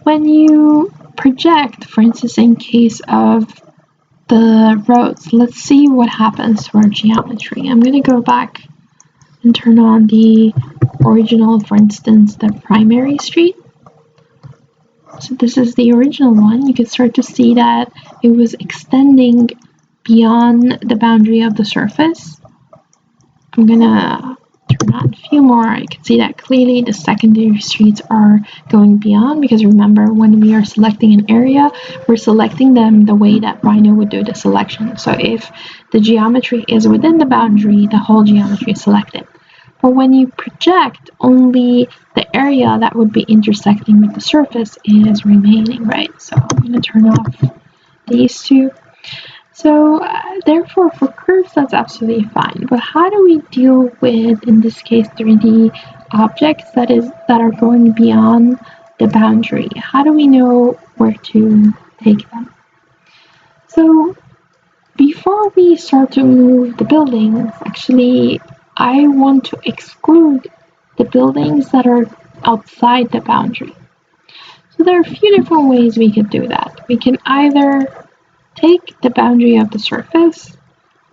when you project, for instance, in case of the roads, let's see what happens to our geometry. I'm going to go back and turn on the original, for instance, the primary street. So this is the original one. You can start to see that it was extending beyond the boundary of the surface. I'm gonna turn on a few more. You can see that clearly the secondary streets are going beyond, because remember, when we are selecting an area, we're selecting them the way that Rhino would do the selection. So if the geometry is within the boundary, the whole geometry is selected. But when you project, only the area that would be intersecting with the surface is remaining, right? So I'm going to turn off these two. So therefore, for curves, that's absolutely fine. But how do we deal with, in this case, 3D objects that are going beyond the boundary? How do we know where to take them? So before we start to move the buildings, actually, I want to exclude the buildings that are outside the boundary. So there are a few different ways we could do that. We can either take the boundary of the surface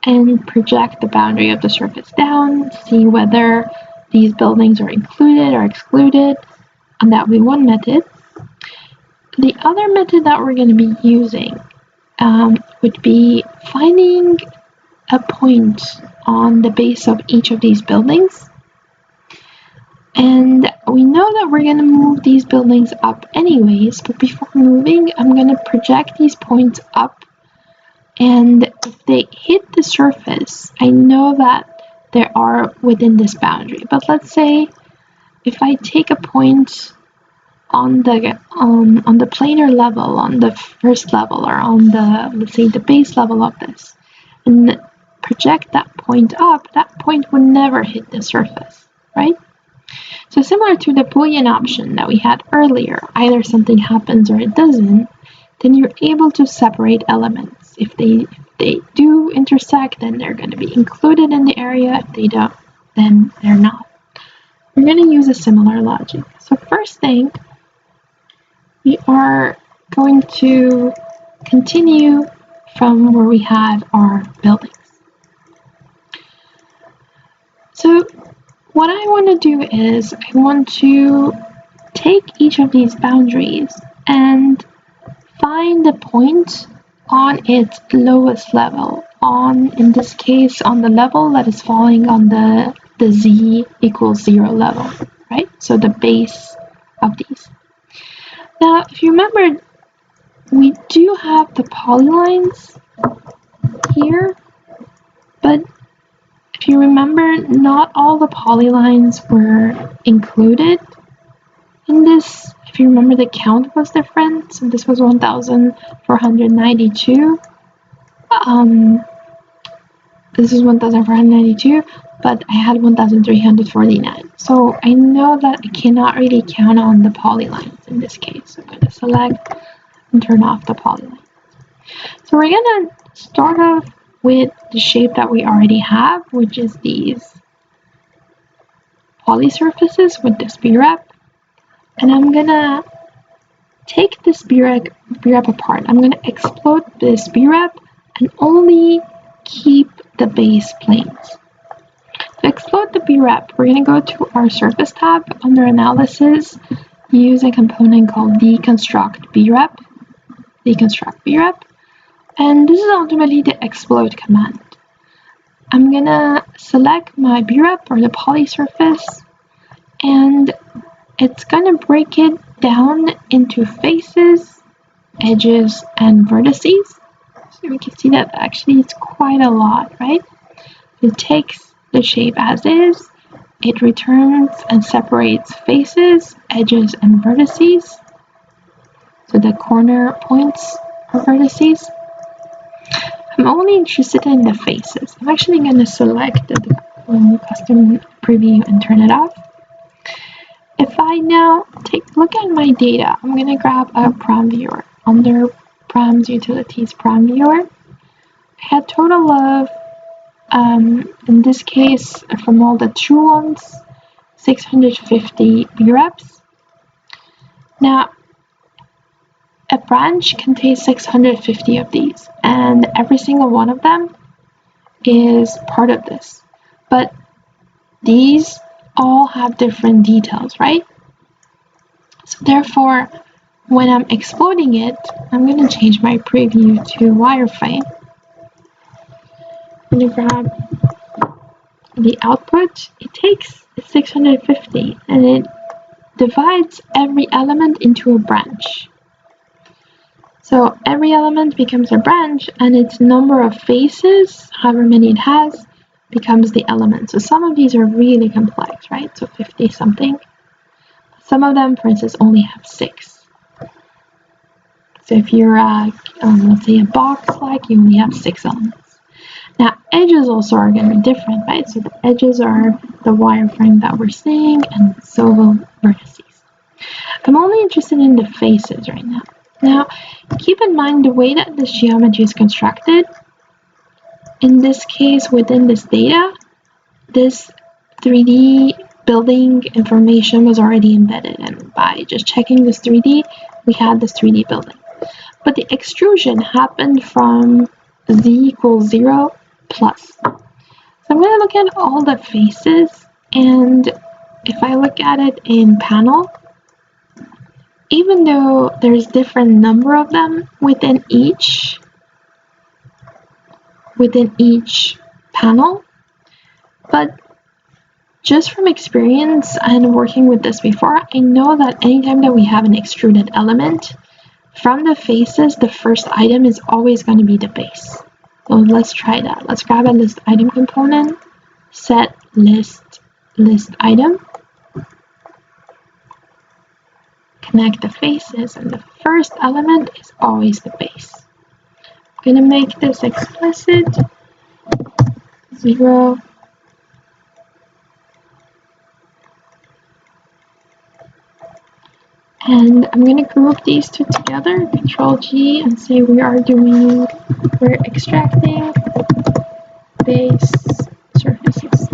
and project the boundary of the surface down, see whether these buildings are included or excluded, and that would be one method. the other method that we're going to be using would be finding a point on the base of each of these buildings. And we know that we're going to move these buildings up anyways, but before moving, I'm going to project these points up. And if they hit the surface, I know that they are within this boundary. But let's say if I take a point on the planar level, on the first level, or on the, let's say, the base level of this, and project that point up, that point would never hit the surface, right? So similar to the Boolean option that we had earlier, either something happens or it doesn't, then you're able to separate elements. If they do intersect, then they're going to be included in the area. If they don't, then they're not. We're going to use a similar logic. So first thing, we are going to continue from where we had our buildings. So what I want to do is I want to take each of these boundaries and find the point on its lowest level, in this case, on the level that is falling on the z equals 0 level, right? So the base of these. Now, if you remember, we do have the polylines here, but if you remember, not all the polylines were included in this. If you remember, the count was different. So this was 1,492. This is 1,492, but I had 1,349. So I know that I cannot really count on the polylines in this case. So I'm going to select and turn off the polyline. So we're going to start off with the shape that we already have, which is these poly surfaces with this B-rep. And I'm going to take this B-rep apart. I'm going to explode this B-rep and only keep the base planes. To explode the B-rep, we're going to go to our Surface tab under Analysis, use a component called Deconstruct B-rep. And this is ultimately the explode command. I'm going to select my B-rep or the poly surface, and it's going to break it down into faces, edges, and vertices. So we can see that actually it's quite a lot, right? It takes the shape as is, it returns and separates faces, edges, and vertices. So the corner points are vertices. I'm only interested in the faces. I'm actually going to select the custom preview and turn it off. If I now look at my data, I'm going to grab a prom viewer. Under Proms Utilities Prom Viewer, I had total of, in this case, from all the true ones, 650 B-reps. Now, a branch contains 650 of these, and every single one of them is part of this. But these all have different details, right? So therefore, when I'm exploding it, I'm going to change my preview to wireframe. I'm going to grab the output. It takes 650 and it divides every element into a branch. So every element becomes a branch, and its number of faces, however many it has, becomes the element. So some of these are really complex, right? So 50 something. Some of them, for instance, only have 6. So if you're, let's say, a box like, you only have 6 elements. Now, edges also are going to be different, right? So the edges are the wireframe that we're seeing, and so will vertices. I'm only interested in the faces right now. Now, keep in mind the way that this geometry is constructed. In this case, within this data, this 3D building information was already embedded, and by just checking this 3D, we had this 3D building. But the extrusion happened from z equals 0 plus. So I'm going to look at all the faces, and if I look at it in panel, even though there's different number of them within each panel, but just from experience and working with this before, I know that anytime that we have an extruded element, from the faces, the first item is always going to be the base. So let's try that. Let's grab a list item component, set list item, connect the faces, and the first element is always the base. I'm going to make this explicit, 0. And I'm going to group these two together, Control G, and say we're extracting base surfaces.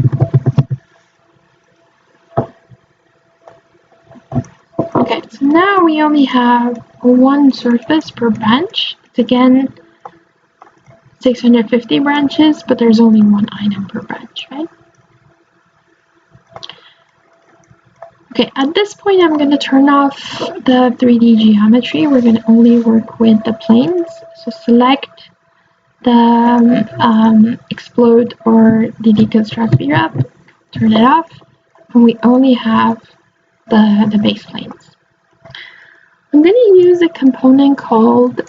Okay, so now we only have one surface per branch. It's again 650 branches, but there's only one item per branch, right? Okay, at this point I'm going to turn off the 3D geometry. We're going to only work with the planes. So select the explode or the deconstruct VWrap, turn it off, and we only have the base planes. I'm going to use a component called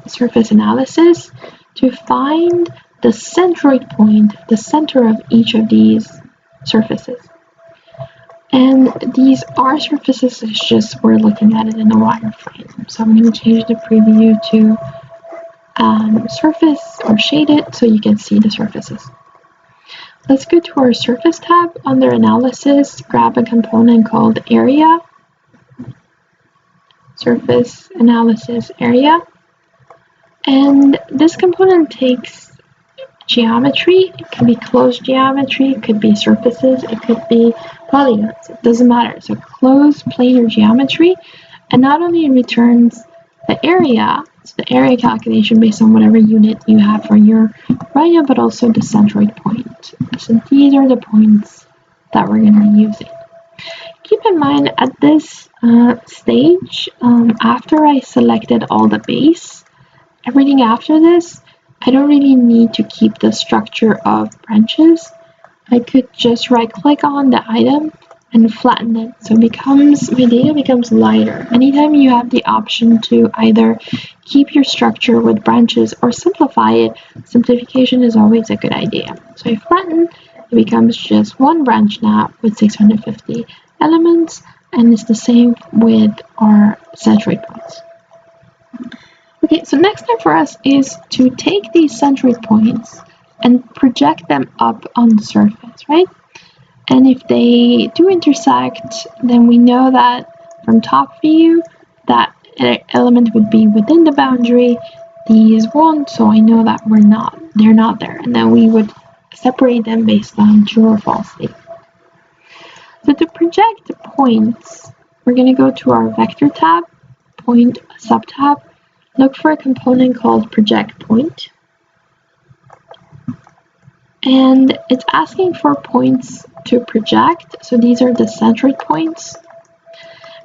surface analysis to find the centroid point, the center of each of these surfaces. And these are surfaces, it's just we're looking at it in a wireframe. So I'm going to change the preview to surface or shade it so you can see the surfaces. Let's go to our surface tab. Under analysis, grab a component called area, surface analysis area. And this component takes geometry. It can be closed geometry, it could be surfaces, it could be polygons, it doesn't matter. So closed planar geometry, and not only returns the area, so the area calculation based on whatever unit you have for your rhino, but also the centroid point. So these are the points that we're going to be using. Keep in mind at this stage, after I selected all the base, everything after this, I don't really need to keep the structure of branches. I could just right click on the item and flatten it, so my data becomes lighter. Anytime you have the option to either keep your structure with branches or simplify it, simplification is always a good idea. So I flatten, it becomes just one branch now with 650 elements, and it's the same with our centroid points. Okay, so next step for us is to take these centroid points and project them up on the surface, right? And if they do intersect, then we know that from top view, that element would be within the boundary. These won't, so I know that they're not there. And then we would separate them based on true or false statement. So to project points, we're going to go to our vector tab, point subtab, look for a component called project point. And it's asking for points to project. So these are the centroid points.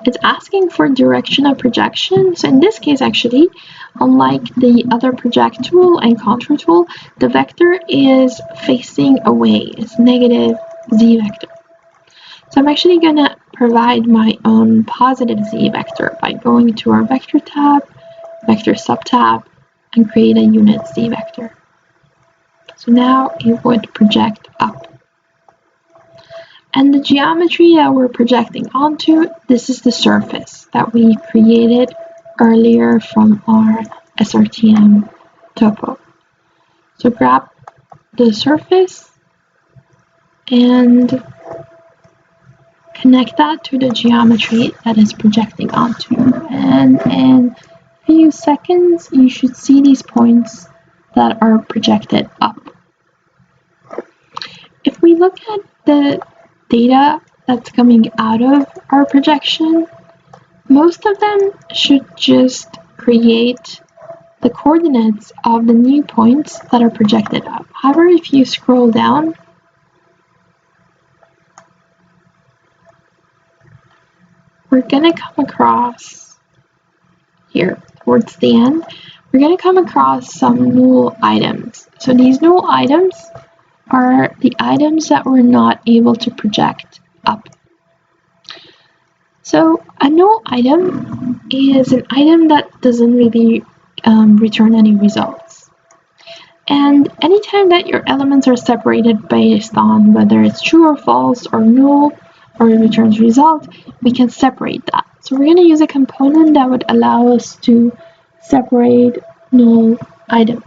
It's asking for direction of projection. So in this case, actually, unlike the other project tool and contour tool, the vector is facing away. It's negative z vector. So I'm actually going to provide my own positive z vector by going to our vector tab, vector subtab, and create a unit z vector. So now it would project up. And the geometry that we're projecting onto, this is the surface that we created earlier from our SRTM topo. So grab the surface and connect that to the geometry that is projecting onto. And in a few seconds, you should see these points that are projected up. If we look at the data that's coming out of our projection, most of them should just create the coordinates of the new points that are projected up. However, if you scroll down, we're going to come across here towards the end, we're going to come across some null items. So these null items are the items that we're not able to project up. So a null item is an item that doesn't really return any results. And anytime that your elements are separated based on whether it's true or false or null or it returns result, we can separate that. So we're going to use a component that would allow us to separate null items.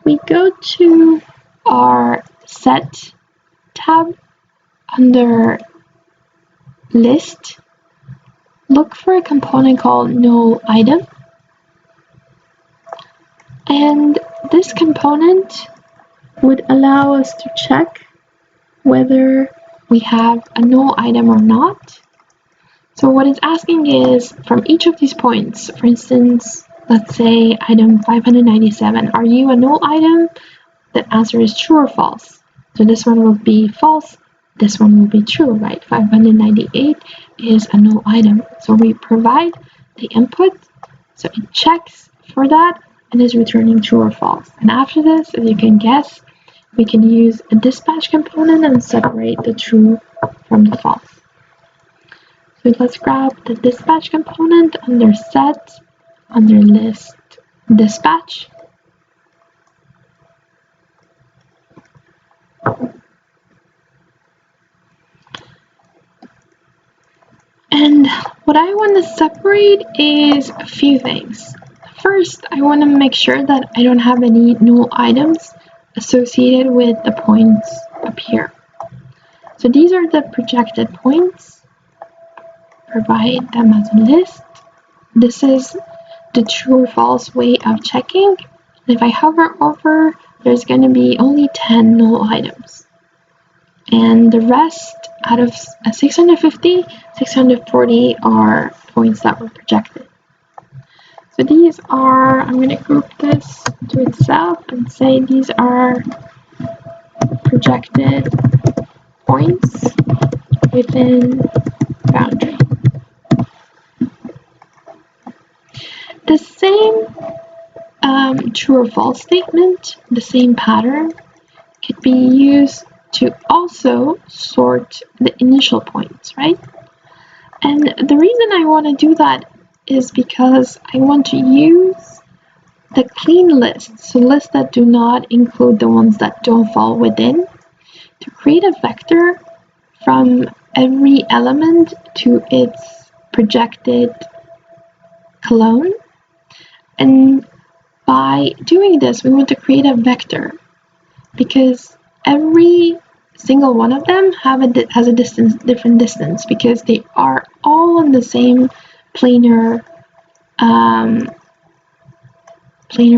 We go to our set tab under list, look for a component called null item, and this component would allow us to check whether we have a null item or not. So what it's asking is from each of these points, for instance, let's say item 597, are you a null item? The answer is true or false. So this one will be false, this one will be true, right? 598 is a null item. So we provide the input, so it checks for that and is returning true or false. And after this, as you can guess, we can use a dispatch component and separate the true from the false. So let's grab the dispatch component under set, under list, dispatch. And what I want to separate is a few things. First, I want to make sure that I don't have any null items associated with the points up here. So these are the projected points. Provide them as a list. This is the true or false way of checking. And if I hover over, there's going to be only 10 null items. And the rest, out of 650, 640 are points that were projected. So these are, I'm going to group this to itself and say these are projected points within boundary. The same true or false statement, the same pattern, could be used to also sort the initial points, right? And the reason I want to do that is because I want to use the clean list, so lists that do not include the ones that don't fall within, to create a vector from every element to its projected clone. And by doing this, we want to create a vector because every single one of them has a different distance because they are all on the same planar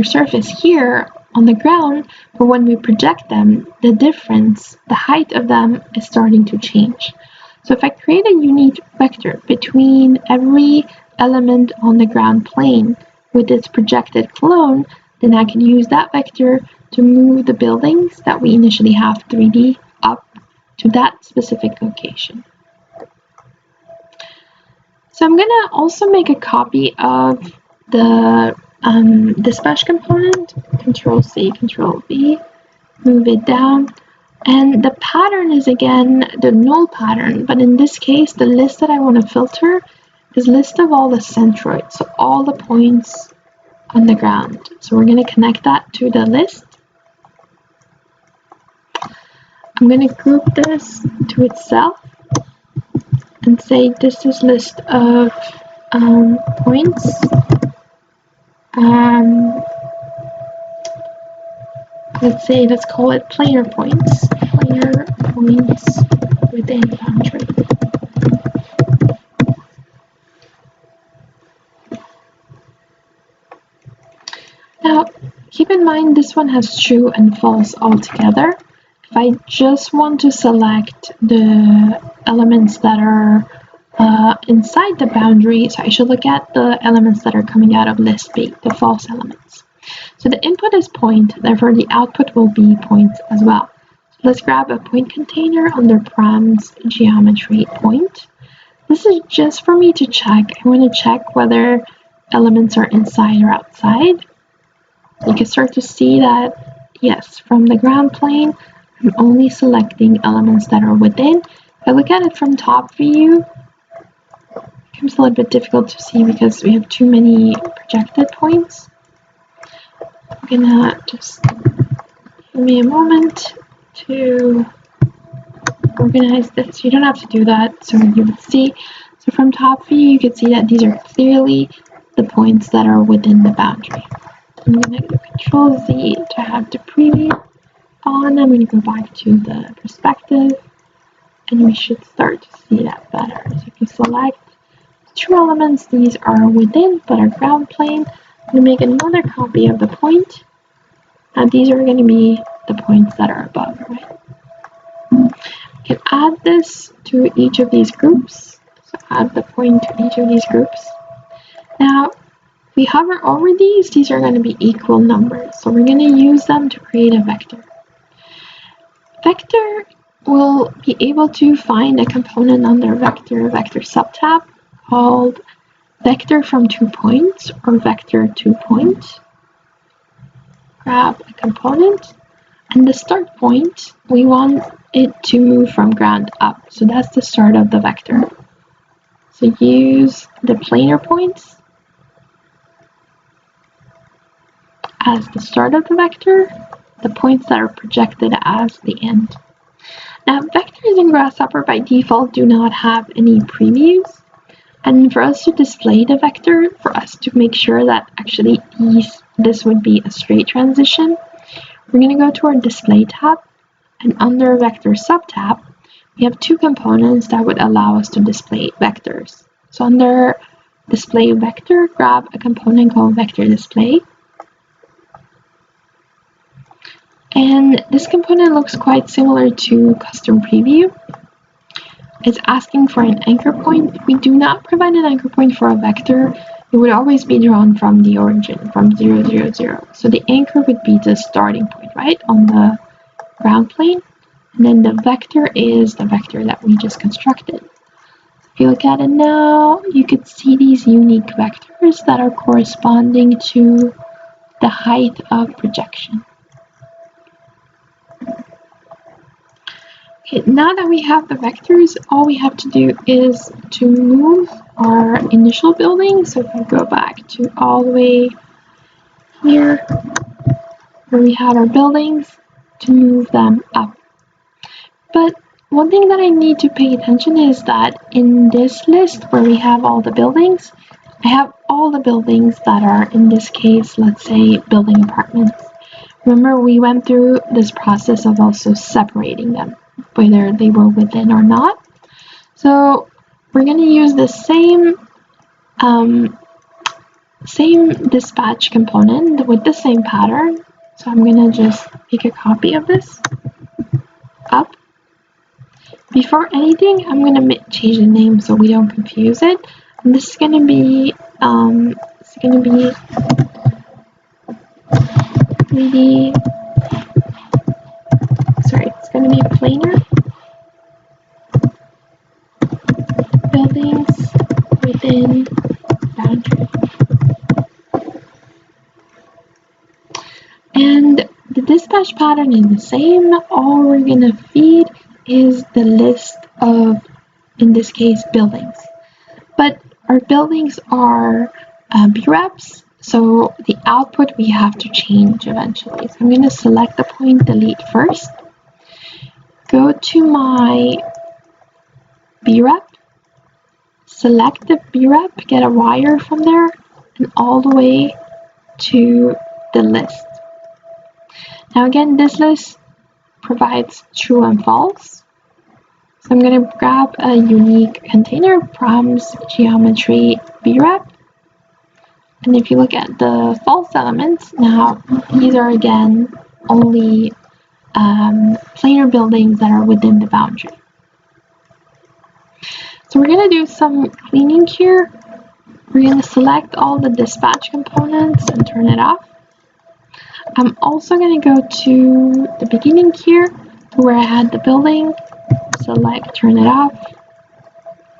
surface here on the ground, but when we project them, the difference, the height of them is starting to change. So if I create a unique vector between every element on the ground plane with its projected clone, then I can use that vector to move the buildings that we initially have 3D up to that specific location. So I'm going to also make a copy of the dispatch component, Control C, Control V, move it down. And the pattern is again the null pattern, but in this case, the list that I want to filter is list of all the centroids, so all the points on the ground. So we're going to connect that to the list. I'm going to group this to itself and say this is list of points. Let's call it planar points. Planar points within boundary. Now, keep in mind this one has true and false all together. If I just want to select the elements that are inside the boundary, so I should look at the elements that are coming out of list B, the false elements. So the input is point, therefore the output will be point as well. So let's grab a point container under params geometry point. This is just for me to check. I want to check whether elements are inside or outside. You can start to see that, yes, from the ground plane, I'm only selecting elements that are within. If I look at it from top view, it becomes a little bit difficult to see because we have too many projected points. I'm gonna just give me a moment to organize this. You don't have to do that, so you would see. So from top view, you can see that these are clearly the points that are within the boundary. I'm going to do Control Z to have the preview on. I'm going to go back to the perspective, and we should start to see that better. So if you select two elements, these are within but are ground plane. I'm going to make another copy of the point, and these are going to be the points that are above, right? You can add this to each of these groups. So add the point to each of these groups. Now, if we hover over these are going to be equal numbers. So we're going to use them to create a vector. Vector will be able to find a component under vector subtab called vector from 2 points or vector 2 points. Grab a component, and the start point, we want it to move from ground up. So that's the start of the vector. So use the planar points as the start of the vector, the points that are projected as the end. Now, vectors in Grasshopper by default do not have any previews. And for us to display the vector, for us to make sure that actually this would be a straight transition, we're going to go to our Display tab, and under Vector subtab, we have two components that would allow us to display vectors. So under Display Vector, grab a component called Vector Display. And this component looks quite similar to Custom Preview. It's asking for an anchor point. We do not provide an anchor point for a vector. It would always be drawn from the origin, from 0, 0, 0. So the anchor would be the starting point, right, on the ground plane. And then the vector is the vector that we just constructed. If you look at it now, you could see these unique vectors that are corresponding to the height of projection. Okay, now that we have the vectors, all we have to do is to move our initial building. So if we go back to all the way here, where we have our buildings, to move them up. But one thing that I need to pay attention is that in this list where we have all the buildings, I have all the buildings that are, in this case, let's say building apartments. Remember, we went through this process of also separating them, whether they were within or not. So we're going to use the same dispatch component with the same pattern. So I'm going to just make a copy of this up. Before anything, I'm going to change the name so we don't confuse it. And this is going to be 3D. Sorry, it's going to be planar buildings within boundary. And the dispatch pattern is the same. All we're going to feed is the list of, in this case, buildings. But our buildings are BREPs, so the output we have to change eventually. So I'm going to select the point delete first. Go to my BREP, select the BREP, get a wire from there, and all the way to the list. Now again, this list provides true and false. So I'm going to grab a unique container, proms geometry BREP. And if you look at the false elements, now these are again only planar buildings that are within the boundary. So we're going to do some cleaning here. We're going to select all the dispatch components and turn it off. I'm also going to go to the beginning here, to where I had the building, select, turn it off.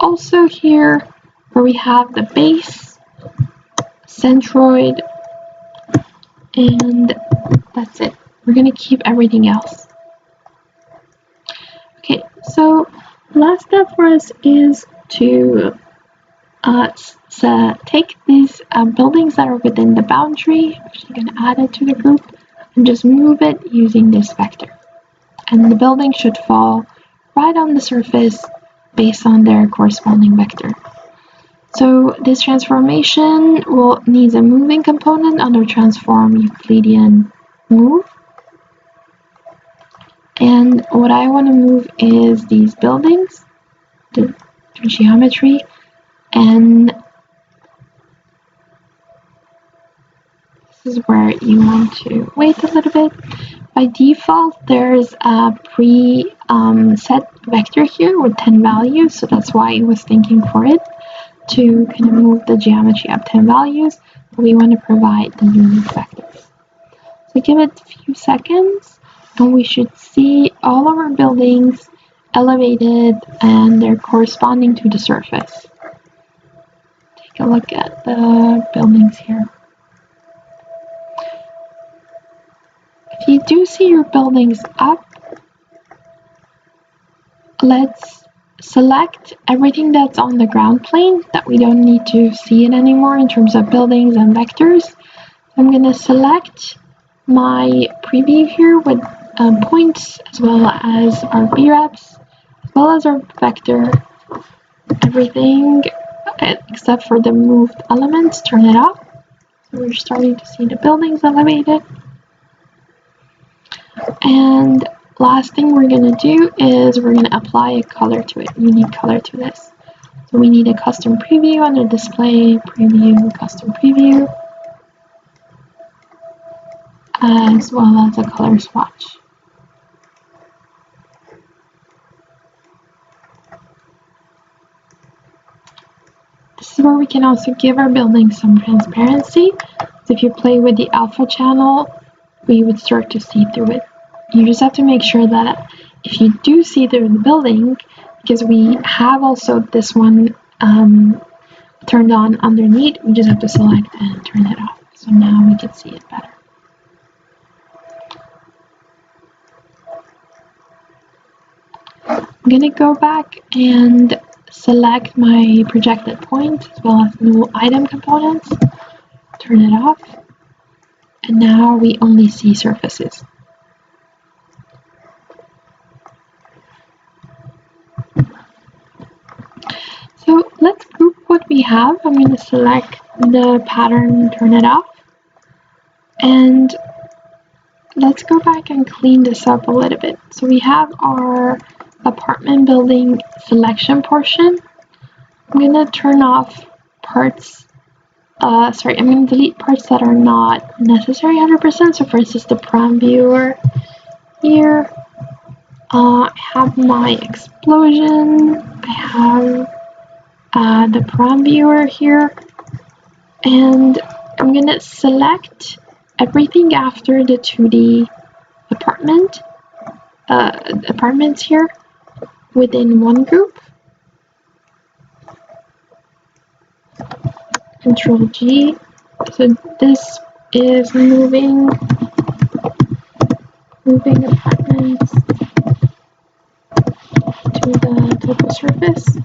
also here where we have the base, centroid, and that's it. We're going to keep everything else. Okay, so last step for us is to take these buildings that are within the boundary. I'm actually going to add it to the group and just move it using this vector. And the building should fall right on the surface based on their corresponding vector. So this transformation needs a moving component under transform Euclidean move. And what I want to move is these buildings, the geometry, and this is where you want to wait a little bit. By default, there's a pre-set vector here with 10 values, so that's why I was thinking for it to kind of move the geometry up 10 values, but we want to provide the unique vectors. So give it a few seconds, and we should see all of our buildings elevated and they're corresponding to the surface. Take a look at the buildings here. If you do see your buildings up, let's select everything that's on the ground plane that we don't need to see it anymore in terms of buildings and vectors. I'm going to select my preview here with points as well as our VREPs, as well as our vector. Everything except for the moved elements, turn it off. So we're starting to see the buildings elevated. And last thing we're going to do is we're going to apply a color to it, unique color to this. So we need a custom preview under display, preview, custom preview, as well as a color swatch. This is where we can also give our building some transparency. So if you play with the alpha channel, we would start to see through it. You just have to make sure that if you do see through the building, because we have also this one turned on underneath, we just have to select and turn it off. So now we can see it better. I'm going to go back and select my projected point as well as null item components, turn it off, and now we only see surfaces. So let's group what we have. I'm going to select the pattern, turn it off, and let's go back and clean this up a little bit. So we have our apartment building selection portion. I'm going to turn off parts, I'm going to delete parts that are not necessary 100%. So for instance, the prom viewer here, I have my explosion, I have the prom viewer here, and I'm going to select everything after the 2D apartments here within one group. Control G. So this is moving apartments to the topo surface.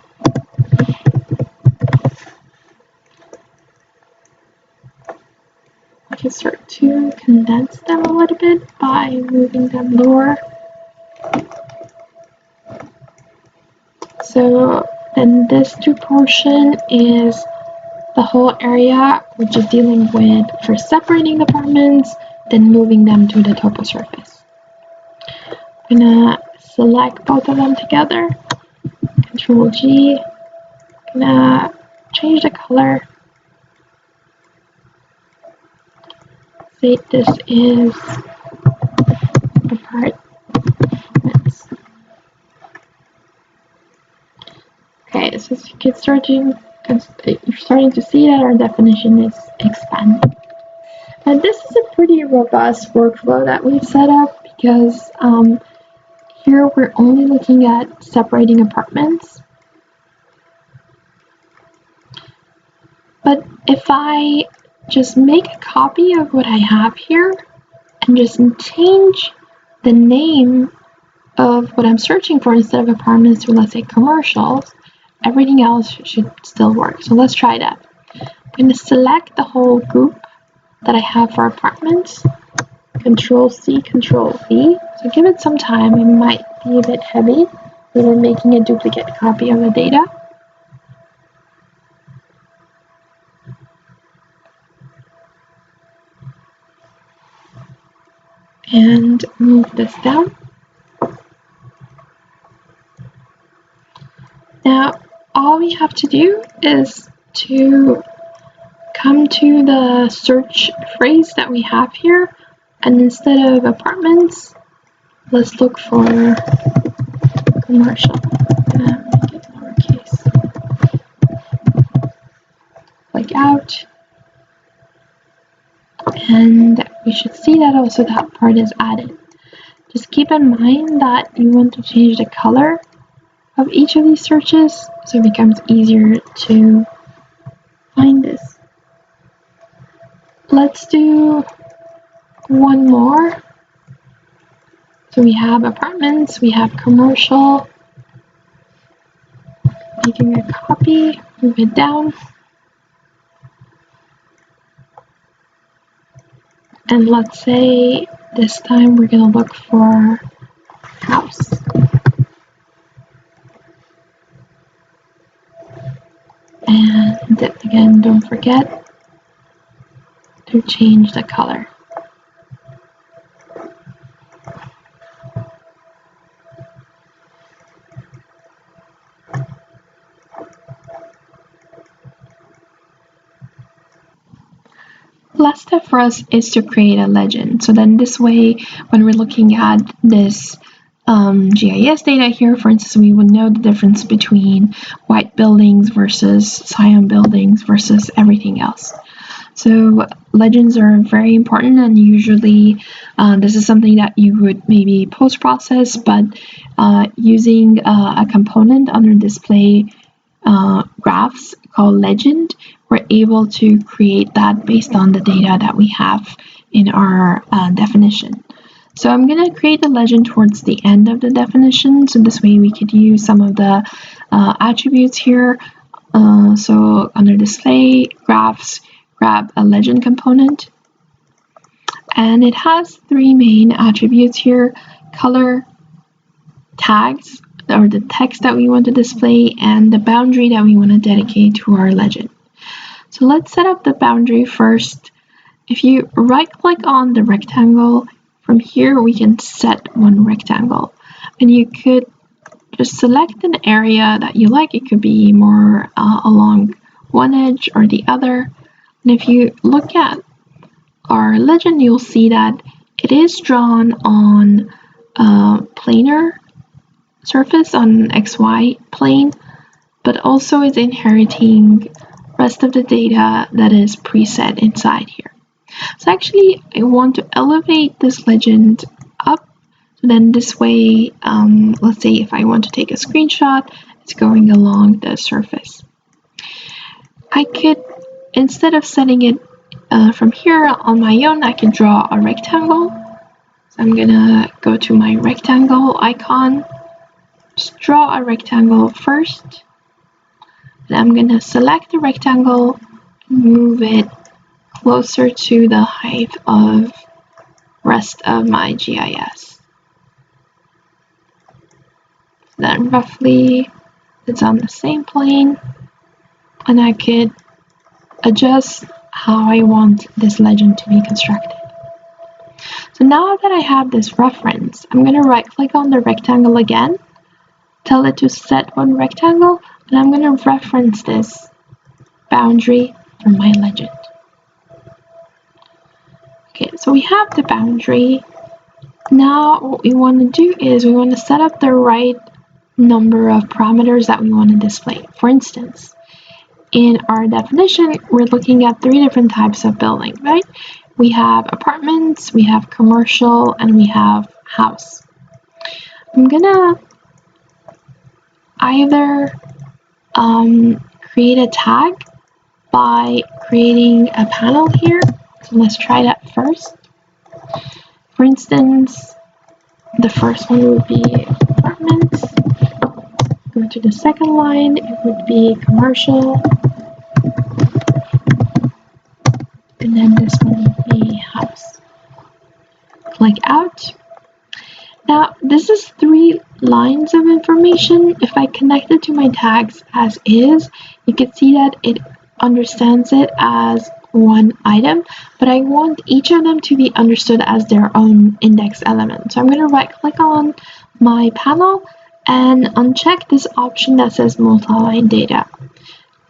I can start to condense them a little bit by moving them lower. So then this 2 portion is the whole area, which is dealing with first separating the apartments, then moving them to the topo surface. I'm gonna select both of them together, Control G, I'm gonna change the color, say this is apartments. Okay, so as you get starting, you're starting to see that our definition is expanding. And this is a pretty robust workflow that we've set up because here we're only looking at separating apartments. But if I just make a copy of what I have here and just change the name of what I'm searching for instead of apartments to, let's say, commercials, everything else should still work. So let's try that. I'm going to select the whole group that I have for apartments. Control C, Control V. So give it some time. It might be a bit heavy. We're making a duplicate copy of the data. And move this down. Now, all we have to do is to come to the search phrase that we have here, and instead of apartments, let's look for commercial. Make it lowercase. Click out. And we should see that also that part is added. Just keep in mind that you want to change the color of each of these searches so it becomes easier to find this. Let's do one more. So we have apartments, we have commercial. Making a copy, move it down. And let's say this time we're going to look for house. And again, don't forget to change the color. Last step for us is to create a legend. So then this way, when we're looking at this GIS data here, for instance, we would know the difference between white buildings versus cyan buildings versus everything else. So legends are very important, and usually this is something that you would maybe post-process, but using a component under display graphs called legend, we're able to create that based on the data that we have in our definition. So I'm going to create a legend towards the end of the definition, so this way we could use some of the attributes here. So under display graphs, grab a legend component, and it has three main attributes here: color, tags, or the text that we want to display, and the boundary that we want to dedicate to our legend. So let's set up the boundary first. If you right click on the rectangle, from here we can set one rectangle, and you could just select an area that you like. It could be more along one edge or the other. And if you look at our legend, you'll see that it is drawn on planar surface, on XY plane, but also is inheriting rest of the data that is preset inside here. So actually I want to elevate this legend up, so then this way, let's say if I want to take a screenshot, it's going along the surface. I could, instead of setting it from here on my own, I can draw a rectangle. So I'm gonna go to my rectangle icon, just draw a rectangle first. And I'm gonna select the rectangle, move it closer to the height of rest of my GIS. Then roughly it's on the same plane, and I could adjust how I want this legend to be constructed. So now that I have this reference, I'm going to right click on the rectangle again, tell it to set one rectangle, and I'm going to reference this boundary for my legend. Okay, so we have the boundary. Now what we want to do is we want to set up the right number of parameters that we want to display. For instance, in our definition, we're looking at three different types of building, right? We have apartments, we have commercial, and we have house. I'm gonna either create a tag by creating a panel here. So let's try that first. For instance, the first one would be apartments. Go to the second line, it would be commercial. And then this one would be house. Click out. Now, this is 3 lines of information. If I connect it to my tags as is, you can see that it understands it as one item, but I want each of them to be understood as their own index element. So I'm going to right click on my panel and uncheck this option that says multi-line data.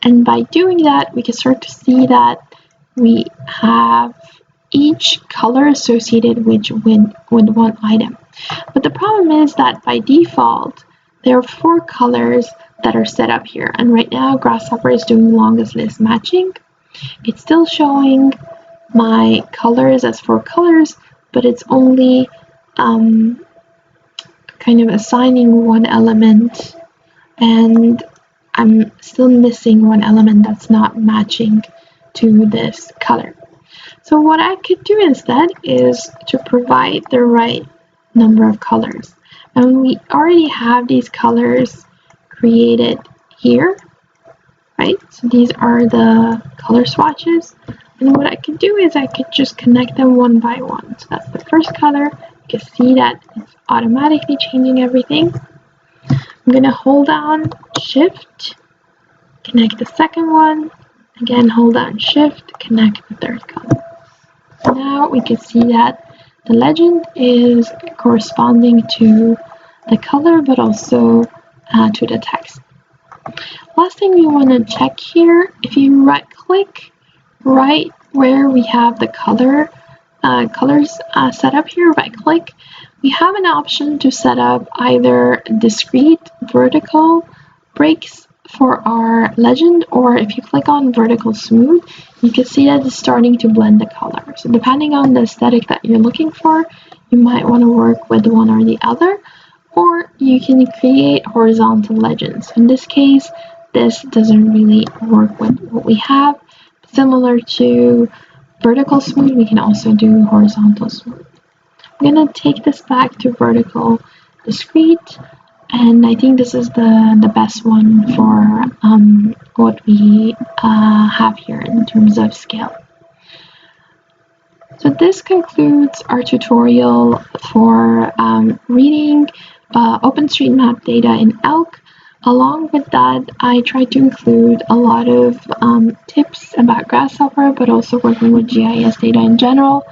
And by doing that, we can start to see that we have each color associated with one item. But the problem is that by default, there are 4 colors that are set up here. And right now, Grasshopper is doing longest list matching. It's still showing my colors as 4 colors, but it's only kind of assigning one element, and I'm still missing one element that's not matching to this color. So what I could do instead is to provide the right number of colors. And we already have these colors created here, right? So these are the color swatches. And what I could do is I could just connect them one by one. So that's the first color. You can see that it's automatically changing everything. I'm going to hold down Shift, connect the second one. Again, hold down Shift, connect the third color. Now we can see that the legend is corresponding to the color, but also to the text. Last thing we want to check here, if you right click right where we have the colors set up here, right click, we have an option to set up either discrete vertical breaks for our legend, or if you click on vertical smooth, you can see that it's starting to blend the color. So depending on the aesthetic that you're looking for, you might want to work with one or the other, or you can create horizontal legends. In this case, this doesn't really work with what we have. Similar to vertical smooth, we can also do horizontal smooth. I'm going to take this back to vertical discrete, and I think this is the best one for what we have here in terms of scale. So this concludes our tutorial for reading OpenStreetMap data in Elk. Along with that, I tried to include a lot of tips about Grasshopper, but also working with GIS data in general.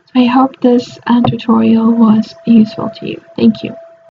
So I hope this tutorial was useful to you. Thank you.